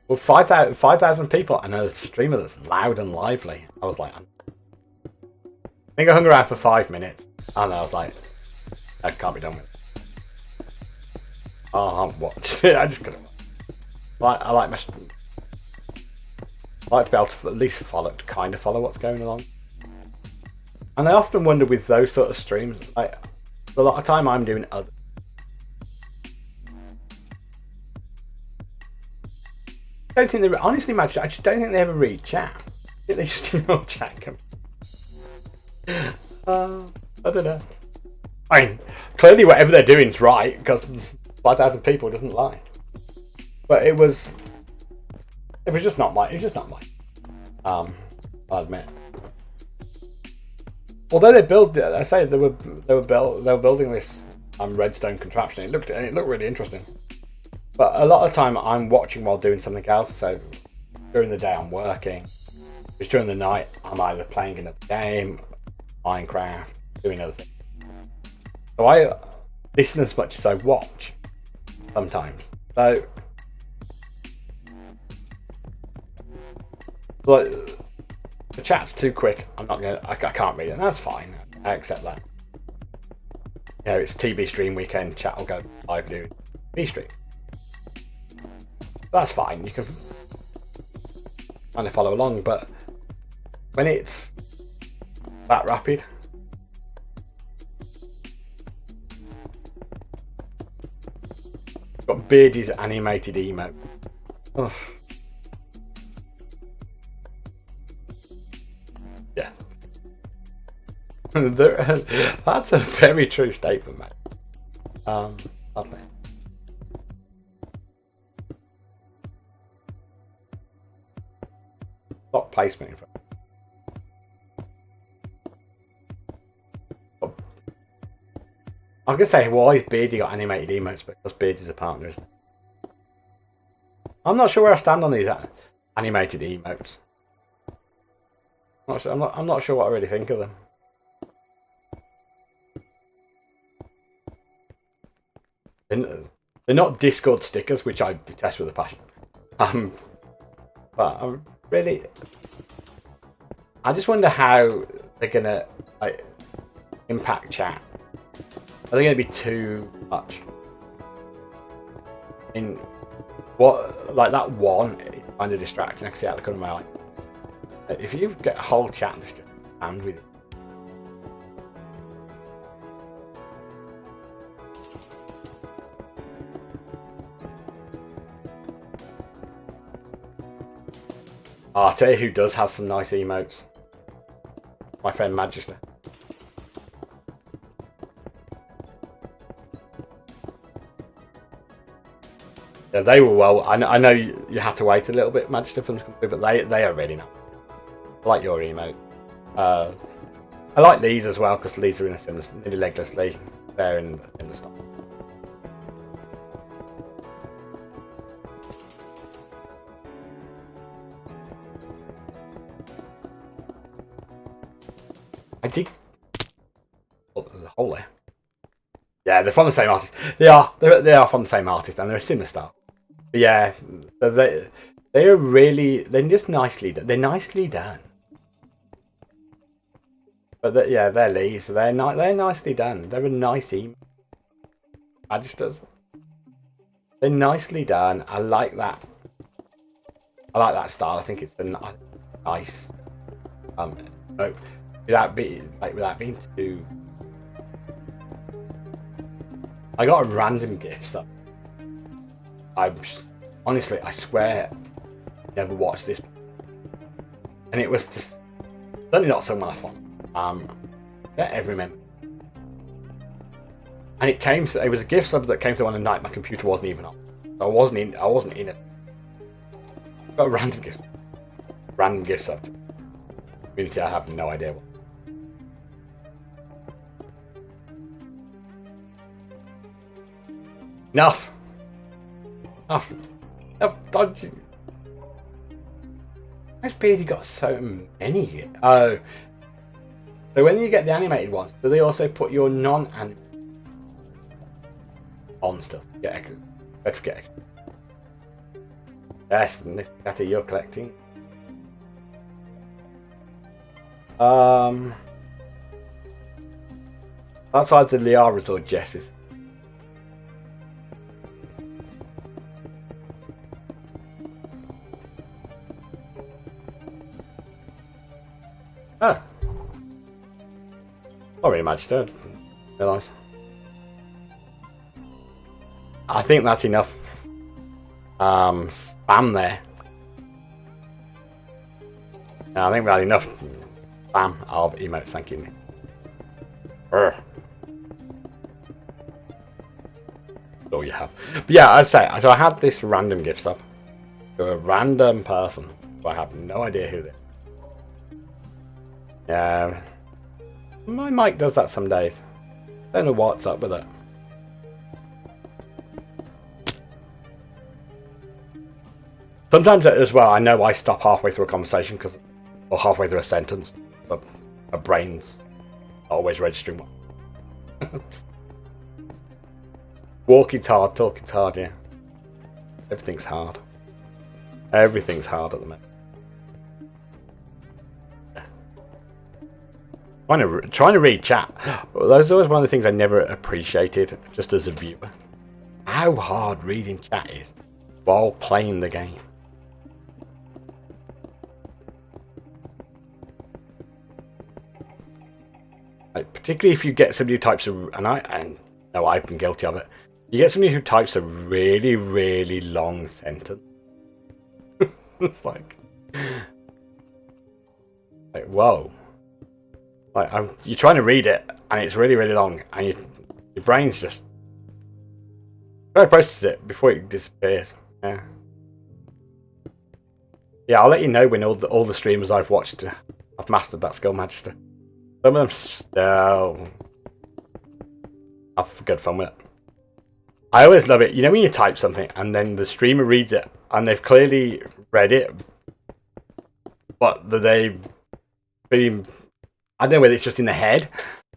Well, 5,000 people and a streamer that's loud and lively. I was like, I think I hung around for 5 minutes, and I was like, I can't be done with it. Oh, what? I just couldn't. I like to be able to at least kind of follow what's going along. And I often wonder with those sort of streams, like a lot of time I'm doing other. I don't think they honestly, I just don't think they ever read chat. I think they just ignore chat. I don't know. I mean, clearly whatever they're doing is right because 5,000 people doesn't lie. But it was just not my. It's just not mine. I'll admit. Although they were building this redstone contraption. It looked really interesting. But a lot of the time I'm watching while doing something else. So during the day I'm working. Just during the night I'm either playing another game, Minecraft, doing other things. So I listen as much as I watch sometimes. So like the chat's too quick. I can't read it. And that's fine. I accept that. It's TB stream weekend. Chat will go live do B stream. That's fine. You can kind of follow along, but when it's that rapid, got Beardy's animated emote. Oh. Yeah. That's a very true statement, mate. Lovely. Not placement in front. I was gonna say, why is Beardy got animated emotes? Because Beardy's a partner, isn't it? I'm not sure where I stand on these animated emotes. I'm not sure what I really think of them. They're not Discord stickers, which I detest with a passion. But I'm really, I just wonder how they're gonna impact chat. Are they going to be too much? In what, like that one is kind of distracting. I can see out the corner of my eye. If you get a whole chat that's just jammed with it. I'll tell you who does have some nice emotes. My friend Magister. Yeah, they were well. I know you had to wait a little bit, Magister, for them to come through, but they are really nice. I like your emote. I like Lee's as well, because Lee's are in a similar, nearly legless Lee. They're in the style. I did. Oh, there's a hole there. Yeah, they're from the same artist. They are from the same artist, and they're a similar style. But yeah, so they're really, they're just they're nicely done. But yeah, they're Lee's. They're nicely done. They're a nice email. They're nicely done. I like that. I like that style. I think it's a nice. No, without being too. I got a random gift. So honestly, I swear, I never watched this, and it was just certainly not someone I found. Don't ever remember. And it was a gift sub that came through on a night my computer wasn't even on. So I wasn't in it. Got a random gift sub to community. I have no idea what. Enough. How's Beardy got so many? Oh. So when you get the animated ones, do they also put your non-animated on stuff? Get extra. Better get extra. Yes, that's it you're collecting. That's either Liara's or Jess's. Oh. Sorry, Magister. I didn't realise. I think that's enough spam there. I think we had enough spam of emotes, thank you. That's all you have. But yeah, as I say, so I had this random gift stuff to a random person, but I have no idea who they are. Yeah. My mic does that some days. Don't know what's up with it. Sometimes as well, I know I stop halfway through a conversation or halfway through a sentence, but my brain's not always registering well. Walking's hard, talking's hard, yeah. Everything's hard. Everything's hard at the moment. Trying to read chat. That was always one of the things I never appreciated, just as a viewer. How hard reading chat is while playing the game. Like, particularly if you get somebody who types and know I've been guilty of it. You get somebody who types a really, really long sentence. It's like whoa. Like you're trying to read it and it's really, really long, and your brain's just trying to process it before it disappears. Yeah. Yeah, I'll let you know when all the streamers I've watched I've mastered that skill, Magister. Some of them still have good fun with it. I always love it. You know when you type something and then the streamer reads it and they've clearly read it, but they've been, I don't know whether it's just in the head.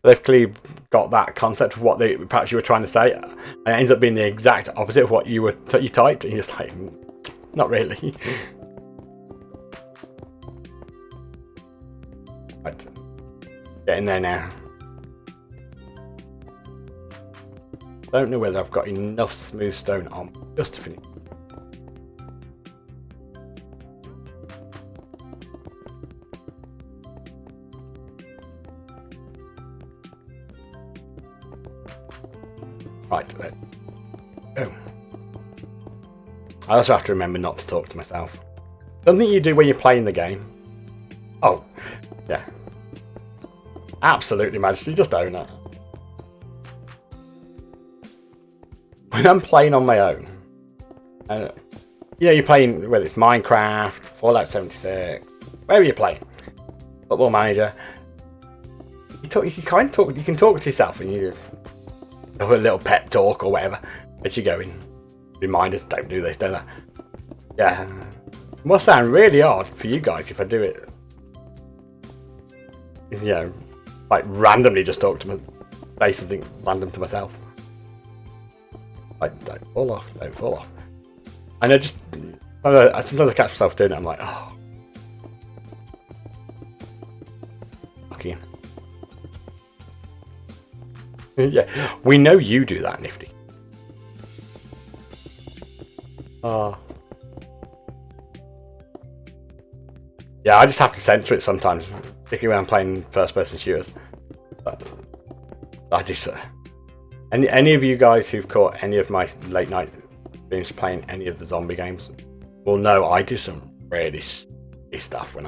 They've clearly got that concept of what perhaps you were trying to say, and it ends up being the exact opposite of what you typed, and you're just like, not really. Right, get in there now. Don't know whether I've got enough smooth stone on just to finish. Right, then. Oh. I also have to remember not to talk to myself. Something you do when you're playing the game. Oh, yeah. Absolutely, Majesty, just own it. When I'm playing on my own, you know, you're playing, whether it's Minecraft, Fallout 76, wherever you're playing, Football Manager, you can talk to yourself, and you have a little pep talk or whatever as you go in. Reminders, don't do this, don't that. Yeah, it must sound really odd for you guys if I do it. You know, like randomly just say something random to myself. Like, don't fall off, don't fall off. And sometimes I catch myself doing it. I'm like, oh, fucking. Yeah, we know you do that, Nifty. Yeah, I just have to censor it sometimes, particularly when I'm playing first-person shooters. But I do so. Any of you guys who've caught any of my late-night streams playing any of the zombie games will know I do some really stuff when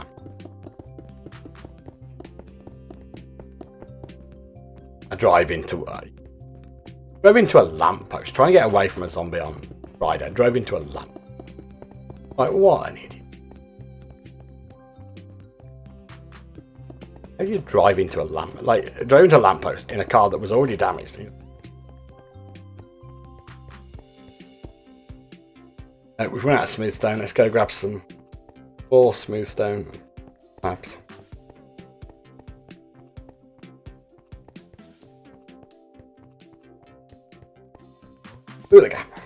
I drive into a lamppost, trying to get away from a zombie on Friday. I drove into a lamp. Like, what an idiot. How do you drive into a lamp? Like, drove into a lamppost in a car that was already damaged. We've run out of smooth stone. Let's go grab some more smooth stone slabs. Through the gap.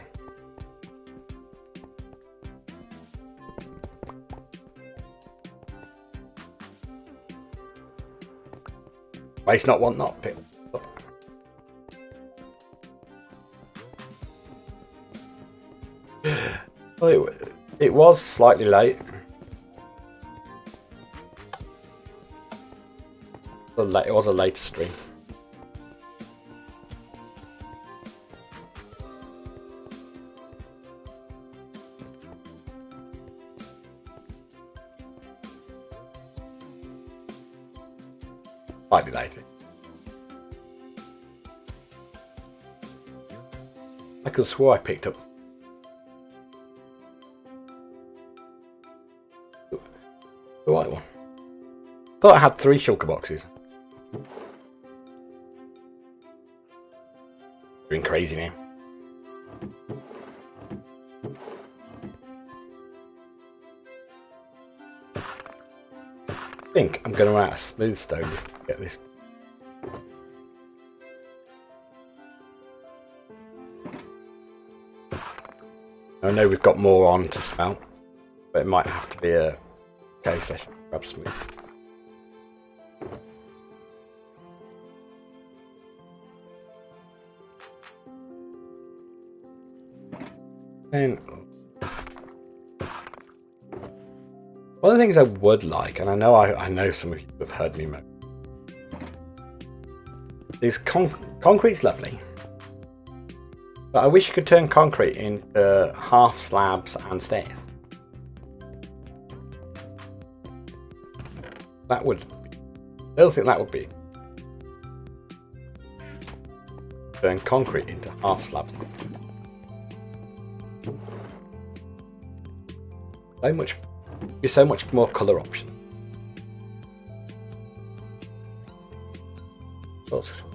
Waste not, want not, pick up. Well, it was slightly late. It was a later stream. Might be later. I could have swore I picked up the white one. Thought I had 3 shulker boxes. Doing crazy now. I think I'm going to run out of smooth stone if I get this. I know we've got more on to smelt, but it might have to be a K session. Grab smooth. And one of the things I would like, and I know some of you have heard me moan, is concrete's lovely, but I wish you could turn concrete into half slabs and stairs. That would, I don't think that would be. Turn concrete into half slabs. So much more colour option. What's this one?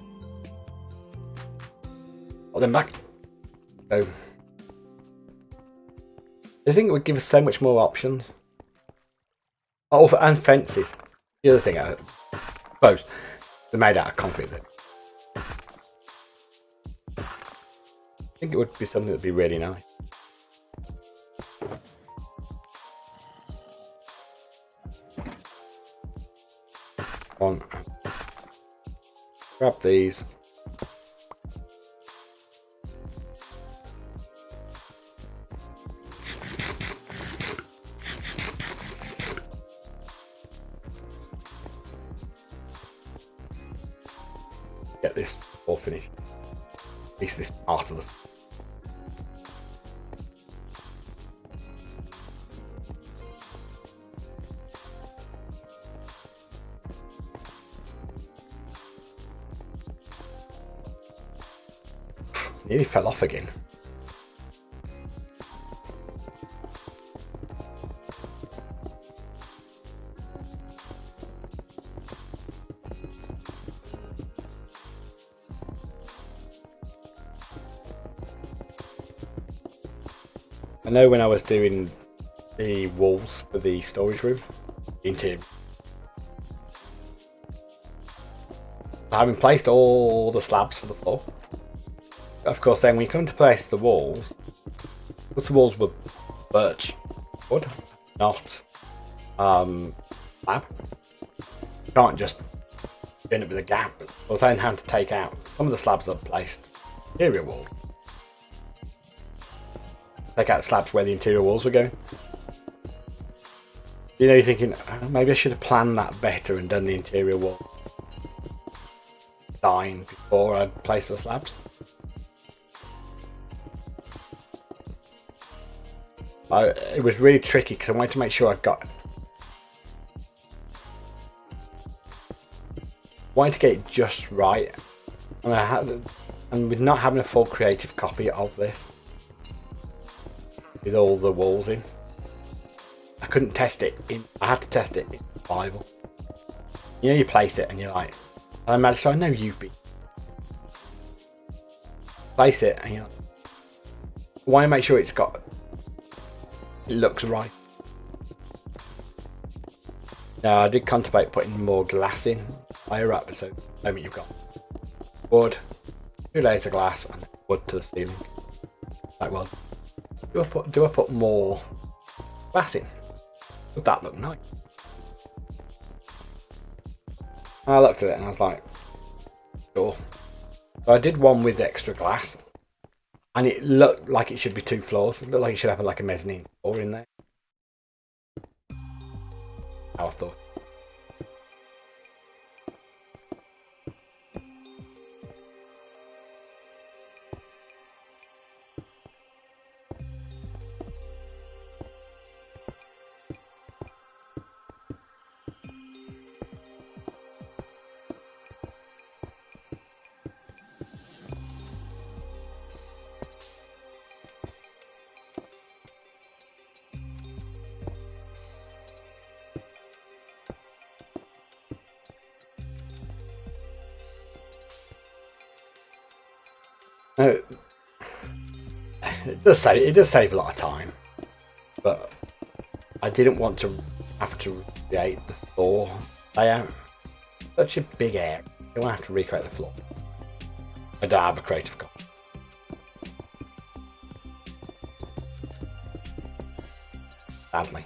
Oh, then back. So, I think it would give us so much more options. Oh, and fences. The other thing, I suppose, they're made out of concrete. I think it would be something that would be really nice. On, grab these. Get this all finished. At least this part of the. Nearly fell off again. I know when I was doing the walls for the storage room, into having placed all the slabs for the floor. Of course, then when you come to place the walls, Because the walls were birch wood, not slab. You can't just end up with a gap. I was saying how to take out some of the slabs I've placed interior wall. Take out slabs where the interior walls were going. You know, you're thinking, oh, maybe I should have planned that better and done the interior wall design before I placed the slabs. It was really tricky because I wanted to make sure I wanted to get it just right, and with not having a full creative copy of this, with all the walls in, I couldn't test it in. I had to test it in survival. You know, you place it and you're like, I imagine. So I know you've been. Place it and you're like, I want to make sure it looks right. Now I did contemplate putting more glass in higher up, so at the moment you've got wood, 2 layers of glass, and wood to the ceiling. Like, well, do I put more glass in? Would that look nice? And I looked at it and I was like, sure. So I did one with extra glass, and it looked like it should be 2 floors. It looked like it should have like a mezzanine floor in there. How I thought. It does save a lot of time, but I didn't want to have to recreate the floor layout. Such a big area. I don't want to have to recreate the floor. I don't have a creative copy. Sadly.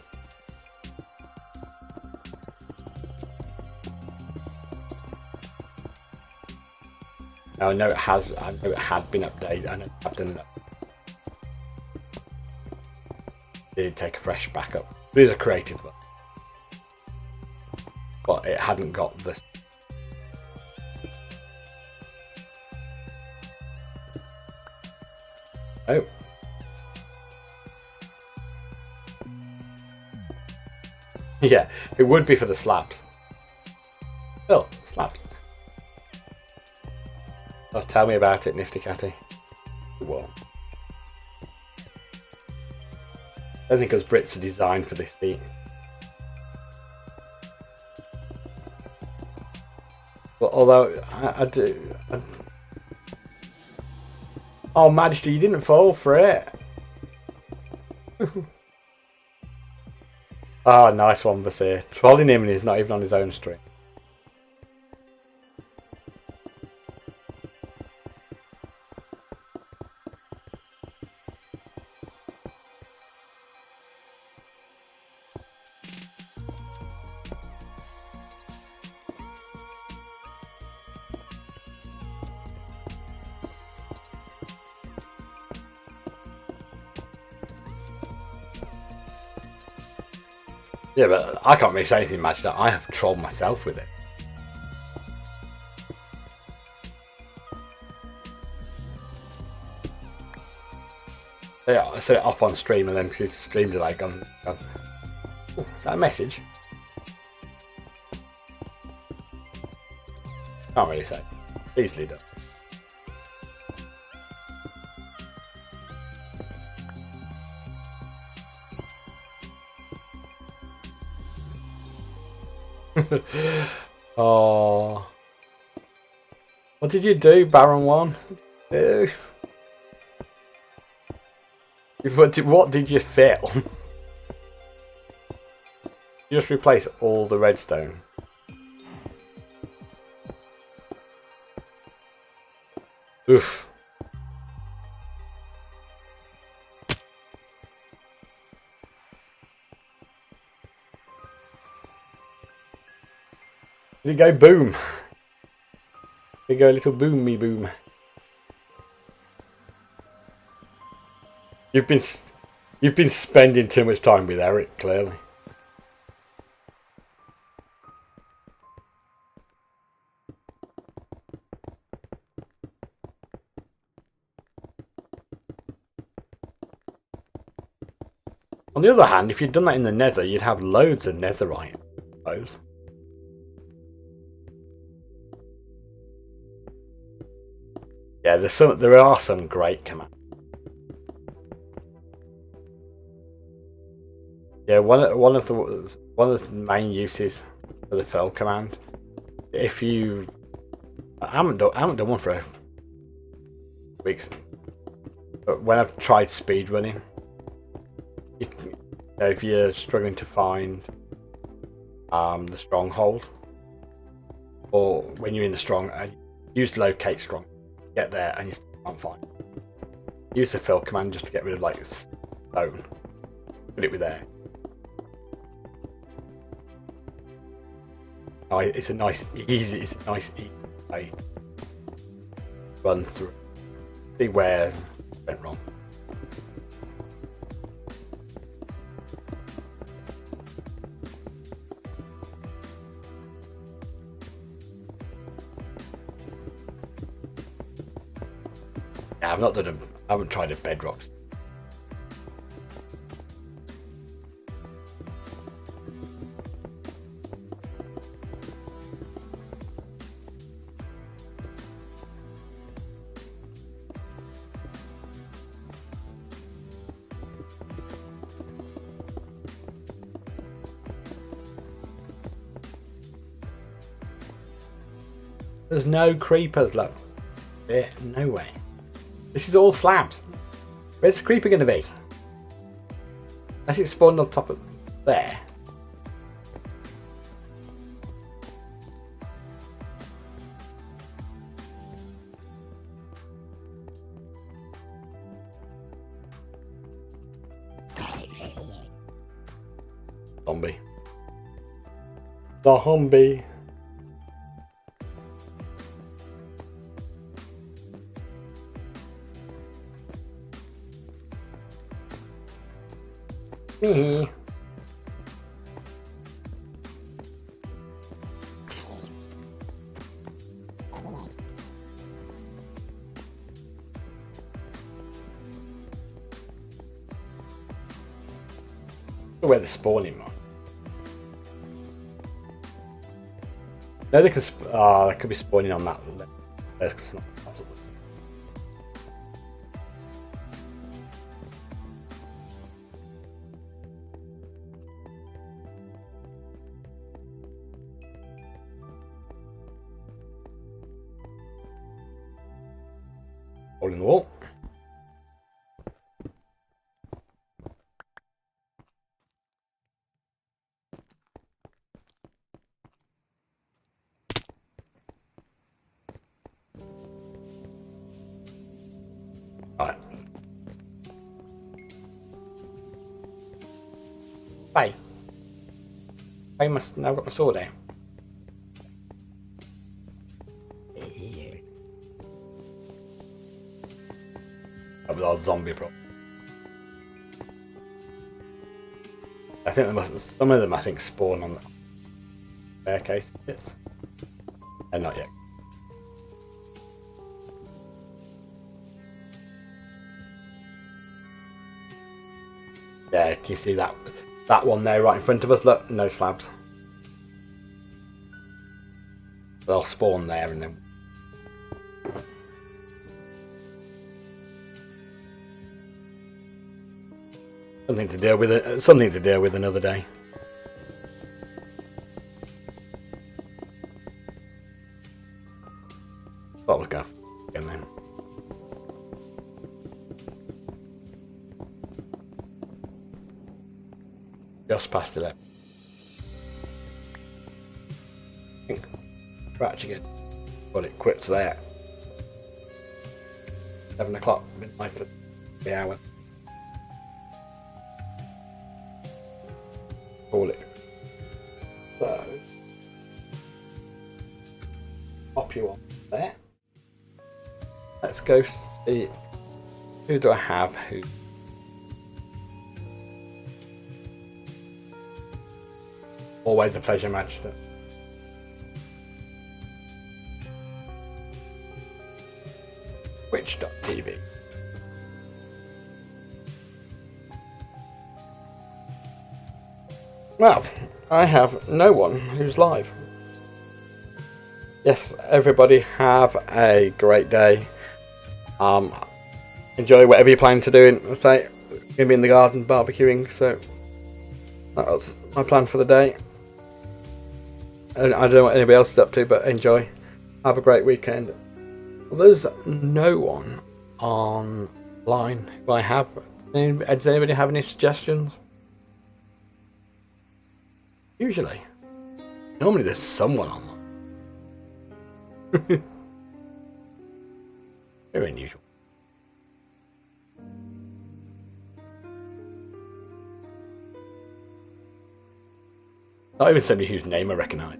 Now, I know it had been updated. I know I've done it. Did take a fresh backup. It is a creative one, but it hadn't got this. Oh. Yeah, it would be for the slabs. Still, slabs. Oh, tell me about it, Nifty Catty. Well, I don't think us Brits are designed for this feat. But although I do. Oh, Majesty, you didn't fall for it. Oh, nice one, Vasir. Trolling him and he's not even on his own stream. Yeah, but I can't really say anything much. That I have trolled myself with it. Yeah, I set it off on stream and then stream delay gone. Oh, is that a message? Can't really say. Easily done. Oh, what did you do, Baron One? What did you fail? You just replace all the redstone. Oof. Did it go boom? Did it go a little boomy boom? You've been spending too much time with Eric, clearly. On the other hand, if you'd done that in the nether, you'd have loads of netherite, I suppose. Yeah, there are some great commands. Yeah, one of the main uses for the fill command. If you, I haven't done one for weeks, but when I've tried speedrunning, if you're struggling to find the stronghold, or when you're in the strong, use locate strong. Get there and you still can't find it. Use the fill command just to get rid of like stone. Put it with there. Oh, it's a nice easy way to run through. See where it went wrong. Yeah, I haven't tried a bedrock. There's no creepers, look. No way. This is all slabs. Where's the creeper going to be? Unless it spawned on top of there. Zombie. The zombie. Me. Where they're spawning, man. No, they could be spawning on that. That's not absolutely. Hole in the wall. Right. Hey. I must now got my sword out. That was our zombie problem. I think some of them I think spawn on the staircase bits. And not yet. Yeah, can you see that one there right in front of us? Look, no slabs. They'll spawn there and then. Something to deal with another day. Thought I was going again then. Just past 11. I think we're actually good. But it quits there. 7 o'clock, midnight for the hour. Call it. So stop you on there. Let's go see who do I have who. Always a pleasure, Magister. Twitch.tv. Well, I have no one who's live. Yes, everybody have a great day. Enjoy whatever you're planning to do. I'm going to be in the garden barbecuing, so that was my plan for the day. And I don't know what anybody else is up to, but enjoy. Have a great weekend. Well, there's no one online who I have. Does anybody have any suggestions? Usually. Normally there's someone online. Very unusual. Not even somebody whose name I recognise.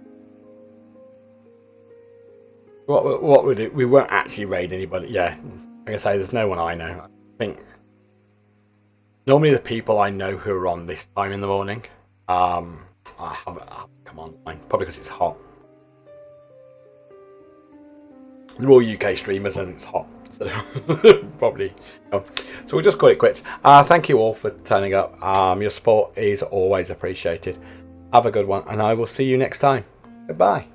What would it? We won't actually raid anybody. Yeah, like I say, there's no one I know. I think normally the people I know who are on this time in the morning, I haven't come online probably because it's hot. They're all UK streamers and it's hot, so probably. No. So we'll just call it quits. Thank you all for turning up. Your support is always appreciated. Have a good one, and I will see you next time. Goodbye.